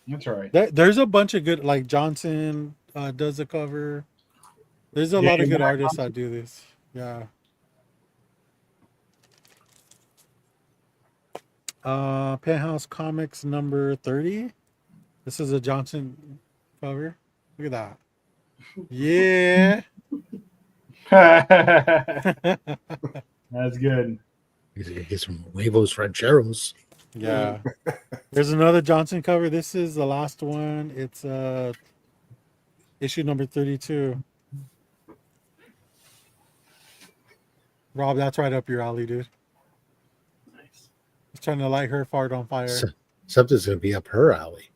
Speaker 6: That's all right.
Speaker 1: There's a bunch of good, like Johnson does the cover. There's a lot of good artists that do this. Yeah. Penthouse Comics number 30. This is a Johnson cover. Look at that. Yeah.
Speaker 6: That's good.
Speaker 2: He's gonna get some huevos rancheros.
Speaker 1: Yeah. There's another Johnson cover. This is the last one. It's issue number 32. Rob, that's right up your alley, dude.
Speaker 3: Nice.
Speaker 1: He's trying to light her fart on fire.
Speaker 2: Something's gonna be up her alley.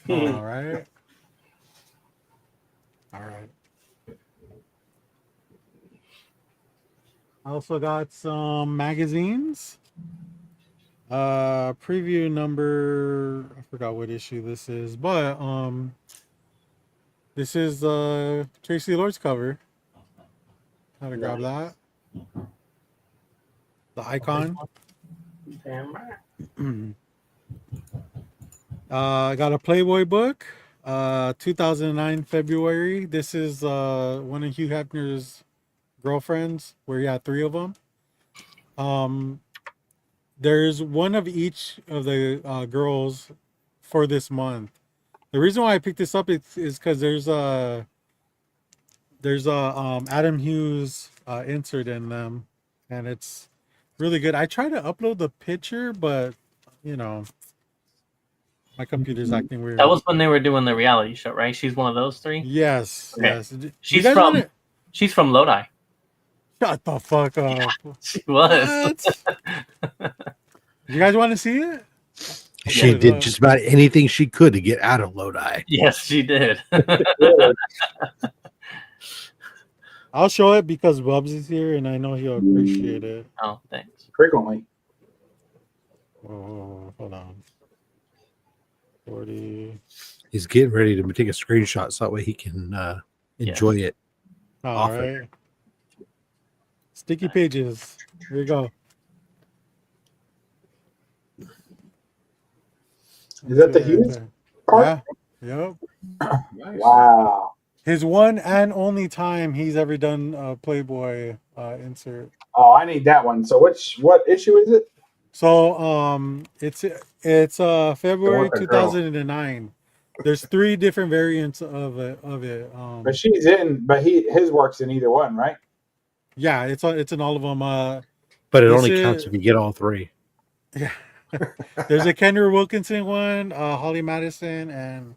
Speaker 1: All right. All right. I also got some magazines. Preview number, I forgot what issue this is, but this is Tracy Lord's cover. How to grab that. The icon.
Speaker 3: Damn right.
Speaker 1: I got a Playboy book, 2009 February. This is one of Hugh Hefner's girlfriends, where he had 3 of them. There's one of each of the girls for this month. The reason why I picked this up is because there's a Adam Hughes insert in them, and it's really good. I tried to upload the picture, but you know, my computer's acting weird.
Speaker 3: That was when they were doing the reality show, right? She's one of those 3.
Speaker 1: Yes,
Speaker 3: Okay.
Speaker 1: yes.
Speaker 3: She's from Lodi.
Speaker 1: Shut the fuck up.
Speaker 3: She was.
Speaker 1: What? You guys want to see it?
Speaker 2: She did just about anything she could to get out of Lodi.
Speaker 3: Yes, she did.
Speaker 1: I'll show it because Bubs is here, and I know he'll appreciate it.
Speaker 3: Oh, thanks.
Speaker 6: Frequently.
Speaker 1: Oh, hold on. 40.
Speaker 2: He's getting ready to take a screenshot so that way he can enjoy it.
Speaker 1: All
Speaker 2: Often.
Speaker 1: right. Sticky pages. Here you go.
Speaker 6: Is that the Hughes part?
Speaker 1: Yeah. Yep.
Speaker 6: Nice. Wow.
Speaker 1: His one and only time he's ever done a Playboy insert.
Speaker 6: Oh, I need that one. So what issue is it?
Speaker 1: So it's February
Speaker 6: The girl.
Speaker 1: 2009. There's 3 different variants of it.
Speaker 6: But she's in. But his work's in either one, right?
Speaker 1: Yeah, it's in all of them.
Speaker 2: But it
Speaker 1: This
Speaker 2: only
Speaker 1: is-
Speaker 2: counts if you get all 3.
Speaker 1: Yeah. There's a Kendra Wilkinson one, Holly Madison, and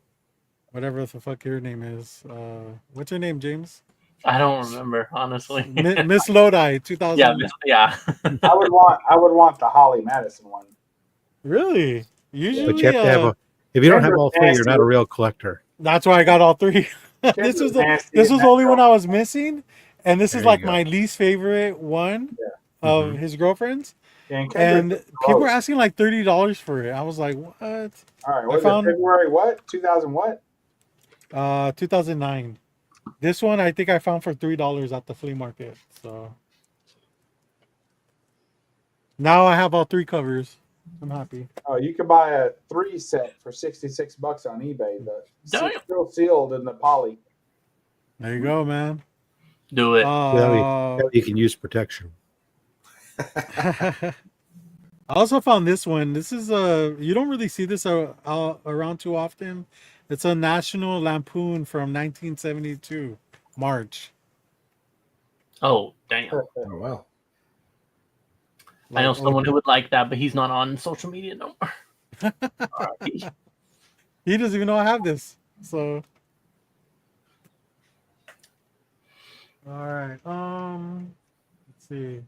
Speaker 1: whatever the fuck your name is. What's her name, James?
Speaker 3: I don't remember, honestly.
Speaker 1: Miss Lodi, 2000.
Speaker 3: Yeah.
Speaker 6: I would want the Holly Madison one.
Speaker 1: Really? Usually,
Speaker 2: But you have to have if you don't have all 3, you're not a real collector.
Speaker 1: that's why I got all 3. This was the only one I was missing, and this is
Speaker 2: There you
Speaker 1: like
Speaker 2: go.
Speaker 1: my least favorite one of his girlfriends.
Speaker 6: And
Speaker 1: People were asking like $30 for it. I was like, what?
Speaker 6: all right, was
Speaker 1: found-
Speaker 6: it February what? 2000 what?
Speaker 1: 2009. This one I think I found for $3 at the flea market. So now I have all 3 covers. I'm happy.
Speaker 6: Oh, you could buy a 3 set for $66 on eBay. The
Speaker 3: Damn.
Speaker 6: still sealed in the poly.
Speaker 1: There you go, man.
Speaker 3: Do it.
Speaker 2: You can use protection.
Speaker 1: I also found this one. This is you don't really see this around too often. It's a National Lampoon from 1972, March.
Speaker 3: Oh, damn.
Speaker 4: Oh well.
Speaker 3: I know
Speaker 1: Like,
Speaker 3: someone who would like that, but he's not on social media no more.
Speaker 1: he doesn't even know I have this. So, all right. Let's see.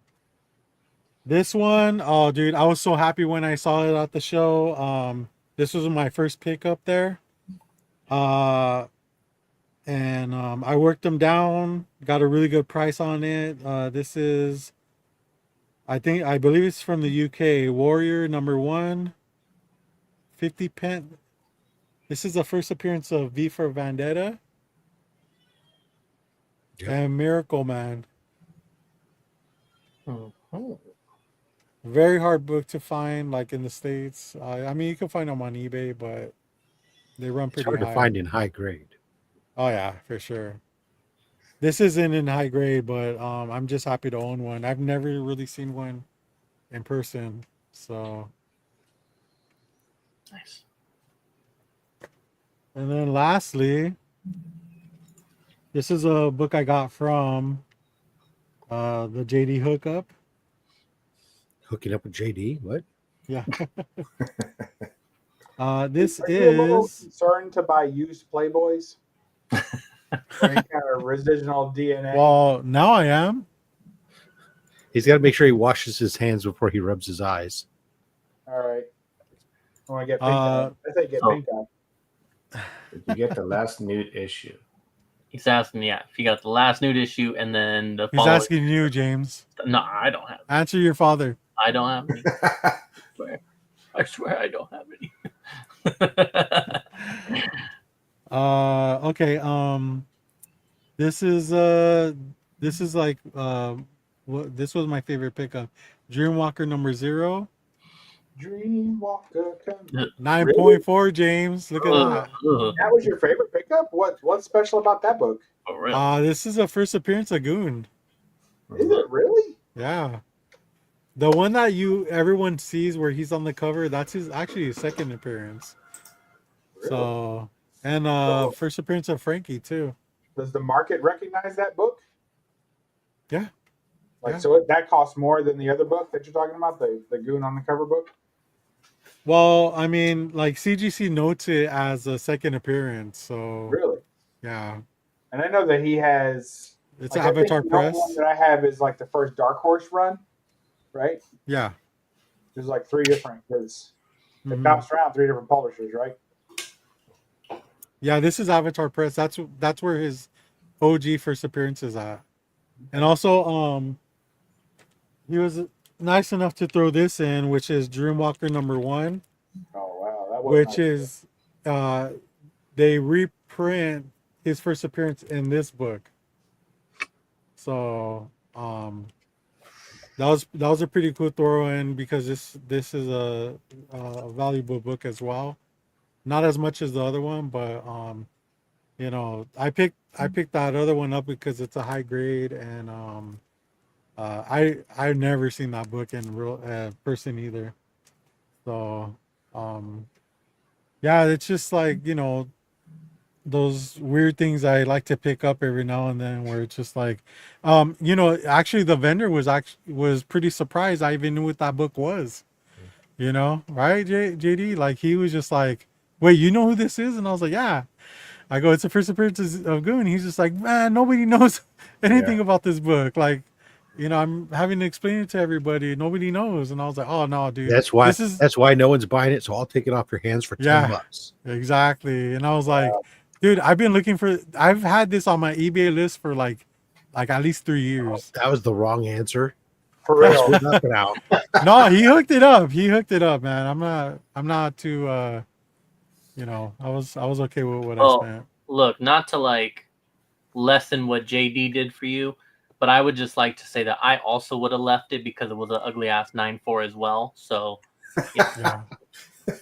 Speaker 1: This one, oh, dude, I was so happy when I saw it at the show. This was my first pickup there. And I worked them down, got a really good price on it. This is, I believe it's from the UK. Warrior #1, 50 pence. This is the first appearance of V for Vendetta.
Speaker 2: Yep.
Speaker 1: And Miracle Man.
Speaker 3: Mhm.
Speaker 1: Very hard book to find, like in the States. I mean, you can find them on eBay, but they run
Speaker 2: It's
Speaker 1: pretty
Speaker 2: hard
Speaker 1: high.
Speaker 2: to find in high grade.
Speaker 1: Oh yeah, for sure. This isn't in high grade, but I'm just happy to own one. I've never really seen one in person, so.
Speaker 3: Nice.
Speaker 1: And then lastly, this is a book I got from the JD Hookup.
Speaker 2: Hooking up with JD. What?
Speaker 1: Yeah. This
Speaker 7: Are you a little
Speaker 1: is
Speaker 7: concerned to buy used Playboys? Any kind of residual DNA?
Speaker 1: well. Now I am.
Speaker 2: He's got to make sure he washes his hands before he rubs his eyes.
Speaker 7: All right. I want to get pink eye. I say get
Speaker 3: oh.
Speaker 7: pink eye.
Speaker 4: Did you get the last nude issue?
Speaker 3: He's asking, yeah, if you got the last nude issue and then the
Speaker 1: He's
Speaker 3: following.
Speaker 1: asking you, James.
Speaker 3: No, I don't have.
Speaker 1: Answer your father.
Speaker 3: I don't have any. I swear I don't have any.
Speaker 1: Okay. This is like this was my favorite pickup. Dreamwalker #0.
Speaker 7: Dreamwalker come.
Speaker 1: 9.4, James. Look at that.
Speaker 7: That was your favorite pickup? What's special about that book?
Speaker 3: Oh, really?
Speaker 1: This is a first appearance of Goon.
Speaker 7: Is it really?
Speaker 1: Yeah. The one that everyone sees where he's on the cover, that's actually his second appearance.
Speaker 7: Really?
Speaker 1: So, and first appearance of Frankie too.
Speaker 7: Does the market recognize that book?
Speaker 1: Yeah.
Speaker 7: Like
Speaker 1: Yeah.
Speaker 7: so that costs more than the other book that you're talking about, the Goon on the cover book?
Speaker 1: Well, I mean, like CGC notes it as a second appearance, so
Speaker 7: Really?
Speaker 1: yeah.
Speaker 7: And I know that he has
Speaker 1: It's
Speaker 7: like, I think
Speaker 1: Avatar
Speaker 7: the only
Speaker 1: Press.
Speaker 7: one that I have is like the first Dark Horse run, right?
Speaker 1: Yeah.
Speaker 7: There's like three different because they
Speaker 1: Mhm.
Speaker 7: bounced around three different publishers, right?
Speaker 1: Yeah, this is Avatar Press. That's where his OG first appearance is at. And also, he was nice enough to throw this in, which is Dreamwalker #1,
Speaker 7: Oh wow, that was
Speaker 1: which
Speaker 7: nice.
Speaker 1: is they reprint his first appearance in this book. So that was a pretty cool throw in because this is a valuable book as well. Not as much as the other one, but you know, I picked that other one up because it's a high grade, and I've never seen that book in real person either. So yeah, it's just like, you know, those weird things I like to pick up every now and then, where it's just like, you know, actually the vendor was pretty surprised I even knew what that book was. You know, right, JD? Like, he was just like, wait, you know who this is? And I was like, yeah. I go, it's the first appearance of Goon. He's just like, man, nobody knows anything about this book. Like, you know, I'm having to explain it to everybody. Nobody knows. And I was like, oh no, dude.
Speaker 2: That's why no one's buying it. So I'll take it off your hands for $10.
Speaker 1: Exactly. And I was like, dude, I've had this on my eBay list for like at least 3 years.
Speaker 2: That was the wrong answer.
Speaker 7: For real.
Speaker 2: We're knocking out.
Speaker 1: No, he hooked it up. Man. I'm not too you know, I was okay with what I spent.
Speaker 3: Look, not to like lessen what JD did for you, but I would just like to say that I also would have left it because it was an ugly ass 9.4 as well. So
Speaker 1: Yeah.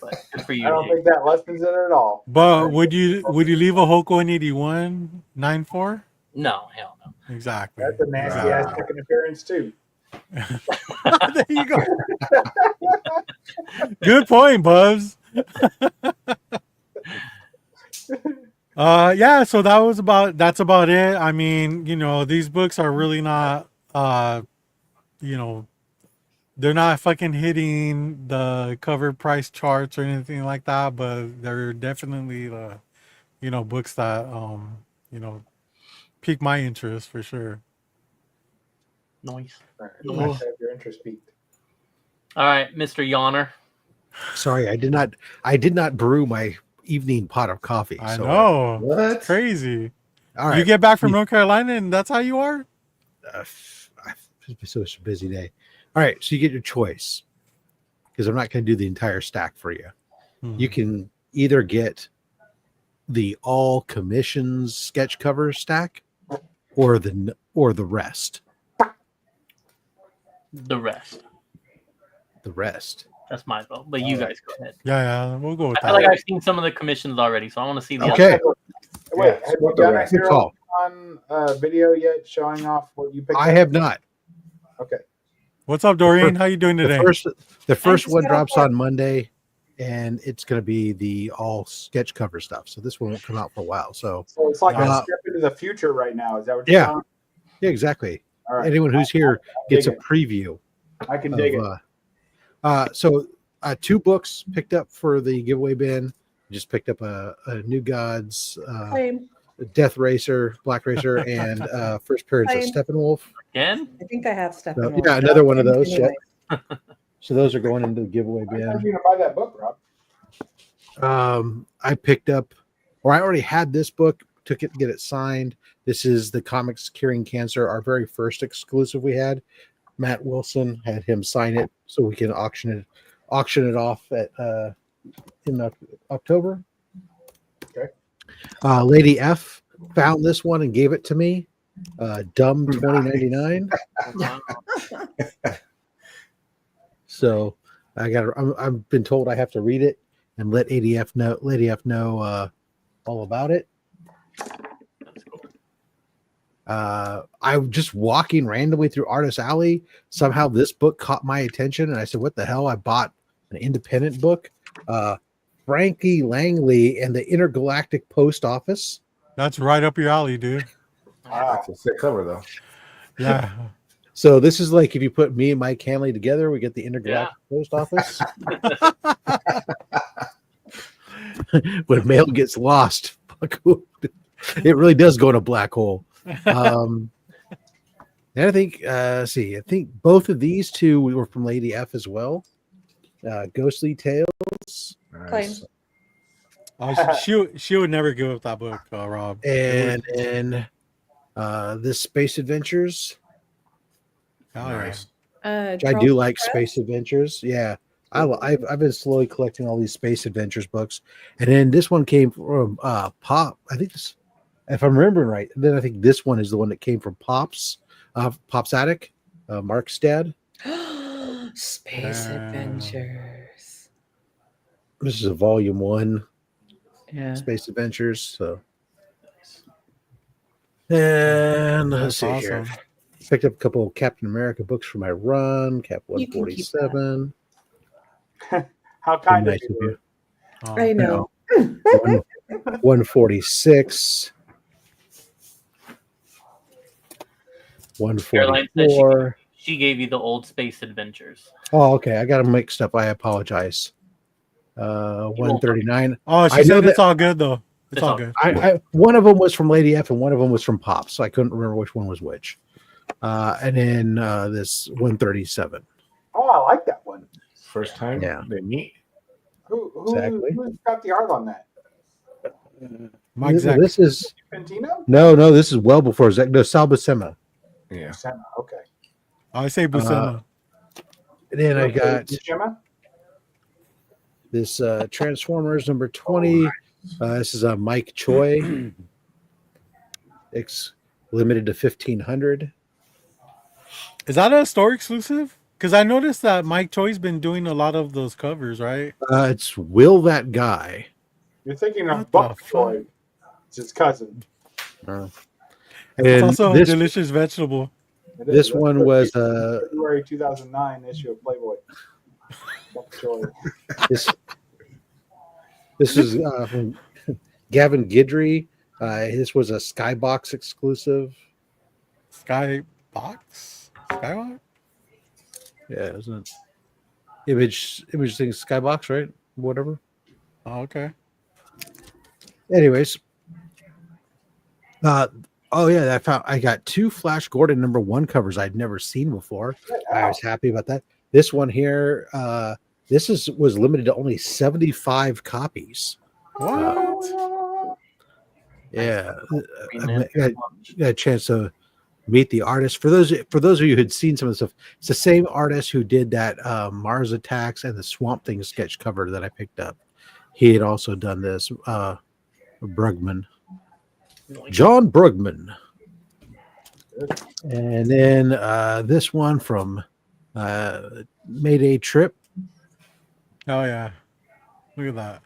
Speaker 3: But good for you.
Speaker 7: I don't
Speaker 3: JD.
Speaker 7: think that lessens it at all.
Speaker 1: But would you leave a Hulk 181 9.4?
Speaker 3: No, hell no.
Speaker 1: Exactly.
Speaker 7: That's a nasty ass second appearance too.
Speaker 1: There you go. Good point, Bubs. Yeah, so that's about it. I mean, these books are really not you know, they're not fucking hitting the cover price charts or anything like that, but they're definitely books that you know, pique my interest for sure.
Speaker 3: Noise.
Speaker 7: All right,
Speaker 3: Cool.
Speaker 7: nice to have your interest peaked.
Speaker 3: All right, Mr. Yawner.
Speaker 2: Sorry, I did not brew my evening pot of coffee.
Speaker 1: I
Speaker 2: so,
Speaker 1: know.
Speaker 4: What?
Speaker 1: It's crazy.
Speaker 2: all right.
Speaker 1: You get back from North Carolina and that's how you are?
Speaker 2: So it's a busy day. All right, so you get your choice because I'm not going to do the entire stack for you. You can either get the all commissions sketch cover stack or the rest.
Speaker 3: The rest.
Speaker 2: The rest.
Speaker 3: That's my vote. But you guys go ahead.
Speaker 1: Yeah, we'll go with
Speaker 3: I feel like I've seen some of the commissions already, so I want to see the
Speaker 2: Okay.
Speaker 3: other.
Speaker 7: Wait,
Speaker 4: Yeah,
Speaker 7: have you
Speaker 4: what the
Speaker 7: done a
Speaker 4: rest?
Speaker 2: Good call.
Speaker 7: HeroCon video yet showing off what you picked
Speaker 2: I
Speaker 7: up?
Speaker 2: have not.
Speaker 7: Okay.
Speaker 1: What's up, Doreen? How you doing today?
Speaker 2: The first
Speaker 8: just
Speaker 2: one
Speaker 8: got
Speaker 2: drops
Speaker 8: off
Speaker 2: on Monday, and it's going to be the all sketch cover stuff. So this one won't come out for a while. So
Speaker 7: So it's like a
Speaker 2: Uh,
Speaker 7: step into the future right now. Is that what you're
Speaker 2: Yeah.
Speaker 7: telling?
Speaker 2: yeah, exactly.
Speaker 7: All right.
Speaker 2: Anyone who's here gets a
Speaker 7: dig it.
Speaker 2: preview.
Speaker 7: I can dig it.
Speaker 2: So 2 books picked up for the giveaway bin. Just picked up a New Gods,
Speaker 8: Same.
Speaker 2: Death Racer, Black Racer, and first appearance of
Speaker 8: Same.
Speaker 2: Steppenwolf.
Speaker 3: Again?
Speaker 8: I think I have stuff.
Speaker 2: So, yeah, another one of those. Yep.
Speaker 8: Anyway.
Speaker 2: So those are going into the giveaway
Speaker 7: I thought
Speaker 2: bin.
Speaker 7: you were gonna buy that book, Rob.
Speaker 2: I picked up, or I already had this book, took it to get it signed. This is the Comics Curing Cancer, our very first exclusive we had. Matt Wilson had him sign it so we can auction it off at in October.
Speaker 7: Okay.
Speaker 2: Lady F found this one and gave it to me. Dumb 2099. So I've been told I have to read it and let Lady F know all about it. I'm just walking randomly through Artist Alley. Somehow this book caught my attention, and I said, "What the hell?" I bought an independent book, Frankie Langley and the Intergalactic Post Office.
Speaker 1: That's right up your alley, dude.
Speaker 7: Wow.
Speaker 4: That's a sick cover though.
Speaker 1: Yeah.
Speaker 2: So this is like if you put me and Mike Hanley together, we get the Intergalactic Post Office. When mail gets lost, it really does go in a black hole. And I think, I think both of these two were from Lady F as well. Ghostly Tales
Speaker 8: Claim.
Speaker 1: She would never give up that book, Rob.
Speaker 2: and this Space Adventures.
Speaker 1: Oh, yeah.
Speaker 4: Nice.
Speaker 2: Which I do like Space Adventures. Yeah, I've been slowly collecting all these Space Adventures books, and then this one came from Pop. I think this, if I'm remembering right, then I think this one is the one that came from Pop's Attic, Mark's dad.
Speaker 8: Space Adventures.
Speaker 2: This is a volume 1
Speaker 8: Yeah.
Speaker 2: Space Adventures. So, and let's see
Speaker 1: That's
Speaker 2: here.
Speaker 1: awesome.
Speaker 2: Picked up a couple of Captain America books for my run. Cap
Speaker 8: You can keep
Speaker 2: 147.
Speaker 7: How kind
Speaker 2: Nice
Speaker 7: of
Speaker 2: of
Speaker 7: you.
Speaker 2: you.
Speaker 1: Oh,
Speaker 8: I know.
Speaker 2: 146.
Speaker 3: Caroline said
Speaker 2: 144.
Speaker 3: she gave you the old Space Adventures.
Speaker 2: Oh, okay. I got them mixed up. I apologize. 139.
Speaker 1: Oh, she
Speaker 2: I know
Speaker 1: said it's
Speaker 2: that-
Speaker 1: all good though. It's
Speaker 3: It's
Speaker 1: all
Speaker 3: all-
Speaker 1: good.
Speaker 2: I one of them was from Lady F and one of them was from Pop, so I couldn't remember which one was which. And then this 137.
Speaker 7: Oh, I like that one.
Speaker 4: First time
Speaker 2: Yeah.
Speaker 4: they meet.
Speaker 2: Exactly.
Speaker 7: Who's got the art on that?
Speaker 1: Mike Zack.
Speaker 2: This is
Speaker 7: Pantino?
Speaker 2: no. This is well before Zach. No, Sal Buscema.
Speaker 4: Yeah.
Speaker 7: Senna, okay.
Speaker 1: I say Buscema.
Speaker 2: And then I got
Speaker 7: Buscema?
Speaker 2: this Transformers number 20. This is a Mike Choi. It's limited to 1,500.
Speaker 1: Is that a store exclusive? Because I noticed that Mike Choi's been doing a lot of those covers, right?
Speaker 2: It's Will That Guy.
Speaker 7: You're thinking
Speaker 1: What
Speaker 7: of
Speaker 1: the
Speaker 7: Buck
Speaker 1: fuck?
Speaker 7: Troy. It's his cousin.
Speaker 1: It's
Speaker 2: And
Speaker 1: also
Speaker 2: this,
Speaker 1: a delicious vegetable.
Speaker 7: It is.
Speaker 2: this
Speaker 7: That's
Speaker 2: one
Speaker 7: the
Speaker 2: was
Speaker 7: February 2009 issue of Playboy. Buck Troy.
Speaker 2: this is from Gavin Guidry. This was a Skybox exclusive.
Speaker 1: Skybox? Skybox?
Speaker 2: Yeah, it was an image thing, Skybox, right? Whatever.
Speaker 1: Oh, okay.
Speaker 2: Anyways, oh yeah, I got 2 Flash Gordon #1 covers I'd never seen before. I was happy about that. This one here, was limited to only 75 copies.
Speaker 1: What?
Speaker 2: Yeah, I got a chance to meet the artist. For those of you who'd seen some of the stuff, it's the same artist who did that Mars Attacks and the Swamp Thing sketch cover that I picked up. He had also done this. Brugman, John Brugman, and then this one from Mayday Trip.
Speaker 1: Oh yeah. Look at that.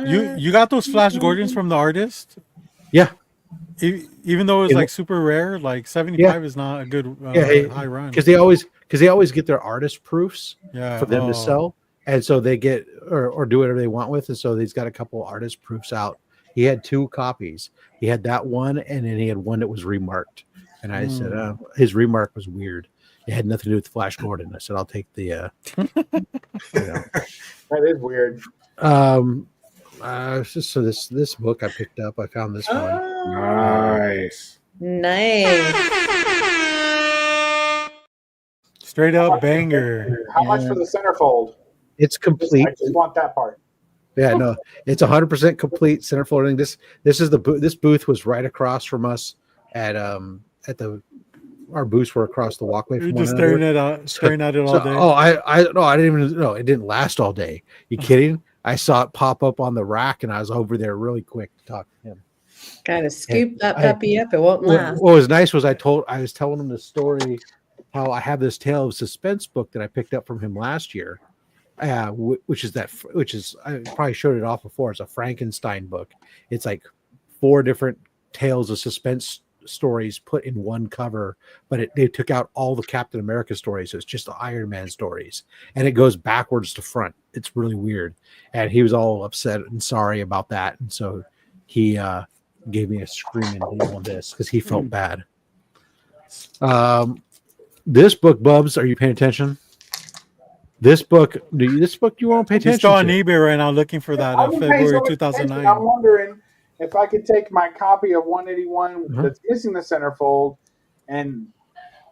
Speaker 1: You got those Flash Gordons from the artist?
Speaker 2: Yeah.
Speaker 1: Even though it's like super rare, like 75 is not a good high run.
Speaker 2: Because they always get their artist proofs
Speaker 1: for
Speaker 2: them to sell, and so they get or do whatever they want with. And so he's got a couple artist proofs out. He had 2 copies. He had that one, and then he had one that was remarked. And I said his remark was weird. It had nothing to do with Flash Gordon. I said I'll take the.
Speaker 7: That is weird.
Speaker 2: So this book I picked up, I found this one.
Speaker 4: Nice.
Speaker 8: Nice.
Speaker 1: Straight up banger.
Speaker 7: How much for the centerfold?
Speaker 2: It's complete.
Speaker 7: I just want that part.
Speaker 2: Yeah, no, it's 100% complete centerfolding. This is this booth was right across from us at our booths were across the walkway.
Speaker 1: You're just staring at it all day.
Speaker 2: Oh, I didn't even know it didn't last all day. You kidding? I saw it pop up on the rack, and I was over there really quick to talk to him.
Speaker 8: Gotta scoop that puppy up. It won't last.
Speaker 2: What was nice was I was telling him the story how I have this Tale of Suspense book that I picked up from him last year, which is I probably showed it off before. It's a Frankenstein book. It's like 4 different tales of suspense stories put in one cover, but they took out all the Captain America stories. So it's just the Iron Man stories, and it goes backwards to front. It's really weird. And he was all upset and sorry about that. And so he gave me a screaming deal on this because he felt bad. This book, Bubs, are you paying attention? This book, you won't pay attention.
Speaker 1: He's still on
Speaker 2: to.
Speaker 1: eBay right now looking for that February 2009.
Speaker 7: I'm wondering if I could take my copy of 181 that's missing the centerfold and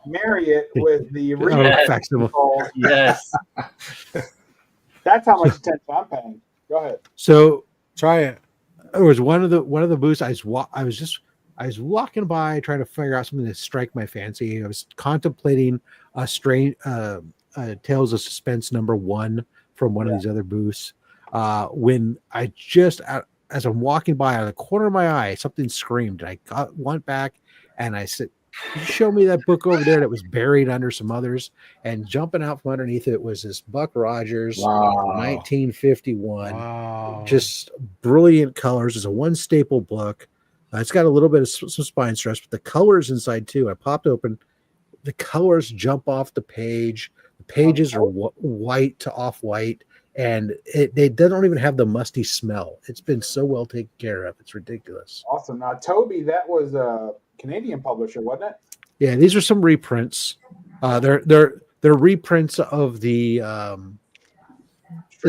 Speaker 7: marry it with the original centerfold.
Speaker 3: Yes.
Speaker 7: That's how much attention I'm paying. Go ahead.
Speaker 2: So
Speaker 1: try it.
Speaker 2: There was one of the booths I was walking by trying to figure out something to strike my fancy. I was contemplating a strange Tales of Suspense #1 from one of these other booths. When I as I'm walking by out of the corner of my eye, something screamed. And I went back and I said, "Can you show me that book over there that was buried under some others?" And jumping out from underneath it was this Buck Rogers, 1951.
Speaker 1: Wow.
Speaker 2: Just brilliant colors. It's a 1 staple book. It's got a little bit of some spine stress, but the colors inside too. I popped open. The colors jump off the page. The pages are white to off-white. And they don't even have the musty smell. It's been so well taken care of. It's ridiculous.
Speaker 7: Awesome. Now, Toby, that was a Canadian publisher, wasn't it?
Speaker 2: Yeah, these are some reprints. They're reprints of the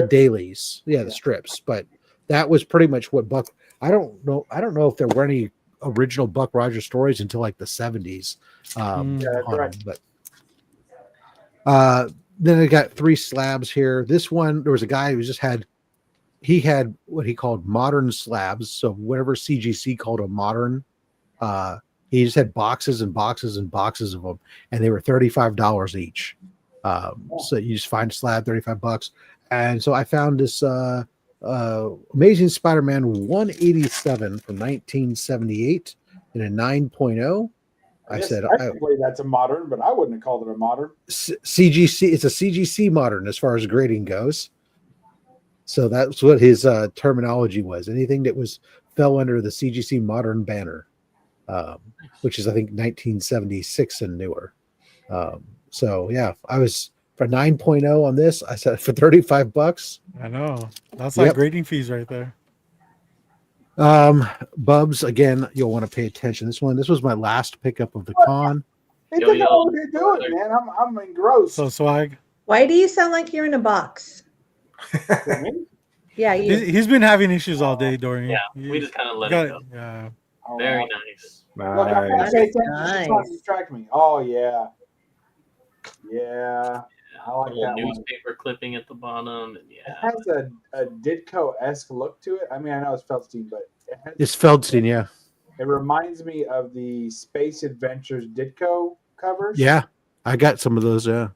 Speaker 2: dailies. Yeah, the strips. But that was pretty much what Buck. I don't know if there were any original Buck Rogers stories until like the 70s.
Speaker 7: That's right.
Speaker 2: But then I got 3 slabs here. This one, there was a guy who he had what he called modern slabs. So whatever CGC called a modern, he just had boxes and boxes and boxes of them, and they were $35 each. So you just find a slab, $35. And so I found this Amazing Spider-Man 187 from 1978 in a 9.0. I said,
Speaker 7: technically that's a modern, but I wouldn't have called it a modern.
Speaker 2: CGC. It's a CGC modern as far as grading goes. So that's what his terminology was. Anything that fell under the CGC modern banner, which is I think 1976 and newer. So yeah, I was for 9.0 on this. I said for $35.
Speaker 1: I know. That's
Speaker 2: Yep.
Speaker 1: like grading fees right there.
Speaker 2: Bubs, again, you'll want to pay attention. This was my last pickup of the con.
Speaker 7: Hey,
Speaker 3: Yo,
Speaker 7: think
Speaker 3: yo.
Speaker 7: about what you're doing, man. I'm engrossed.
Speaker 1: So swag.
Speaker 8: Why do you sound like you're in a box?
Speaker 7: For me?
Speaker 8: Yeah, you.
Speaker 1: He's been having issues all day, Dorian.
Speaker 3: Yeah, we just kind of let
Speaker 1: got
Speaker 3: it go.
Speaker 1: Yeah.
Speaker 7: Oh,
Speaker 3: Very
Speaker 7: wow.
Speaker 3: nice.
Speaker 7: Look, I'm
Speaker 4: Nice.
Speaker 7: gonna pay attention.
Speaker 8: Nice.
Speaker 7: It's not to distract me. Oh yeah, yeah. I like
Speaker 3: A little
Speaker 7: that one.
Speaker 3: newspaper clipping at the bottom, and
Speaker 7: It
Speaker 3: yeah.
Speaker 7: has a Ditko-esque look to it. I mean, I know it's Feldstein, but
Speaker 2: It's Feldstein, yeah.
Speaker 7: it reminds me of the Space Adventures Ditko covers.
Speaker 2: Yeah. I got some of those, yeah.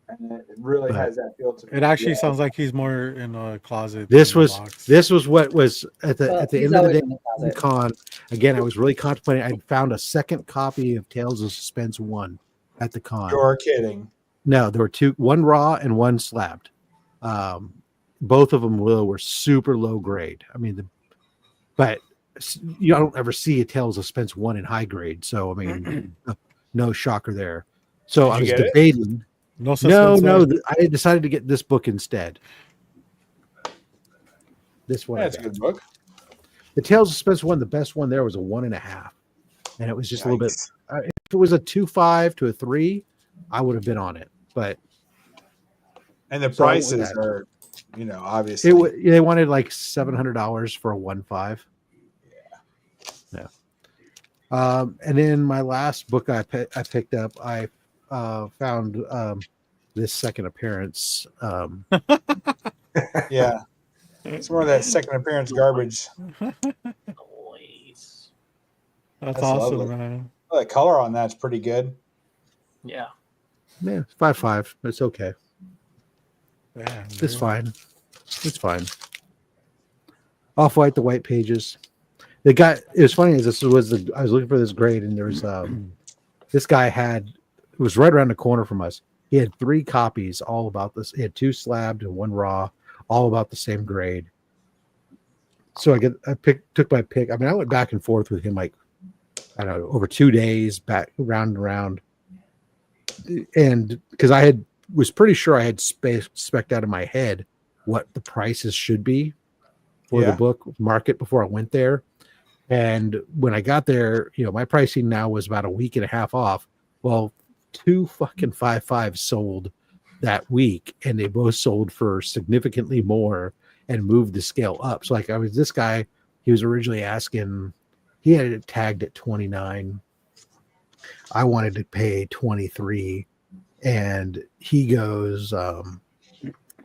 Speaker 7: And it really
Speaker 2: But
Speaker 7: has that feel to it.
Speaker 1: It actually
Speaker 7: Yeah.
Speaker 1: sounds like he's more in a closet.
Speaker 2: This
Speaker 1: than a
Speaker 2: was
Speaker 1: box.
Speaker 2: what was at the
Speaker 8: Well,
Speaker 2: at the
Speaker 8: he's
Speaker 2: end of the
Speaker 8: always
Speaker 2: day
Speaker 8: in the closet.
Speaker 2: con. Again, I was really contemplating. I found a second copy of Tales of Suspense 1 at the con.
Speaker 6: You're kidding.
Speaker 2: No, there were two, one raw and one slabbed. Both of them were super low grade. I mean, but you don't ever see a Tales of Suspense 1 in high grade. So, I mean, no shocker there. So I
Speaker 6: Did
Speaker 2: was
Speaker 6: you get it?
Speaker 2: debating.
Speaker 1: No
Speaker 2: No,
Speaker 1: suspense
Speaker 2: no,
Speaker 1: there.
Speaker 2: I decided to get this book instead. This one. I
Speaker 6: That's a
Speaker 2: got.
Speaker 6: good book.
Speaker 2: The Tales of Suspense one, the best one there was a 1.5, and it was just a little bit.
Speaker 6: Yikes.
Speaker 2: If it was a 2.5 to a 3, I would have been on it. But
Speaker 6: And the
Speaker 2: So
Speaker 6: prices
Speaker 2: that-
Speaker 6: are, obviously.
Speaker 2: they wanted like $700 for a 1.5. Yeah. And then my last book I picked up, I found this second appearance.
Speaker 6: Yeah. It's more of that second appearance garbage.
Speaker 3: Noise.
Speaker 1: That's
Speaker 6: That's
Speaker 1: awesome,
Speaker 6: lovely.
Speaker 1: man.
Speaker 6: Oh, the color on that's pretty good.
Speaker 3: Yeah.
Speaker 2: Yeah, 5.5. It's okay.
Speaker 1: Yeah,
Speaker 2: It's
Speaker 1: dude.
Speaker 2: fine. It's fine. Off white, the white pages. The guy. It was funny. As I was looking for this grade, and there was this guy it was right around the corner from us. He had 3 copies, all about this. He had 2 slabbed and 1 raw, all about the same grade. So took my pick. I mean, I went back and forth with him like I don't know over 2 days, back round and round, and because was pretty sure I had spec'd out in my head what the prices should be for the
Speaker 6: Yeah.
Speaker 2: book market before I went there. And when I got there, my pricing now was about a week and a half off. Well, 2 fucking 5.5 sold that week, and they both sold for significantly more and moved the scale up. So like this guy, he was originally asking, he had it tagged at 29. I wanted to pay 23. And he goes,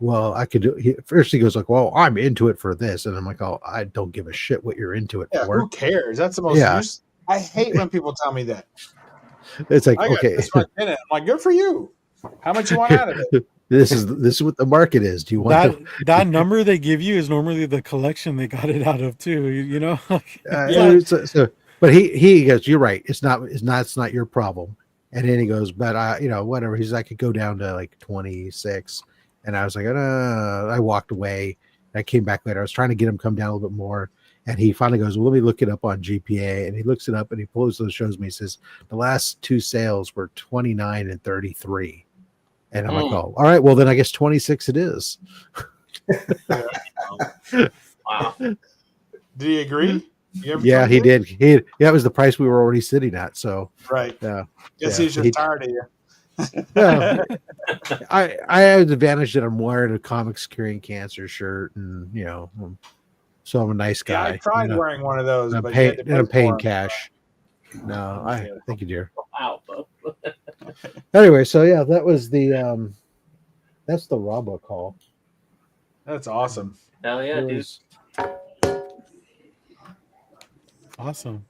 Speaker 2: well, I could do. First, he goes like, "Well, I'm into it for this," and I'm like, "Oh, I don't give a shit what you're into it
Speaker 6: Yeah,
Speaker 2: for."
Speaker 6: who cares? That's the most.
Speaker 2: Yeah.
Speaker 6: I hate when people tell me that.
Speaker 2: It's like,
Speaker 6: I got
Speaker 2: okay,
Speaker 6: this much in it. I'm like, good for you. How much you want out of it?
Speaker 2: this is what the market is. Do you want
Speaker 1: that number they give you is normally the collection they got it out of too. You know.
Speaker 2: But he goes, "You're right. It's not your problem." And then he goes, "But whatever." He's like, I could go down to like 26, and I was like, I walked away. I came back later. I was trying to get him to come down a little bit more, and he finally goes, "Well, let me look it up on GPA." And he looks it up and he pulls those, shows me. He says the last 2 sales were 29 and 33, and I'm like, "Oh, all right. Well, then I guess 26 it is."
Speaker 3: Wow.
Speaker 6: Did he agree?
Speaker 2: Yeah, he did. That was the price we were already sitting at. So
Speaker 6: Right.
Speaker 2: yeah.
Speaker 6: Guess
Speaker 2: Yeah,
Speaker 6: he's just tired of you.
Speaker 2: Yeah. I have the advantage that I'm wearing a Comics Curing Cancer shirt, and so I'm a nice
Speaker 6: Yeah,
Speaker 2: guy.
Speaker 6: I tried wearing one of those,
Speaker 2: I'm
Speaker 6: but
Speaker 2: paying,
Speaker 6: you had to pay
Speaker 2: paying
Speaker 6: for 'em.
Speaker 2: cash. No, thank you, dear.
Speaker 3: Wow. Bo.
Speaker 2: Anyway, so yeah, that was that's the Robo call.
Speaker 6: That's awesome.
Speaker 3: Hell yeah,
Speaker 2: It
Speaker 3: dude.
Speaker 2: was-
Speaker 1: Awesome.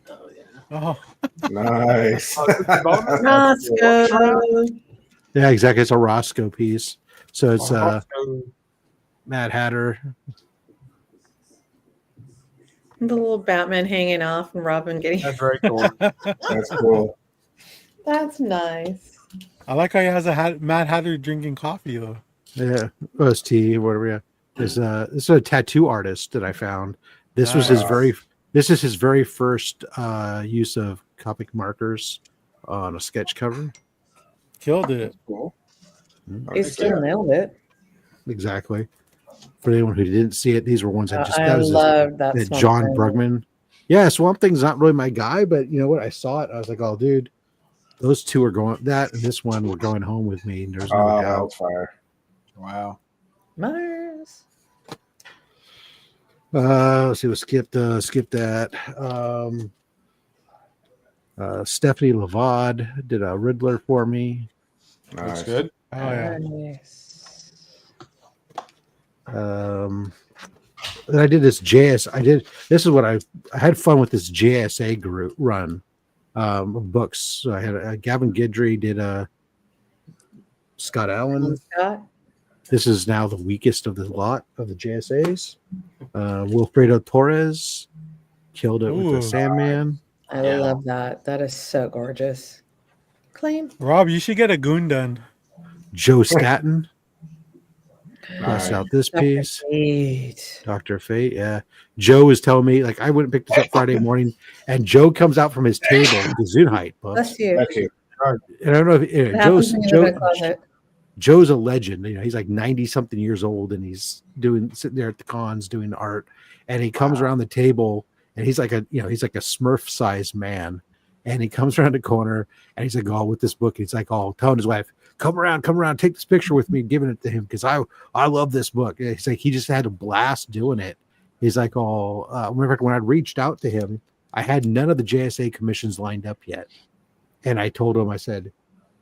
Speaker 3: Oh yeah.
Speaker 1: Oh,
Speaker 4: Nice.
Speaker 8: Roscoe.
Speaker 2: yeah, exactly. It's a Roscoe piece. So it's
Speaker 6: Oh,
Speaker 2: Mad Hatter.
Speaker 8: The little Batman hanging off and Robin getting.
Speaker 6: that's very cool.
Speaker 4: That's cool.
Speaker 8: That's nice.
Speaker 1: I like how he has a Mad Hatter drinking coffee though.
Speaker 2: Yeah, OST, whatever. Yeah, this is a tattoo artist that I found. This was his This is his very first use of Copic markers on a sketch cover.
Speaker 1: Killed it.
Speaker 6: Cool.
Speaker 8: He still nailed it.
Speaker 2: Exactly. For anyone who didn't see it, these were ones I just
Speaker 8: I
Speaker 2: that was
Speaker 8: love that
Speaker 2: that
Speaker 8: Swamp
Speaker 2: John
Speaker 8: Thing.
Speaker 2: Brugman. Yeah, Swamp Thing's not really my guy, but you know what? I saw it. I was like, oh, dude, those two are going. That and this one were going home with me. And there's no
Speaker 4: Oh,
Speaker 2: doubt.
Speaker 4: that's fire.
Speaker 6: Wow.
Speaker 8: Mars.
Speaker 2: Let's see. We'll skip that. Stephanie Lavad did a Riddler for me.
Speaker 6: That's
Speaker 4: Nice.
Speaker 6: good.
Speaker 1: Oh yeah.
Speaker 8: Nice.
Speaker 2: Then I did this JS. This is what I had fun with this JSA group run of books. So I had Gavin Guidry did a Scott Allen.
Speaker 8: Scott.
Speaker 2: This is now the weakest of the lot of the JSAs. Wilfredo Torres killed it with
Speaker 1: Ooh.
Speaker 2: the Sandman.
Speaker 8: I
Speaker 3: Yeah.
Speaker 8: love that. That is so gorgeous. Claim.
Speaker 1: Rob, you should get a goon done.
Speaker 2: Joe Staten
Speaker 4: Nice.
Speaker 2: bust out this piece.
Speaker 8: Eight.
Speaker 2: Dr. Fate, yeah. Joe is telling me, like, I wouldn't pick this up Friday morning, and Joe comes out from his table with the Gesundheit book.
Speaker 8: Bless you.
Speaker 4: Thank you.
Speaker 2: And I don't know if
Speaker 8: It happens when you live in a closet.
Speaker 2: Joe's a legend. You know, he's like 90 something years old, and he's sitting there at the cons doing art, and he comes around the table, and he's like a Smurf sized man, and he comes around the corner, and he's like, oh, with this book, he's like, oh, telling his wife, come around, take this picture with me, giving it to him because I love this book. And he's like, he just had a blast doing it. He's like, oh, when I reached out to him, I had none of the JSA commissions lined up yet, and I told him, I said,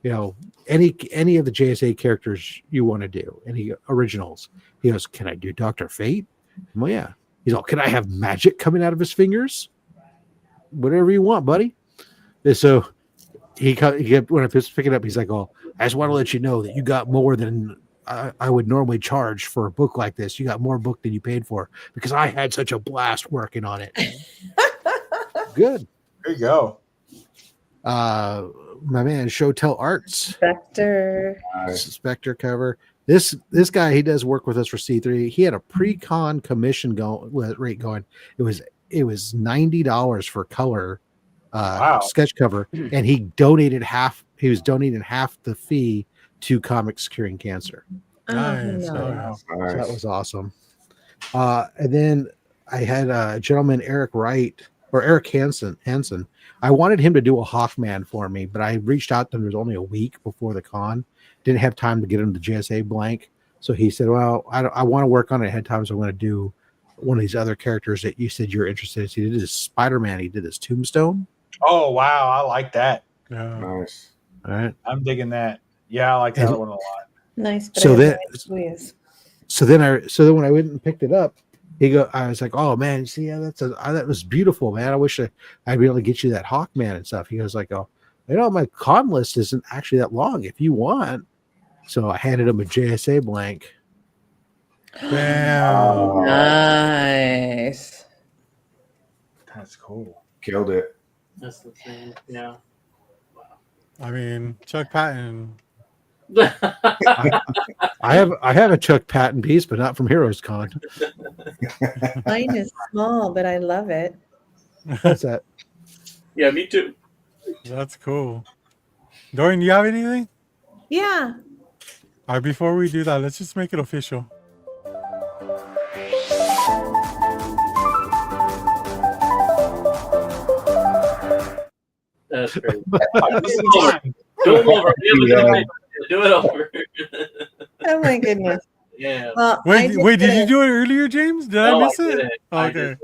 Speaker 2: you know, any of the JSA characters you want to do, any originals. He goes, can I do Dr. Fate? I'm like, yeah. He's all, can I have magic coming out of his fingers? Whatever you want, buddy. And so he kept, when I was picking it up, he's like, oh, I just want to let you know that you got more than I would normally charge for a book like this. You got more book than you paid for because I had such a blast working on it. Good.
Speaker 6: There you go.
Speaker 2: My man, Showtell Arts.
Speaker 8: Spectre.
Speaker 2: Spectre cover. This guy, he does work with us for C3. He had a pre-con commission rate going. It was $90 for color sketch cover, and he donated half. He was donating half the fee to Comics Curing Cancer.
Speaker 1: Nice.
Speaker 8: Oh, no.
Speaker 2: So that was awesome. And then I had a gentleman, Eric Hansen. I wanted him to do a Hawkman for me, but I reached out to him. It was only a week before the con. Didn't have time to get him the JSA blank. So he said, well, I want to work on it ahead of time. So I'm going to do one of these other characters that you said you're interested in. So he did his Spider-Man. He did his Tombstone.
Speaker 6: Oh, wow. I like that.
Speaker 1: Yeah.
Speaker 4: Nice.
Speaker 2: All right.
Speaker 6: I'm digging that. Yeah, I like that one a lot.
Speaker 8: Nice. But
Speaker 2: So
Speaker 8: I
Speaker 2: that-
Speaker 8: have no ideas.
Speaker 2: So then when I went and picked it up, I was like, oh man, see, yeah, that was beautiful, man. I wish I'd be able to get you that Hawkman and stuff. He goes like, oh, you know, my con list isn't actually that long if you want. So I handed him a JSA blank.
Speaker 1: Damn.
Speaker 8: Nice.
Speaker 6: That's cool.
Speaker 4: Killed it.
Speaker 3: That's the thing. Yeah.
Speaker 1: I mean, Chuck Patton.
Speaker 2: I have a Chuck Patton piece, but not from Heroes Con.
Speaker 8: Mine is small, but I love it.
Speaker 2: What's that?
Speaker 3: Yeah, me too.
Speaker 1: That's cool. Dorian, do you have anything?
Speaker 8: Yeah.
Speaker 1: All right, before we do that, let's just make it official.
Speaker 3: That's great.
Speaker 6: This is the time.
Speaker 3: Do it over.
Speaker 4: Yeah.
Speaker 3: Do it over.
Speaker 8: Oh my goodness.
Speaker 3: Yeah.
Speaker 8: Well,
Speaker 1: Wait, did you
Speaker 8: get
Speaker 1: do it earlier, James? Did I
Speaker 3: No,
Speaker 1: miss
Speaker 3: I
Speaker 1: it?
Speaker 3: didn't. I
Speaker 1: Okay.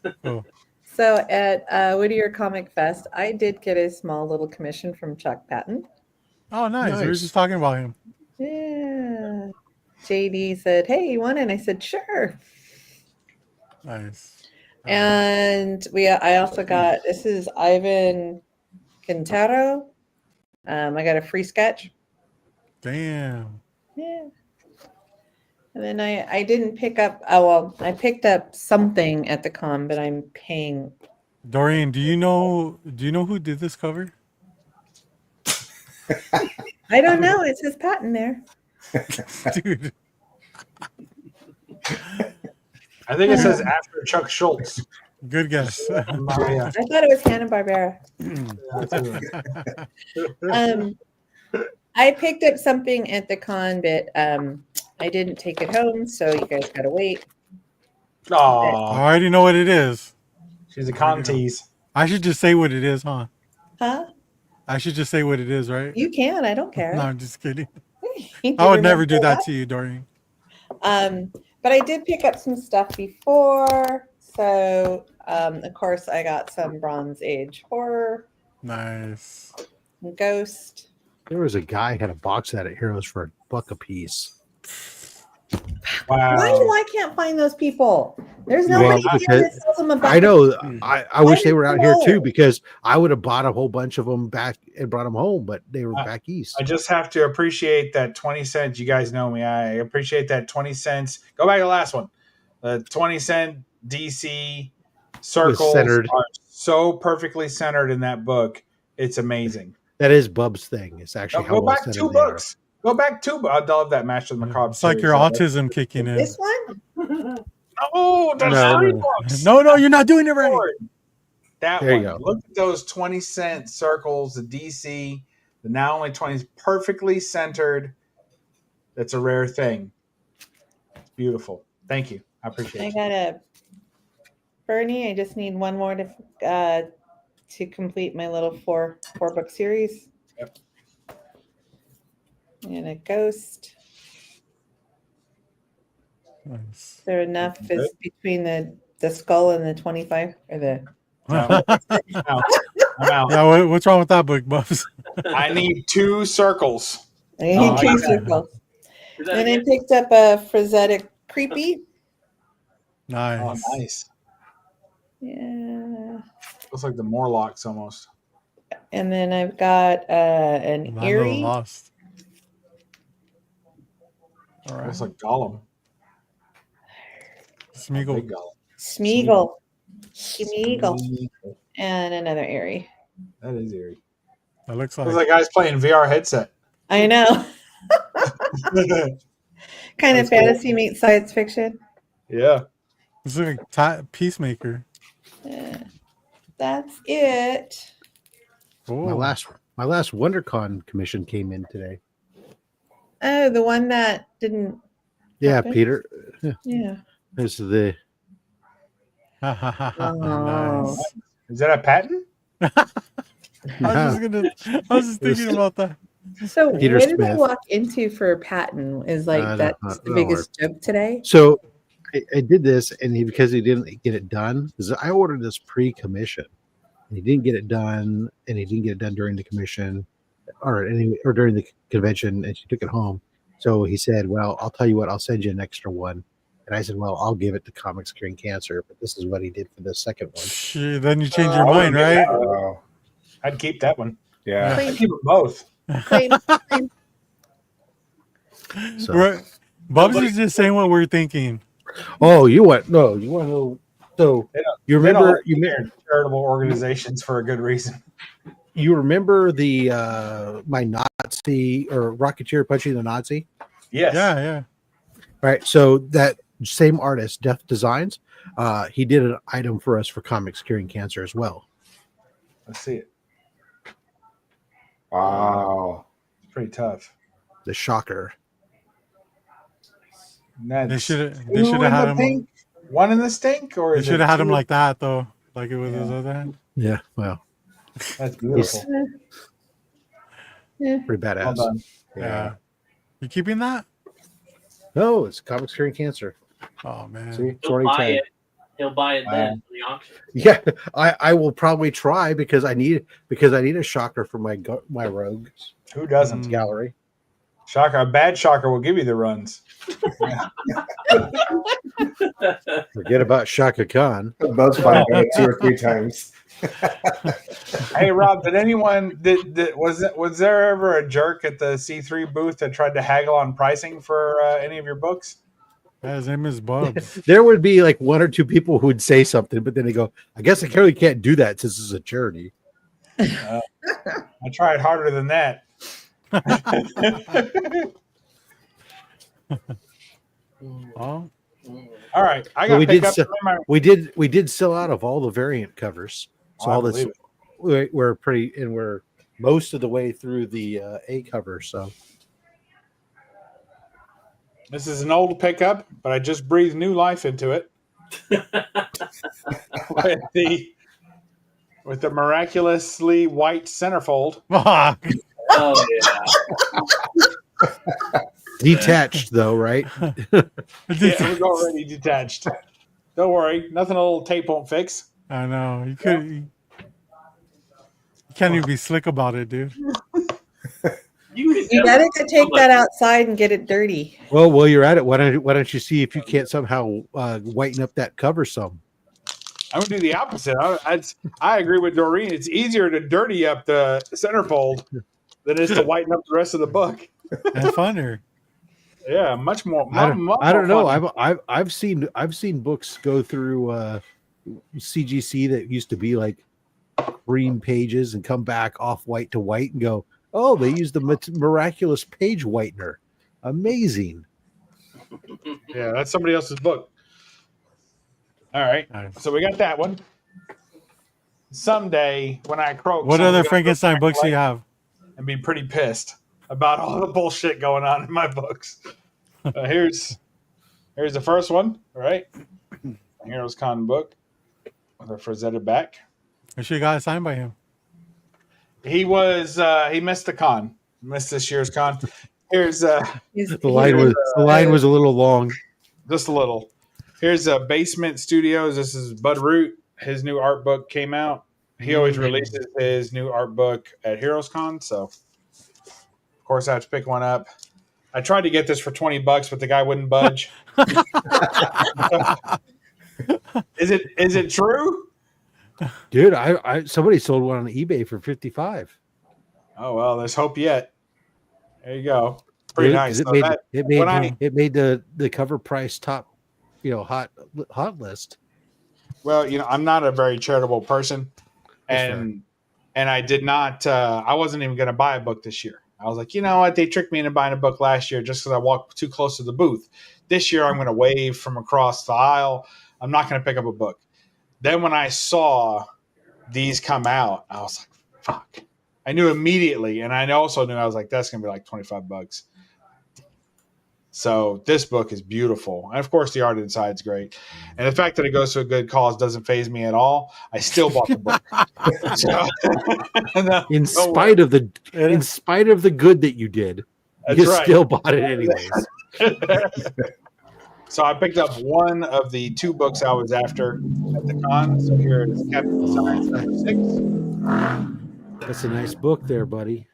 Speaker 8: it? So at Whittier Comic Fest, I did get a small little commission from Chuck Patton.
Speaker 1: Oh, nice. We were
Speaker 2: Nice.
Speaker 1: just talking about him.
Speaker 8: Yeah. JD said, "Hey, you want it?" And I said, "Sure."
Speaker 1: Nice.
Speaker 8: And I also got, this is Ivan Quintero. I got a free sketch.
Speaker 1: Damn.
Speaker 8: Yeah. And then I didn't pick up, I picked up something at the con, but I'm paying.
Speaker 1: Dorian, do you know who did this cover?
Speaker 8: I don't know. It says Patton there.
Speaker 1: Dude.
Speaker 6: I think it says after Chuck Schultz.
Speaker 1: Good guess.
Speaker 6: Yeah.
Speaker 8: I thought it was Hanna-Barbera. I picked up something at the con, but I didn't take it home, so you guys gotta wait.
Speaker 1: I
Speaker 6: Oh,
Speaker 1: already know what it is.
Speaker 6: she's a con tease.
Speaker 1: I should just say what it is, huh?
Speaker 8: Huh?
Speaker 1: I should just say what it is, right?
Speaker 8: You can. I don't care.
Speaker 1: No, I'm just kidding.
Speaker 8: You
Speaker 1: I would never
Speaker 8: remember
Speaker 1: do that to you, Dorian.
Speaker 8: But I did pick up some stuff before. So, of course, I got some Bronze Age horror,
Speaker 1: Nice.
Speaker 8: Ghost.
Speaker 2: There was a guy had a box set at Heroes for $1 a piece.
Speaker 6: Wow.
Speaker 8: Why do I can't find those people? There's
Speaker 2: Well,
Speaker 8: nobody here
Speaker 2: because-
Speaker 8: that sells them a buck.
Speaker 2: I know. I wish they were out here too
Speaker 8: know?
Speaker 2: because I would have bought a whole bunch of them back and brought them home, but they were back east.
Speaker 6: I just have to appreciate that 20 cents. You guys know me. I appreciate that 20 cents. Go back to the last one. The 20-cent DC circles
Speaker 2: centered.
Speaker 6: are so perfectly centered in that book. It's amazing.
Speaker 2: That is Bub's thing. It's actually how
Speaker 6: Go
Speaker 2: well
Speaker 6: back
Speaker 2: centered
Speaker 6: 2
Speaker 2: they are.
Speaker 6: books. Go back 2 books. I love that Master of the Macabre.
Speaker 1: It's like your
Speaker 6: series.
Speaker 1: autism kicking in.
Speaker 8: This one?
Speaker 6: Oh, there's
Speaker 2: No,
Speaker 6: 3
Speaker 2: no.
Speaker 6: books.
Speaker 1: No, you're not doing it right.
Speaker 6: Lord. That
Speaker 2: There
Speaker 6: one.
Speaker 2: you go.
Speaker 6: Look at those 20-cent circles, the DC, the now only 20s, perfectly centered. That's a rare thing. It's beautiful. Thank you. I appreciate
Speaker 8: I
Speaker 6: it.
Speaker 8: got a Bernie. I just need one more to complete my little four book series.
Speaker 6: Yep.
Speaker 8: And a Ghost.
Speaker 1: Nice.
Speaker 8: Is there enough
Speaker 6: Okay.
Speaker 8: is between the skull and the 25 or the
Speaker 6: I'm out.
Speaker 1: Yeah, what's wrong with that book, Buffs?
Speaker 6: I need 2 circles.
Speaker 8: I need
Speaker 6: Oh, I
Speaker 8: two
Speaker 6: got that.
Speaker 8: circles.
Speaker 3: Is that
Speaker 8: And I
Speaker 3: again?
Speaker 8: picked up a Frazetta Creepy.
Speaker 1: Nice.
Speaker 6: Oh, nice.
Speaker 8: Yeah.
Speaker 6: Looks like the Morlocks almost.
Speaker 8: And then I've got an
Speaker 1: I'm a little
Speaker 8: Eerie.
Speaker 1: lost. All right.
Speaker 6: Looks like Gollum.
Speaker 1: Smeagol.
Speaker 6: Big Gollum.
Speaker 8: Smeagol. Smeagol. And another Eerie.
Speaker 6: That is eerie.
Speaker 1: That looks like.
Speaker 6: Looks like guys playing VR headset.
Speaker 8: I know. Kind of
Speaker 6: That's cool.
Speaker 8: fantasy meets science fiction.
Speaker 6: Yeah.
Speaker 1: This is like Peacemaker.
Speaker 8: That's it.
Speaker 2: My
Speaker 1: Oh,
Speaker 2: last WonderCon commission came in today.
Speaker 8: Oh, the one that didn't.
Speaker 2: Yeah,
Speaker 8: happen?
Speaker 2: Peter.
Speaker 8: Yeah.
Speaker 2: This is the
Speaker 1: nice.
Speaker 6: Is that a patent?
Speaker 1: I was just thinking about that.
Speaker 8: So
Speaker 2: Peter
Speaker 8: what did I
Speaker 2: Smith.
Speaker 8: walk into for Patton? Is like that's the
Speaker 2: don't
Speaker 8: biggest joke today.
Speaker 2: So I did this, and because he didn't get it done, because I ordered this pre-commission, and he didn't get it done, and he didn't get it done during the commission, or during the convention, and she took it home. So he said, "Well, I'll tell you what, I'll send you an extra one." And I said, "Well, I'll give it to Comics Curing Cancer," but this is what he did for the second one.
Speaker 1: Shit, then you change your
Speaker 6: I
Speaker 1: mind,
Speaker 6: wouldn't get
Speaker 1: right?
Speaker 6: that.
Speaker 4: Oh,
Speaker 6: I'd keep that one.
Speaker 4: yeah.
Speaker 6: I'd keep them both.
Speaker 8: Claim-
Speaker 2: So,
Speaker 1: Right. Bubs is just saying what we're thinking.
Speaker 2: oh, you want to know? So
Speaker 6: They don't-
Speaker 2: you
Speaker 6: They don't
Speaker 2: remember
Speaker 6: like to hear charitable organizations for a good reason.
Speaker 2: you remember the my Nazi or Rocketeer punching the Nazi?
Speaker 6: Yes.
Speaker 1: Yeah.
Speaker 2: Right. So that same artist, Death Designs, he did an item for us for Comics Curing Cancer as well.
Speaker 6: Let's see it.
Speaker 4: Wow.
Speaker 6: It's pretty tough.
Speaker 2: The Shocker.
Speaker 6: And that's
Speaker 1: They should
Speaker 6: two
Speaker 1: have
Speaker 6: in
Speaker 1: had
Speaker 6: the
Speaker 1: him.
Speaker 6: pink, one in the stink, or
Speaker 1: They
Speaker 6: is
Speaker 1: should
Speaker 6: it
Speaker 1: have had him
Speaker 6: two?
Speaker 1: like that though, like it was his
Speaker 6: Yeah.
Speaker 1: other hand.
Speaker 2: Yeah. Well,
Speaker 6: That's beautiful.
Speaker 8: Yeah.
Speaker 2: pretty
Speaker 6: Well
Speaker 2: badass.
Speaker 6: done.
Speaker 1: Yeah. You keeping that?
Speaker 2: No, it's Comics Curing Cancer.
Speaker 1: Oh man.
Speaker 2: See, it's
Speaker 3: He'll
Speaker 2: already
Speaker 3: buy
Speaker 2: tagged.
Speaker 3: it. He'll buy it then for the auction.
Speaker 2: Yeah, I will probably try because I need a shocker for my rogues
Speaker 6: Who doesn't?
Speaker 1: Mm.
Speaker 2: gallery.
Speaker 6: Shocker. A bad shocker will give you the runs.
Speaker 2: Forget about Shaka Khan.
Speaker 4: Buzz Fight done it 2 or 3 times.
Speaker 6: Hey Rob, did anyone was there ever a jerk at the C3 booth that tried to haggle on pricing for any of your books?
Speaker 1: Yeah, his name is Bubs.
Speaker 2: There would be like 1 or 2 people who would say something, but then they go, "I guess I really can't do that since it's a charity."
Speaker 6: I tried harder than that.
Speaker 1: Oh,
Speaker 6: All right, I
Speaker 2: Well,
Speaker 6: got
Speaker 2: we
Speaker 6: picked
Speaker 2: did
Speaker 6: up.
Speaker 2: sell-
Speaker 6: My,
Speaker 2: We did sell out of all the variant covers. So
Speaker 6: I
Speaker 2: all this
Speaker 6: believe it.
Speaker 2: we're pretty and we're most of the way through the A cover. So
Speaker 6: This is an old pickup, but I just breathed new life into it with the miraculously white centerfold.
Speaker 1: Fuck.
Speaker 3: Oh yeah.
Speaker 2: detached, though, right?
Speaker 6: Yeah, it was already detached. Don't worry, nothing a little tape won't fix.
Speaker 1: I know. You can't even be slick about it, dude.
Speaker 8: You gotta take that outside and get it dirty.
Speaker 2: Well, while you're at it, why don't you see if you can't somehow whiten up that cover some?
Speaker 6: I'm gonna do the opposite. I agree with Doreen. It's easier to dirty up the centerfold than it is to whiten up the rest of the book.
Speaker 1: And funner.
Speaker 6: Yeah, much more.
Speaker 2: I don't know.
Speaker 6: fun.
Speaker 2: I've seen books go through CGC that used to be like cream pages and come back off white to white and go, oh, they used the miraculous page whitener. Amazing.
Speaker 6: Yeah, that's somebody else's book. All right,
Speaker 1: Nice.
Speaker 6: so we got that one. Someday when I croak,
Speaker 1: What
Speaker 6: someone's
Speaker 1: other
Speaker 6: gonna go
Speaker 1: Frankenstein
Speaker 6: back
Speaker 1: books do you
Speaker 6: white
Speaker 1: have?
Speaker 6: and be pretty pissed about all the bullshit going on in my books. Here's the first one. All right, Heroes Con book with a Frazetta back.
Speaker 1: I should have got it signed by him.
Speaker 6: He missed the con, missed this year's con. Here's
Speaker 2: The line was a little long.
Speaker 6: just a little. Here's Basement Studios. This is Bud Root. His new art book came out. He always releases his new art book at Heroes Con, so of course I have to pick one up. I tried to get this for $20, but the guy wouldn't budge. Is it true?
Speaker 2: Dude, I somebody sold one on eBay for 55.
Speaker 6: Oh well, there's hope yet. There you go. Pretty nice.
Speaker 2: It
Speaker 6: So
Speaker 2: made,
Speaker 6: that-
Speaker 2: it made
Speaker 6: when I-
Speaker 2: it made the cover price top, hot list.
Speaker 6: Well, I'm not a very charitable person,
Speaker 2: That's
Speaker 6: and I did not. I wasn't even going to buy a book this year. I was like, you know what? They tricked me into buying a book last year just because I walked too close to the booth. This year, I'm going to wave from across the aisle. I'm not going to pick up a book. Then when I saw these come out, I was like, fuck. I knew immediately, and I also knew I was like, that's going to be like $25. So this book is beautiful. And of course, the art inside's great. And the fact that it goes to a good cause doesn't faze me at all. I still bought the book.
Speaker 2: In spite of the good that you did,
Speaker 6: That's
Speaker 2: you
Speaker 6: right.
Speaker 2: still bought it anyways.
Speaker 6: So I picked up one of the two books I was after at the con. So here is Captain Science number 6.
Speaker 2: That's a nice book there, buddy.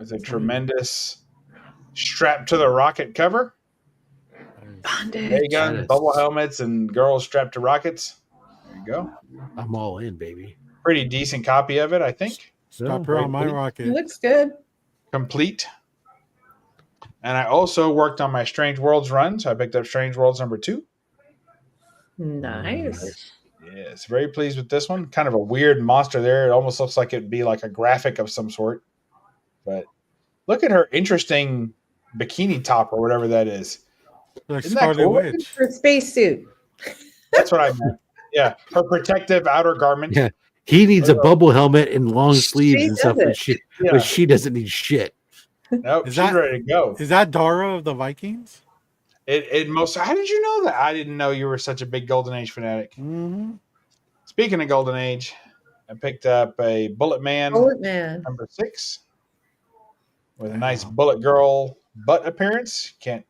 Speaker 6: It's a tremendous strap to the rocket cover. Ray guns,
Speaker 2: Nice.
Speaker 6: bubble helmets, and girls strapped to rockets. There you go.
Speaker 2: I'm all in, baby.
Speaker 6: Pretty decent copy of it, I think.
Speaker 1: Stop her on my
Speaker 8: It
Speaker 1: rocket.
Speaker 8: looks good.
Speaker 6: Complete. And I also worked on my Strange Worlds run, so I picked up Strange Worlds number 2.
Speaker 8: Nice.
Speaker 6: Yes, very pleased with this one. Kind of a weird monster there. It almost looks like it'd be like a graphic of some sort. But look at her interesting bikini top or whatever that is.
Speaker 1: Like
Speaker 6: Isn't that
Speaker 1: Scarlet
Speaker 6: cool?
Speaker 1: Witch.
Speaker 8: For spacesuit.
Speaker 6: That's what I meant. Yeah, her protective outer garment.
Speaker 2: Yeah. He needs a bubble helmet and long sleeves
Speaker 8: She
Speaker 2: and stuff,
Speaker 8: does it.
Speaker 2: but she doesn't need shit.
Speaker 6: Nope,
Speaker 1: Is
Speaker 6: she's
Speaker 1: that-
Speaker 6: ready to go.
Speaker 1: Is that Dara of the Vikings?
Speaker 6: It most. How did you know that? I didn't know you were such a big Golden Age fanatic.
Speaker 1: Mm-hmm.
Speaker 6: Speaking of Golden Age, I picked up a Bullet Man
Speaker 8: Bullet Man.
Speaker 6: number 6 with a nice Bullet Girl butt appearance. Can't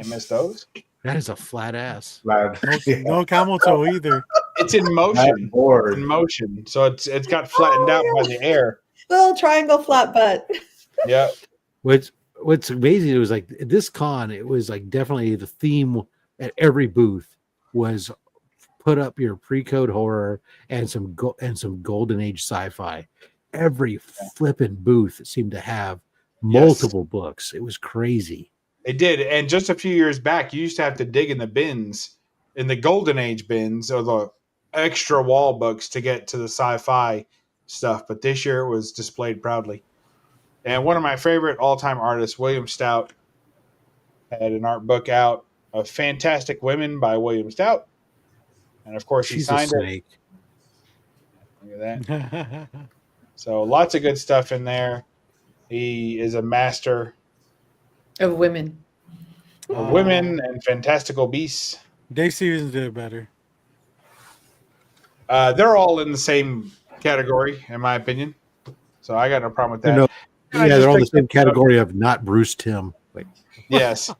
Speaker 6: miss those.
Speaker 2: That is a flat ass.
Speaker 4: Lad.
Speaker 1: No camel toe either.
Speaker 6: It's in motion.
Speaker 4: Bored.
Speaker 6: In motion, so it's got flattened out by the air.
Speaker 8: Little triangle flat butt.
Speaker 6: Yeah,
Speaker 2: What's amazing, it was like this con, it was like definitely the theme at every booth was put up your pre-code horror and some golden age sci-fi. Every flipping booth seemed to have multiple books. It was crazy.
Speaker 6: they did. And just a few years back, you used to have to dig in the bins, in the Golden Age bins, or the extra wall books to get to the sci-fi stuff. But this year it was displayed proudly. And one of my favorite all-time artists, William Stout, had an art book out of Fantastic Women by William Stout. And of course, he
Speaker 2: She's a
Speaker 6: signed it.
Speaker 2: snake.
Speaker 6: Look at that. So lots of good stuff in there. He is a master
Speaker 8: Of women.
Speaker 6: of women and fantastical beasts.
Speaker 1: Dave Stevens did it better.
Speaker 6: They're all in the same category, in my opinion. So I got no problem with that.
Speaker 2: No,
Speaker 6: And I
Speaker 2: yeah,
Speaker 6: just
Speaker 2: they're all in the
Speaker 6: picked
Speaker 2: same
Speaker 6: up-
Speaker 2: category of not Bruce Timm. Like,
Speaker 6: Yes.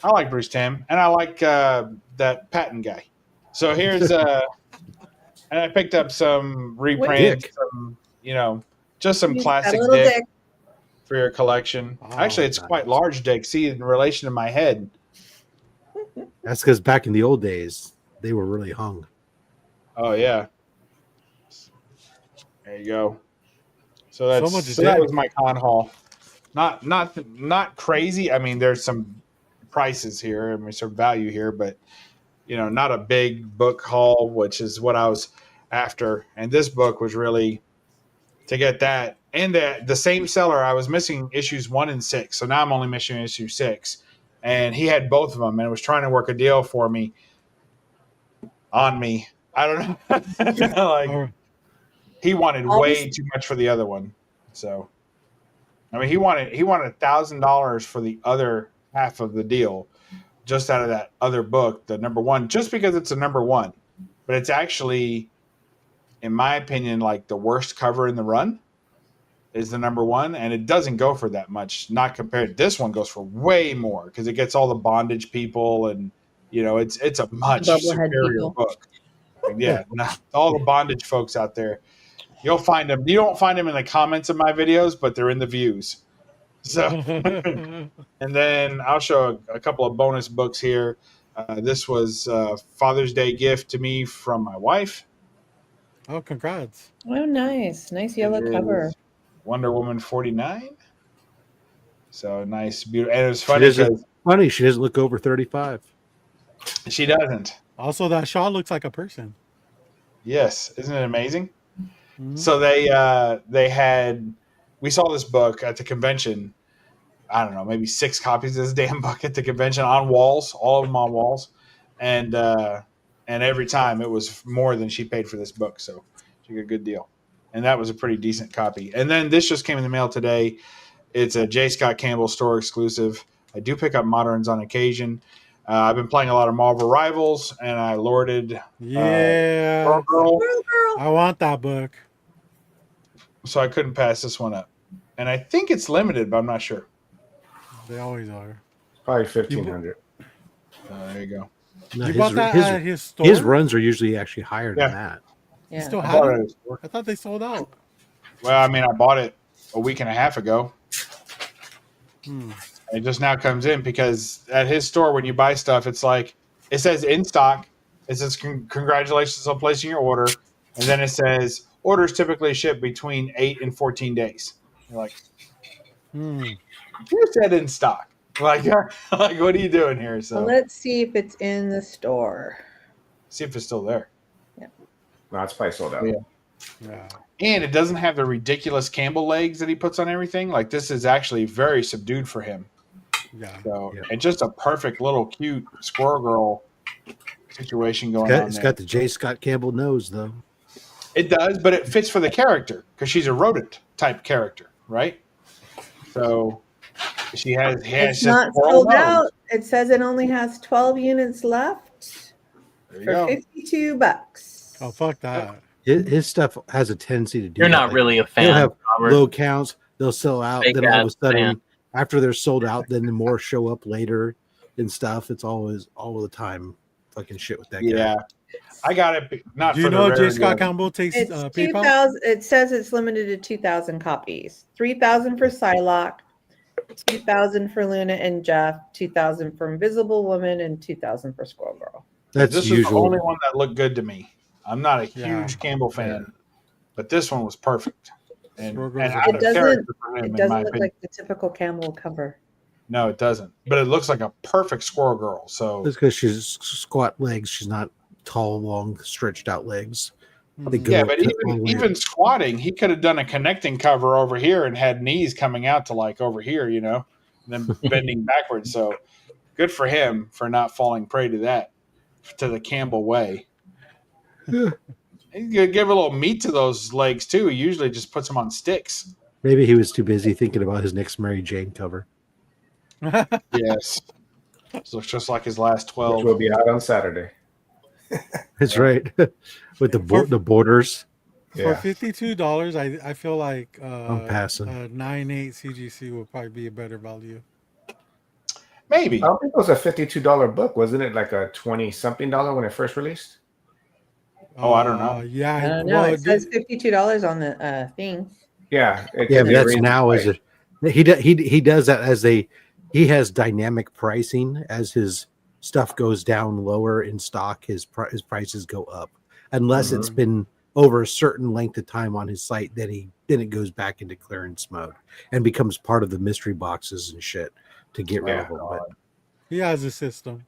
Speaker 6: I like Bruce Timm, and I like that Patton guy. So here's and I picked up some reprints,
Speaker 2: Dick.
Speaker 6: some, just some
Speaker 8: He's got a
Speaker 6: classic
Speaker 8: little
Speaker 6: dick
Speaker 8: dick.
Speaker 6: for your collection.
Speaker 1: Oh,
Speaker 6: Actually, it's
Speaker 2: nice.
Speaker 6: quite large dick. See, in relation to my head.
Speaker 2: that's because back in the old days, they were really hung.
Speaker 6: Oh yeah. There you go. So that's
Speaker 1: much
Speaker 6: so that
Speaker 1: dick.
Speaker 6: was my con haul. Not crazy. I mean, there's some prices here. I mean, some value here, but not a big book haul, which is what I was after. And this book was really to get that. And the same seller, I was missing issues 1 and 6, so now I'm only missing issue 6. And he had both of them, and was trying to work a deal for me. On me, I don't know. Like he wanted way too much for the other one. So, I mean, he wanted $1,000 for the other half of the deal, just out of that other book, the number 1, just because it's a number 1. But it's actually, in my opinion, like the worst cover in the run is the number 1, and it doesn't go for that much. Not compared. This one goes for way more because it gets all the bondage people, and it's a much
Speaker 8: Bubblehead
Speaker 6: superior
Speaker 8: people.
Speaker 6: book. Yeah, all the bondage folks out there, you'll find them. You don't find them in the comments of my videos, but they're in the views. So, and then I'll show a couple of bonus books here. This was Father's Day gift to me from my wife.
Speaker 1: Oh, congrats.
Speaker 8: Oh, nice. Nice yellow
Speaker 6: It
Speaker 8: cover.
Speaker 6: is Wonder Woman 49. So nice, beautiful. And it was
Speaker 2: She
Speaker 6: funny
Speaker 2: doesn't,
Speaker 6: because
Speaker 2: funny, she doesn't look over 35.
Speaker 6: she doesn't.
Speaker 1: Also, that shawl looks like a person.
Speaker 6: Yes, isn't it amazing?
Speaker 1: Mhm.
Speaker 6: So we saw this book at the convention. I don't know, maybe 6 copies of this damn book at the convention on walls, all of them on walls, and every time it was more than she paid for this book, so she got a good deal, and that was a pretty decent copy. And then this just came in the mail today. It's a J. Scott Campbell store exclusive. I do pick up moderns on occasion. I've been playing a lot of Marvel Rivals, and I lorded
Speaker 1: Yeah.
Speaker 6: Girl.
Speaker 8: Girl, girl.
Speaker 1: I want that book.
Speaker 6: So I couldn't pass this one up. And I think it's limited, but I'm not sure.
Speaker 1: They always are.
Speaker 4: Probably 1,500.
Speaker 6: There you go.
Speaker 2: No,
Speaker 1: You bought that at his store?
Speaker 2: his runs are usually actually higher than that.
Speaker 1: You
Speaker 8: Yeah.
Speaker 1: still
Speaker 6: I
Speaker 1: have
Speaker 6: bought
Speaker 1: it?
Speaker 6: it at a store.
Speaker 1: I thought they sold out.
Speaker 6: Well, I mean, I bought it a week and a half ago.
Speaker 1: Hmm.
Speaker 6: It just now comes in because at his store, when you buy stuff, it's like it says in stock. It says congratulations on placing your order, and then it says orders typically ship between 8 and 14 days. You're like,
Speaker 1: Hmm.
Speaker 6: you said in stock. Like what are you doing here? So
Speaker 8: Well, let's see if it's in the store.
Speaker 6: see if it's still there.
Speaker 4: No, it's probably sold out.
Speaker 6: Yeah.
Speaker 1: Yeah.
Speaker 6: And it doesn't have the ridiculous Campbell legs that he puts on everything. Like this is actually very subdued for him.
Speaker 1: Yeah.
Speaker 6: So
Speaker 2: Yeah.
Speaker 6: and just a perfect little cute squirrel girl situation going on
Speaker 2: It's
Speaker 6: there.
Speaker 2: got the J. Scott Campbell nose, though.
Speaker 6: It does, but it fits for the character because she's a rodent type character, right? So she has.
Speaker 8: It's not sold out. It says it only has 12 units left
Speaker 6: There you
Speaker 8: for
Speaker 6: go.
Speaker 8: $52.
Speaker 1: Oh, fuck that.
Speaker 2: His stuff has a tendency to do
Speaker 3: You're
Speaker 2: that.
Speaker 3: not
Speaker 2: Like,
Speaker 3: really a
Speaker 2: they'll
Speaker 3: fan,
Speaker 2: have
Speaker 3: Robert.
Speaker 2: low counts. They'll sell out.
Speaker 3: Fake
Speaker 2: Then all of a
Speaker 3: ass
Speaker 2: sudden,
Speaker 3: fan.
Speaker 2: after they're sold out, then the more show up later and stuff. It's always all the time fucking shit with that guy.
Speaker 6: Yeah, I got it. Not
Speaker 1: Do you
Speaker 6: for the
Speaker 1: know J.
Speaker 6: rarity
Speaker 1: Scott
Speaker 6: of it.
Speaker 1: Campbell takes
Speaker 8: It's
Speaker 1: PayPal?
Speaker 8: 2,000. It says it's limited to 2,000 copies. 3,000 for Psylocke, 2,000 for Luna and Jeff, 2,000 for Invisible Woman, and 2,000 for Squirrel Girl.
Speaker 2: That's
Speaker 6: This is the
Speaker 2: usual.
Speaker 6: only one that looked good to me. I'm not a huge
Speaker 1: Yeah.
Speaker 6: Campbell fan, but this one was perfect. And,
Speaker 1: Squirrel
Speaker 6: and
Speaker 1: Girl's a
Speaker 6: out
Speaker 1: good
Speaker 6: of
Speaker 8: It doesn't-
Speaker 6: character for him,
Speaker 8: It
Speaker 6: in my
Speaker 8: doesn't look
Speaker 6: opinion.
Speaker 8: like the typical Campbell cover.
Speaker 6: No, it doesn't. But it looks like a perfect squirrel girl. So
Speaker 2: It's because she's squat legs. She's not tall, long, stretched out legs. They
Speaker 1: Mhm.
Speaker 2: go
Speaker 6: yeah,
Speaker 2: up
Speaker 6: but
Speaker 2: to all the way
Speaker 6: even
Speaker 2: up.
Speaker 6: squatting, he could have done a connecting cover over here and had knees coming out to like over here, and then bending backwards. So good for him for not falling prey to that, to the Campbell way.
Speaker 2: Yeah.
Speaker 6: You could give a little meat to those legs too. He usually just puts them on sticks.
Speaker 2: Maybe he was too busy thinking about his next Mary Jane cover.
Speaker 6: Yes. So looks just like his last
Speaker 4: Which
Speaker 6: 12.
Speaker 4: will be out on Saturday.
Speaker 2: That's right. With the the borders.
Speaker 1: For
Speaker 4: Yeah.
Speaker 1: $52, I feel like
Speaker 2: I'm passing.
Speaker 1: 9.8 CGC will probably be a better value.
Speaker 6: Maybe.
Speaker 4: I don't think it was a $52 book, wasn't it? Like a 20-something dollar when it first released.
Speaker 6: Oh, I don't know.
Speaker 1: Yeah,
Speaker 8: I don't know.
Speaker 1: well,
Speaker 8: It says $52 on the thing.
Speaker 4: Yeah.
Speaker 2: Yeah, but that's
Speaker 4: raised
Speaker 2: now
Speaker 4: the
Speaker 2: as a he does that as he has dynamic pricing as his stuff goes down lower in stock, his prices go up unless it's been over a certain length of time on his site. Then it goes back into clearance mode and becomes part of the mystery boxes and shit to get rid of them. But
Speaker 1: he has a system.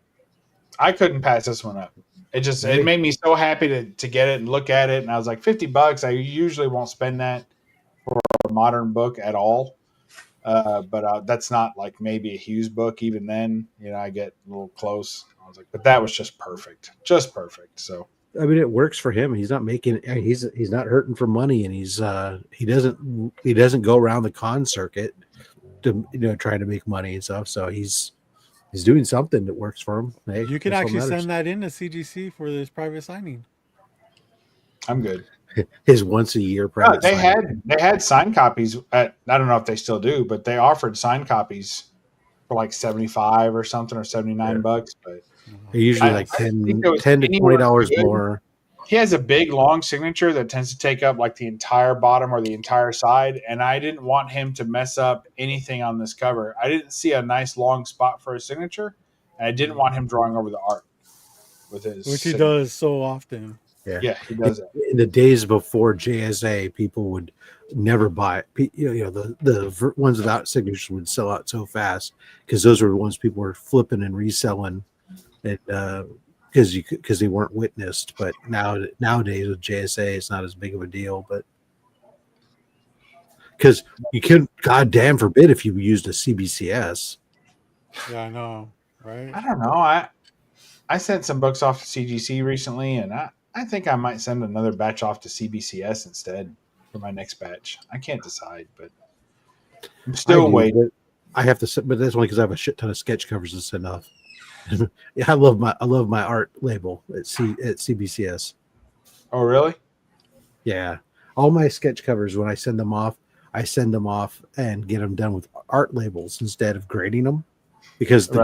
Speaker 6: I couldn't pass this one up. It made me so happy to get it and look at it. And I was like, $50. I usually won't spend that for a modern book at all. But that's not like maybe a Hughes book. Even then, I get a little close. I was like, but that was just perfect. Just perfect. So,
Speaker 2: I mean, it works for him. He's not making. He's not hurting for money, and he doesn't go around the con circuit to trying to make money and stuff. So he's doing something that works for him. Hey,
Speaker 1: You can actually send that in to CGC for this private signing.
Speaker 6: I'm good.
Speaker 2: His once a year private.
Speaker 6: They had signed copies at, I don't know if they still do, but they offered signed copies for like 75 or something, or $79. But
Speaker 2: they're usually like 10 to $20 more.
Speaker 6: He has a big long signature that tends to take up like the entire bottom or the entire side, and I didn't want him to mess up anything on this cover. I didn't see a nice long spot for his signature, and I didn't want him drawing over the art with his
Speaker 1: which he
Speaker 6: signature.
Speaker 1: does so often.
Speaker 6: Yeah, he does that.
Speaker 2: In the days before JSA, people would never buy it. The ones without signatures would sell out so fast because those were the ones people were flipping and reselling, and because they weren't witnessed. But nowadays with JSA, it's not as big of a deal. But because you can, goddamn forbid, if you used a CBCS.
Speaker 1: Yeah, I know, right?
Speaker 6: I don't know. I sent some books off to CGC recently, and I think I might send another batch off to CBCS instead for my next batch. I can't decide, but I'm still waiting.
Speaker 2: I have to, but that's only because I have a shit ton of sketch covers to send off. Yeah, I love my art label at CBCS.
Speaker 6: Oh, really?
Speaker 2: Yeah, all my sketch covers, when I send them off and get them done with art labels instead of grading them, because the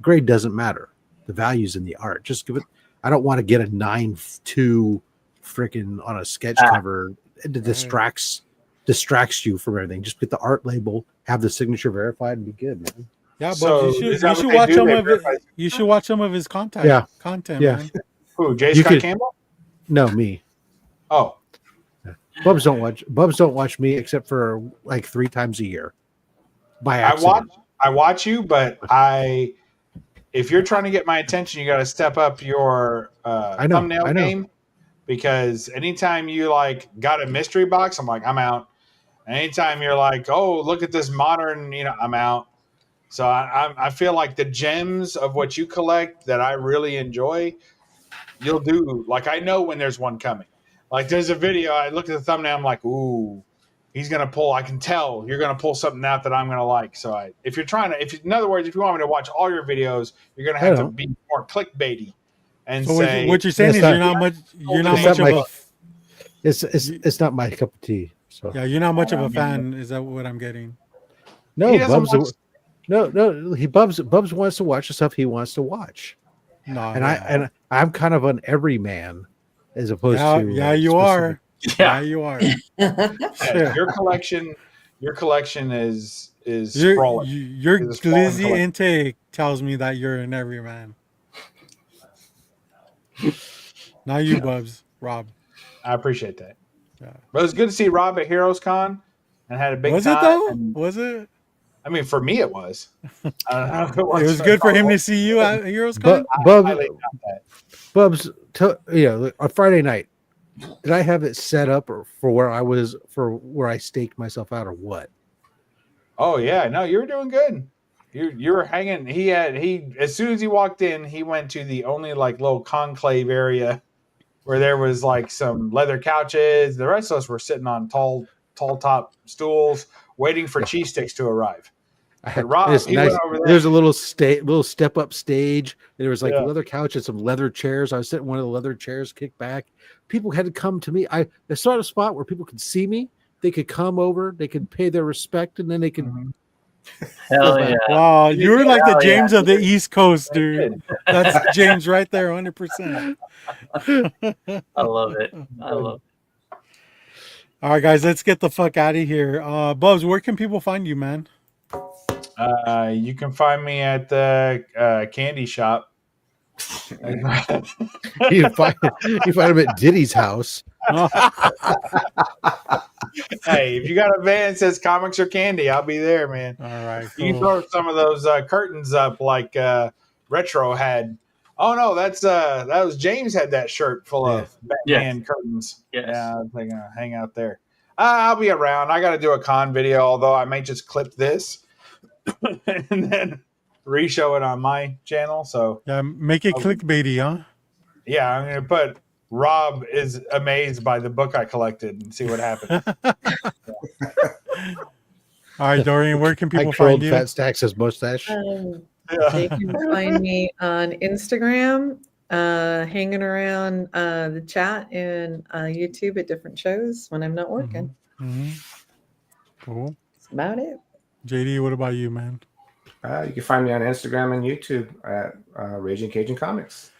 Speaker 2: grade doesn't matter. The value's in the art. Just give it. I don't want to get a 9.2 freaking on a sketch cover. It distracts you from everything. Just get the art label, have the signature verified, and be good, man.
Speaker 1: Yeah, but you should watch some of it. You should watch some of his content.
Speaker 2: Yeah.
Speaker 1: Man.
Speaker 6: Who? J. Scott Campbell?
Speaker 2: No, me.
Speaker 6: Oh,
Speaker 2: Bubs don't watch me except for like 3 times a year. By accident.
Speaker 6: I watch you, but if you're trying to get my attention, you got to step up your thumbnail game, because anytime you like got a mystery box, I'm like, I'm out. And anytime you're like, oh, look at this modern, I'm out. So I feel like the gems of what you collect that I really enjoy, you'll do. Like, I know when there's one coming. Like, there's a video, I look at the thumbnail, I'm like, ooh, he's going to pull, I can tell you're going to pull something out that I'm going to like. So in other words, if you want me to watch all your videos, you're going to have to be more clickbaity and
Speaker 1: so
Speaker 6: say.
Speaker 1: What you're saying is you're not much of a.
Speaker 2: It's not my cup of tea. So.
Speaker 1: Yeah, you're not much of a fan. Is that what I'm getting?
Speaker 2: No, Bubs wants to watch the stuff he wants to watch. No, and I'm kind of an everyman as opposed to.
Speaker 1: Yeah, you are. Yeah, you are.
Speaker 6: Your collection is sprawling.
Speaker 1: Your glizzy intake tells me that you're an everyman. Not you, Bubs. Rob.
Speaker 6: I appreciate that. Yeah. But it was good to see Rob at Heroes Con and had a big time.
Speaker 1: Was it though? Was it?
Speaker 6: I mean, for me, it was. I don't know if
Speaker 1: it was good for him to see you at Heroes Con.
Speaker 2: Bubs, on Friday night, did I have it set up for where I staked myself out, or what?
Speaker 6: Oh yeah, no, you were doing good. You were hanging. He as soon as he walked in, he went to the only like little conclave area where there was like some leather couches. The rest of us were sitting on tall top stools waiting for cheese sticks to arrive. But Rob,
Speaker 2: It's
Speaker 6: he
Speaker 2: nice.
Speaker 6: went over there.
Speaker 2: There's a little step up stage. There was like
Speaker 6: Yeah.
Speaker 2: a leather couch and some leather chairs. I was sitting in one of the leather chairs, kicked back. People had to come to me. I saw a spot where people could see me. They could come over. They could pay their respect, and then they could.
Speaker 6: Mhm.
Speaker 3: Hell yeah.
Speaker 1: Wow, you were like the
Speaker 3: Hell yeah.
Speaker 1: James of the East Coast, dude. That's James right there, 100%.
Speaker 3: I love it. I love it.
Speaker 1: All right, guys, let's get the fuck out of here. Bubs, where can people find you, man?
Speaker 6: You can find me at the candy shop.
Speaker 2: You find him at Diddy's house.
Speaker 6: Hey, if you got a van that says comics or candy, I'll be there, man.
Speaker 1: All right,
Speaker 6: You can
Speaker 1: cool.
Speaker 6: throw some of those curtains up like Retro had. Oh no, that was James had that shirt full of Batman curtains.
Speaker 3: Yes.
Speaker 6: Yeah, I'm thinking hang out there. I'll be around. I got to do a con video, although I may just clip this and then re-show it on my channel. So
Speaker 1: Yeah, make it clickbaity, huh?
Speaker 6: yeah, I'm gonna put Rob is amazed by the book I collected and see what happens.
Speaker 1: All right, Dorian, where can
Speaker 2: I
Speaker 1: people
Speaker 2: trolled
Speaker 1: find you?
Speaker 2: Fat Stacks' mustache.
Speaker 8: They can find me on Instagram, hanging around the chat and YouTube at different shows when I'm not working.
Speaker 1: Mm-hmm. Cool.
Speaker 8: That's about it.
Speaker 1: JD, what about you, man?
Speaker 4: You can find me on Instagram and YouTube at Raging Cajun Comics.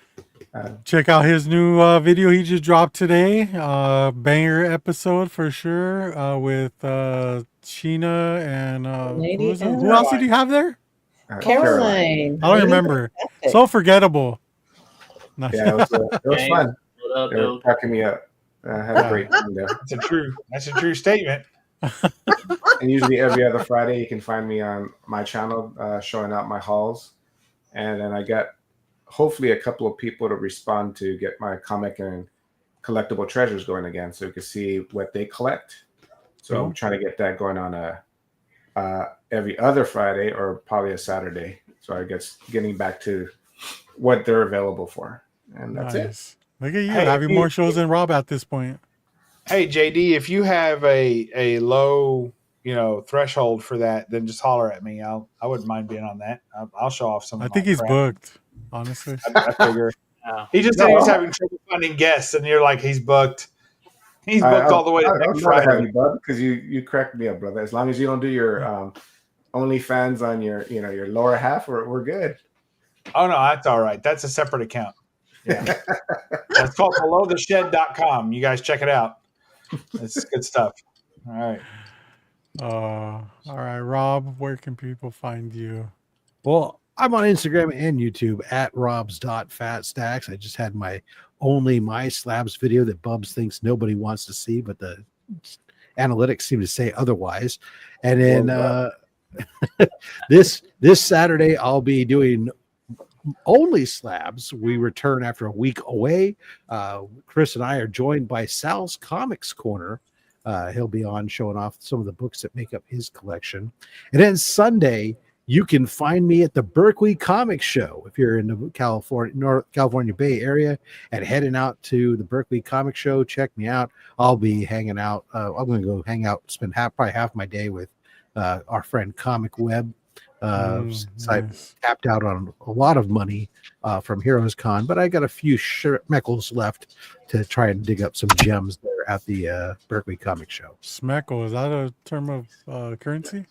Speaker 1: Check out his new video he just dropped today. Banger episode for sure with Sheena and
Speaker 8: Lady
Speaker 1: who else did you have there?
Speaker 8: Caroline.
Speaker 1: I don't remember.
Speaker 8: Fantastic.
Speaker 1: So forgettable. Nice.
Speaker 4: Yeah, it was fun.
Speaker 3: What up,
Speaker 4: They were
Speaker 3: dude?
Speaker 4: cracking me up. I had a great time there.
Speaker 6: That's a true statement.
Speaker 4: And usually every other Friday, you can find me on my channel showing out my hauls. And then I got hopefully a couple of people to respond to get my comic and collectible treasures going again so you can see what they collect. So I'm trying to get that going on every other Friday or probably a Saturday. So I guess getting back to what they're available for. And that's it.
Speaker 1: Nice. Look at you
Speaker 6: Hey,
Speaker 1: having more shows than Rob at this point.
Speaker 6: Hey JD, if you have a low threshold for that, then just holler at me. I wouldn't mind being on that. I'll show off some.
Speaker 1: I
Speaker 6: of
Speaker 1: think
Speaker 6: my
Speaker 1: he's
Speaker 6: crap.
Speaker 1: booked, honestly.
Speaker 6: I figure.
Speaker 3: Yeah.
Speaker 6: He just said he's having trouble finding guests, and you're like, he's booked. He's booked all the way to
Speaker 4: I'm
Speaker 6: next
Speaker 4: glad to have
Speaker 6: Friday.
Speaker 4: you, bud, because you cracked me up, brother. As long as you don't do your OnlyFans on your lower half, we're good.
Speaker 6: Oh no, that's all right. That's a separate account.
Speaker 4: Yeah.
Speaker 6: It's called belowtheshed.com. You guys check it out. It's good stuff. All right.
Speaker 1: All right, Rob, where can people find you?
Speaker 2: Well, I'm on Instagram and YouTube at robs.fatstacks. I just had my slabs video that Bubs thinks nobody wants to see, but the analytics seem to say otherwise. And then this Saturday, I'll be doing only slabs. We return after a week away. Chris and I are joined by Sal's Comics Corner. He'll be on showing off some of the books that make up his collection. And then Sunday, you can find me at the Berkeley Comic Show. If you're in the North California Bay Area and heading out to the Berkeley Comic Show, check me out. I'll be hanging out. I'm going to go hang out, spend probably half my day with our friend Comic Web. Since I tapped out on a lot of money from Heroes Con, but I got a few schmeckles left to try and dig up some gems there at the Berkeley Comic Show.
Speaker 1: Smeckle, is that a term of currency?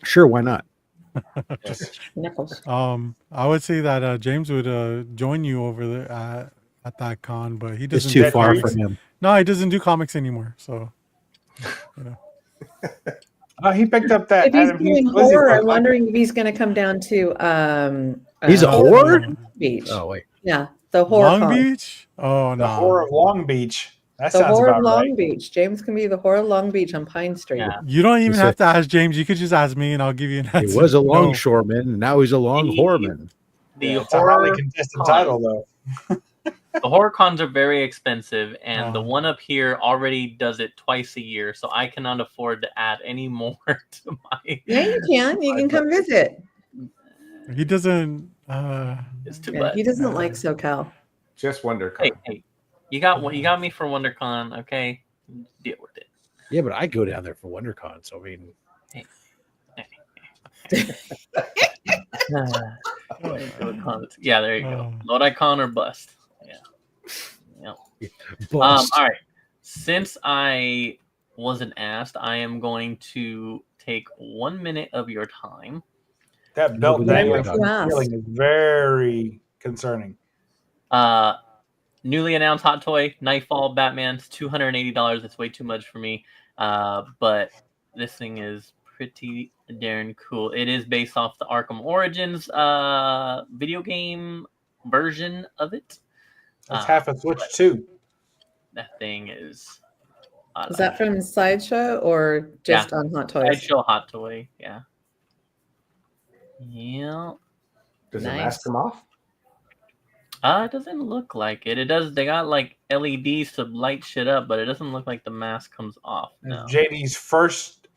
Speaker 2: Sure, why not?
Speaker 8: Nichols.
Speaker 1: I would say that James would join you over there at that con, but he
Speaker 2: It's
Speaker 1: doesn't
Speaker 2: too
Speaker 1: do
Speaker 2: far
Speaker 1: comics.
Speaker 2: from him.
Speaker 1: No, he doesn't do comics anymore. So,
Speaker 6: He picked up that
Speaker 8: If he's
Speaker 6: Adam
Speaker 8: doing
Speaker 6: Hughes Lizzie
Speaker 8: horror,
Speaker 6: book.
Speaker 8: I'm wondering if he's going to come down to
Speaker 2: He's a horror?
Speaker 8: Beach.
Speaker 2: Oh wait,
Speaker 8: Yeah, the horror.
Speaker 1: Long
Speaker 8: con.
Speaker 1: Beach? Oh
Speaker 6: The
Speaker 1: no.
Speaker 6: Horror of Long Beach. That
Speaker 8: The
Speaker 6: sounds
Speaker 8: horror
Speaker 6: about
Speaker 8: of Long
Speaker 6: right.
Speaker 8: Beach. James can be the horror of Long Beach on Pine Street.
Speaker 3: Yeah.
Speaker 1: You don't even
Speaker 2: He
Speaker 1: have to ask James. You could just ask me, and I'll give you an answer.
Speaker 2: he was a
Speaker 1: No.
Speaker 2: longshoreman, and now he's a longhorseman.
Speaker 3: The
Speaker 6: It's a highly
Speaker 3: horror
Speaker 6: contested
Speaker 3: con.
Speaker 6: title, though.
Speaker 3: The horror cons are very expensive, and the
Speaker 1: Oh.
Speaker 3: one up here already does it twice a year, so I cannot afford to add any more to my.
Speaker 8: Yeah, you can. You can come visit.
Speaker 1: He doesn't.
Speaker 3: It's too
Speaker 8: Yeah,
Speaker 3: much.
Speaker 8: he doesn't like SoCal.
Speaker 4: Just wonder.
Speaker 3: Hey, You got me for WonderCon. Okay, deal with it.
Speaker 2: Yeah, but I go down there for WonderCon, so I mean,
Speaker 3: Yeah, there you go. Lord-Icon or bust. Yeah.
Speaker 2: bust.
Speaker 3: All right. Since I wasn't asked, I am going to take 1 minute of your time.
Speaker 6: That belt
Speaker 2: Nobody
Speaker 6: dangling
Speaker 8: asked.
Speaker 6: from the ceiling is very concerning.
Speaker 3: Newly announced hot toy, Nightfall Batman. It's $280. It's way too much for me. But this thing is pretty darn cool. It is based off the Arkham Origins video game version of it.
Speaker 6: That's half a Switch too.
Speaker 3: That thing is.
Speaker 8: Is that from Sideshow or just on Hot Toys?
Speaker 3: Sideshow Hot Toy, yeah. Yeah.
Speaker 4: Does the
Speaker 8: Nice.
Speaker 4: mask come off?
Speaker 3: It doesn't look like it. It does. They got like LEDs to light shit up, but it doesn't look like the mask comes off. No.
Speaker 6: JD's first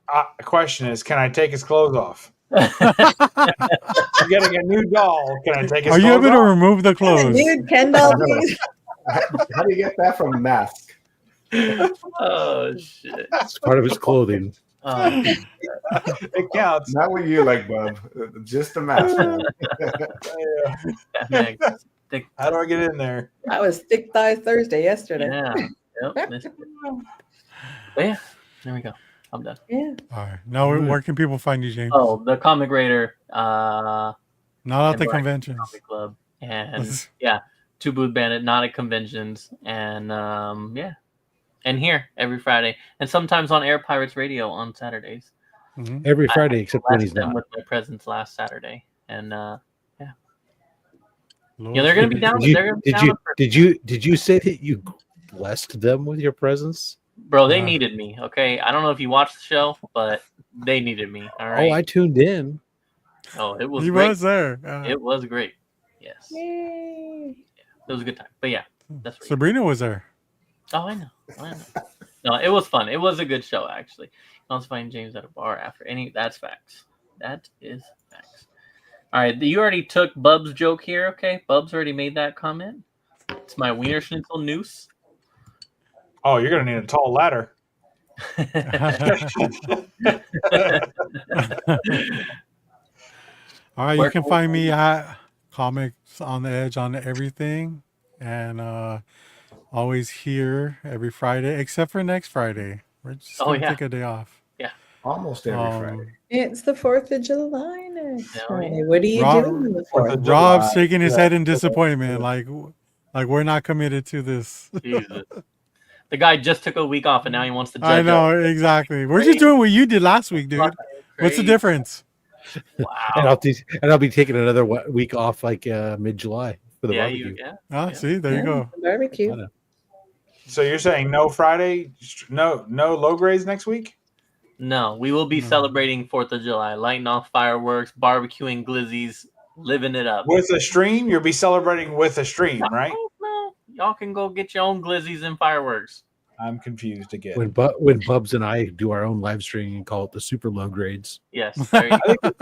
Speaker 6: question is, "Can I take his clothes off?" You're getting a new doll. Can I take his
Speaker 1: Are
Speaker 6: clothes
Speaker 1: you able to
Speaker 6: off?
Speaker 1: remove the clothes?
Speaker 8: Dude, Ken doll, please.
Speaker 4: How do you get that from a mask?
Speaker 3: Oh shit!
Speaker 2: It's part of his clothing.
Speaker 6: It counts.
Speaker 4: Not what you like, bub. Just the mask. Man.
Speaker 6: Yeah. How do I get in there?
Speaker 8: That was Thick Thigh Thursday yesterday.
Speaker 3: Yeah. Yep. But yeah. There we go. I'm done.
Speaker 8: Yeah.
Speaker 1: All right. Now, where can people find you, James?
Speaker 3: Oh, the Comic Raider.
Speaker 1: Not at the
Speaker 3: and
Speaker 1: conventions.
Speaker 3: Comic Club, and Two Booth Bandit, not at conventions, and and here every Friday, and sometimes on Air Pirates Radio on Saturdays.
Speaker 1: Mhm.
Speaker 2: Every Friday, except when he's
Speaker 3: Blessed them
Speaker 2: not.
Speaker 3: with my presence last Saturday, and
Speaker 1: Lord.
Speaker 3: they're gonna be down.
Speaker 2: Did you say that you blessed them with your presence?
Speaker 3: Bro, they needed me. Okay, I don't know if you watched the show, but they needed me. All right.
Speaker 2: Oh, I tuned in.
Speaker 3: Oh, it was.
Speaker 1: He
Speaker 3: great.
Speaker 1: was there.
Speaker 3: It was great. Yes.
Speaker 8: Yay.
Speaker 3: It was a good time. But yeah, that's right.
Speaker 1: Sabrina was there.
Speaker 3: Oh, I know. No, it was fun. It was a good show, actually. I was finding James at a bar after that's facts. That is facts. All right, you already took Bub's joke here, okay? Bub's already made that comment. It's my Wiener Schnitzel noose.
Speaker 6: Oh, you're gonna need a tall ladder.
Speaker 1: All right, you can find me at Comics on the Edge on everything, and always here every Friday, except for next Friday. We're just gonna take a day off.
Speaker 4: Almost every Friday.
Speaker 8: It's the 4th of July next
Speaker 3: No,
Speaker 8: Friday. What are you
Speaker 1: Rob-
Speaker 8: doing on the 4th?
Speaker 1: Rob's shaking his head in disappointment, like we're not committed to this.
Speaker 3: Jesus. The guy just took a week off, and now he wants to judge
Speaker 1: I know
Speaker 3: us.
Speaker 1: exactly. We're just doing what you did last week, dude. What's the
Speaker 3: Crazy.
Speaker 1: difference?
Speaker 2: And
Speaker 3: Wow.
Speaker 2: I'll be taking another week off, like mid-July for the barbecue.
Speaker 1: See, there you go.
Speaker 8: Barbecue.
Speaker 6: So you're saying no Friday, no low grades next week?
Speaker 3: No, we will be celebrating 4th of July, lighting off fireworks, barbecuing glizzies, living it up.
Speaker 6: With a stream, you'll be celebrating with a stream, right?
Speaker 3: No, y'all can go get your own glizzies and fireworks.
Speaker 6: I'm confused again.
Speaker 2: When Bubs and I do our own live stream and call it the super low grades.
Speaker 3: Yes, there you go.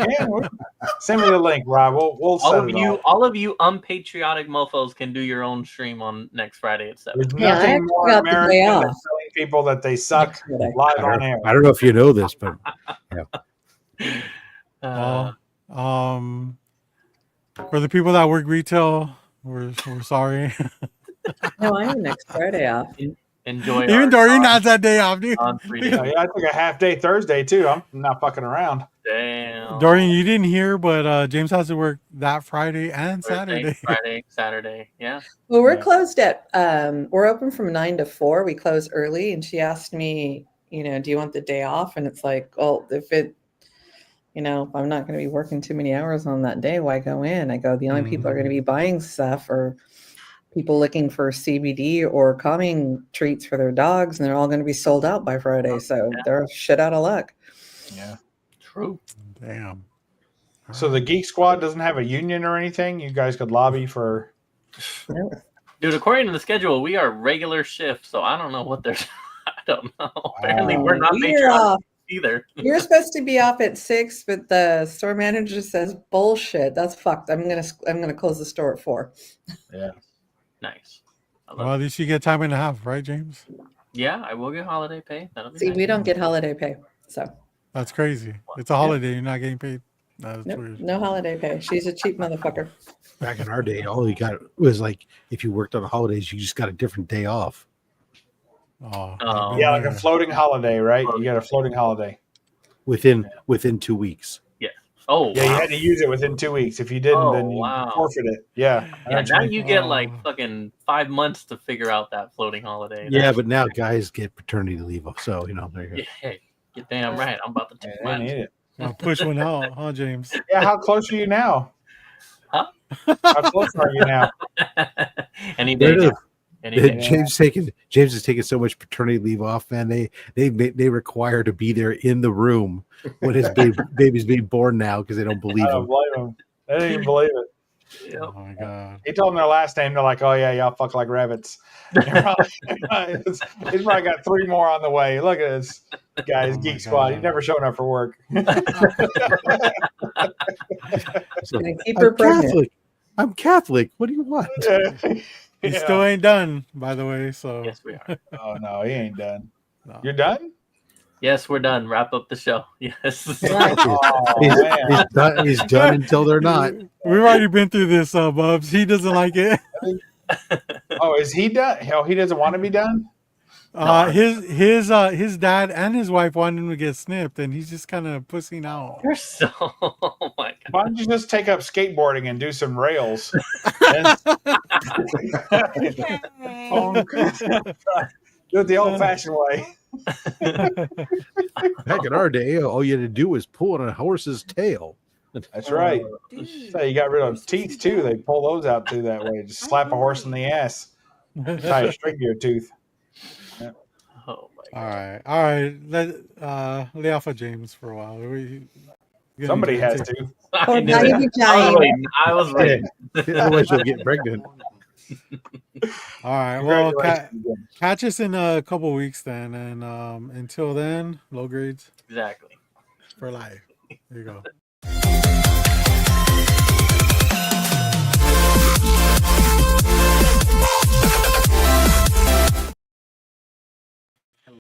Speaker 6: Send me the link, Rob. We'll
Speaker 3: all
Speaker 6: set
Speaker 3: of
Speaker 6: it
Speaker 3: you,
Speaker 6: all.
Speaker 3: all of you unpatriotic mofos can do your own stream on next Friday at 7.
Speaker 6: There's
Speaker 8: Yeah, I
Speaker 6: nothing
Speaker 8: actually
Speaker 6: more
Speaker 8: got the day
Speaker 6: American than
Speaker 8: off.
Speaker 6: telling people that they suck
Speaker 8: Friday.
Speaker 6: live on air.
Speaker 2: I don't know if you know this, but
Speaker 1: For the people that work retail, we're sorry.
Speaker 8: No, I have next Friday off.
Speaker 3: Enjoy.
Speaker 1: Even Doreen has that day off, dude.
Speaker 3: on 3 days.
Speaker 6: Yeah, I took a half day Thursday too. I'm not fucking around.
Speaker 3: Damn.
Speaker 1: Doreen, you didn't hear, but James has to work that Friday and
Speaker 3: Thursday,
Speaker 1: Saturday.
Speaker 3: Friday, Saturday. Yeah.
Speaker 8: Well, we're
Speaker 6: Yeah.
Speaker 8: closed at we're open from 9 to 4. We close early, and she asked me, do you want the day off? And it's like, well, if it, if I'm not going to be working too many hours on that day, why go in? I go, the only people are going to be buying stuff or people looking for CBD or calming treats for their dogs, and they're all going to be sold out by Friday. So they're shit out of luck.
Speaker 6: Yeah.
Speaker 3: True.
Speaker 1: Damn.
Speaker 6: So the Geek Squad doesn't have a union or anything. You guys could lobby for.
Speaker 3: Dude, according to the schedule, we are regular shift, so I don't know what they're. I don't know. Apparently, we're not
Speaker 8: We're
Speaker 3: patriotic
Speaker 8: off.
Speaker 3: either.
Speaker 8: You're supposed to be off at 6, but the store manager says bullshit. That's fucked. I'm gonna close the store at 4.
Speaker 6: Yeah.
Speaker 3: Nice. I love
Speaker 1: Well, at least you get time and a half, right, James?
Speaker 3: Yeah, I will get holiday pay. That'll be
Speaker 8: See,
Speaker 3: nice.
Speaker 8: we don't get holiday pay, so
Speaker 1: That's crazy. It's a holiday. You're not getting paid. That's
Speaker 8: nope,
Speaker 1: weird.
Speaker 8: no holiday pay. She's a cheap motherfucker.
Speaker 2: Back in our day, all you got was like if you worked on the holidays, you just got a different day off.
Speaker 1: Oh,
Speaker 3: Oh.
Speaker 1: I've
Speaker 6: Yeah,
Speaker 1: been
Speaker 6: like a
Speaker 1: there.
Speaker 6: floating holiday, right? You got a floating holiday.
Speaker 2: Within 2 weeks.
Speaker 3: Oh,
Speaker 6: Yeah, you
Speaker 3: wow.
Speaker 6: had to use it within 2 weeks. If you didn't,
Speaker 3: Oh,
Speaker 6: then you
Speaker 3: wow.
Speaker 6: forfeit it. Yeah. I know
Speaker 3: Yeah,
Speaker 6: what you
Speaker 3: now
Speaker 6: mean.
Speaker 3: you get like
Speaker 1: Oh.
Speaker 3: fucking 5 months to figure out that floating holiday.
Speaker 2: Yeah, but now guys get paternity leave, so there you go.
Speaker 3: Yeah, hey, you're damn right. I'm about to take
Speaker 6: I
Speaker 3: mine.
Speaker 6: need it.
Speaker 1: I'll push one out, huh, James?
Speaker 6: Yeah, how close are you now?
Speaker 3: Huh?
Speaker 6: How close are you now?
Speaker 3: Any day
Speaker 2: Right
Speaker 3: now.
Speaker 2: up.
Speaker 3: Any day.
Speaker 2: James is taking so much paternity leave off, man. They require to be there in the room when his baby's being born now because they don't believe
Speaker 6: I don't
Speaker 2: him.
Speaker 6: blame him. They didn't even believe it.
Speaker 3: Yep.
Speaker 1: Oh my god.
Speaker 6: He told them their last name. They're like, "Oh yeah, y'all fuck like rabbits." He's probably got 3 more on the way. Look at this guy, his
Speaker 1: Oh my
Speaker 6: Geek Squad. He's
Speaker 1: God.
Speaker 6: never showing up for work.
Speaker 2: So,
Speaker 8: Gonna keep her
Speaker 2: I'm
Speaker 8: pregnant.
Speaker 2: Catholic. I'm Catholic. What do you want?
Speaker 1: He
Speaker 6: Yeah.
Speaker 1: still ain't done, by the way. So
Speaker 3: Yes, we are.
Speaker 6: Oh no, he ain't done.
Speaker 1: no.
Speaker 6: You're done?
Speaker 3: Yes, we're done. Wrap up the show. Yes.
Speaker 6: Oh man.
Speaker 2: He's done until they're not.
Speaker 1: We've already been through this, Bubs. He doesn't like it.
Speaker 6: Oh, is he done? Hell, he doesn't want to be done?
Speaker 1: His dad and his wife wanted him to get snipped, and he's just kind of pussing out.
Speaker 3: You're so. Oh my god.
Speaker 6: Why don't you just take up skateboarding and do some rails? Do it the old-fashioned way.
Speaker 2: Back in our day, all you had to do was pull on a horse's tail.
Speaker 6: That's right. So you got rid of teeth too. They pull those out too that way. Just slap a horse in the ass, tie a string to your tooth.
Speaker 3: Oh my
Speaker 1: All
Speaker 3: god.
Speaker 1: right. Lay off of James for a while.
Speaker 6: Somebody has to.
Speaker 3: I knew
Speaker 8: now
Speaker 3: it.
Speaker 8: you be giant.
Speaker 3: I was ready.
Speaker 2: Otherwise, you'll get pregnant.
Speaker 1: All right. Well,
Speaker 6: Congratulations again.
Speaker 1: catch us in a couple weeks then, and until then, low grades
Speaker 3: Exactly.
Speaker 1: for life. There you go.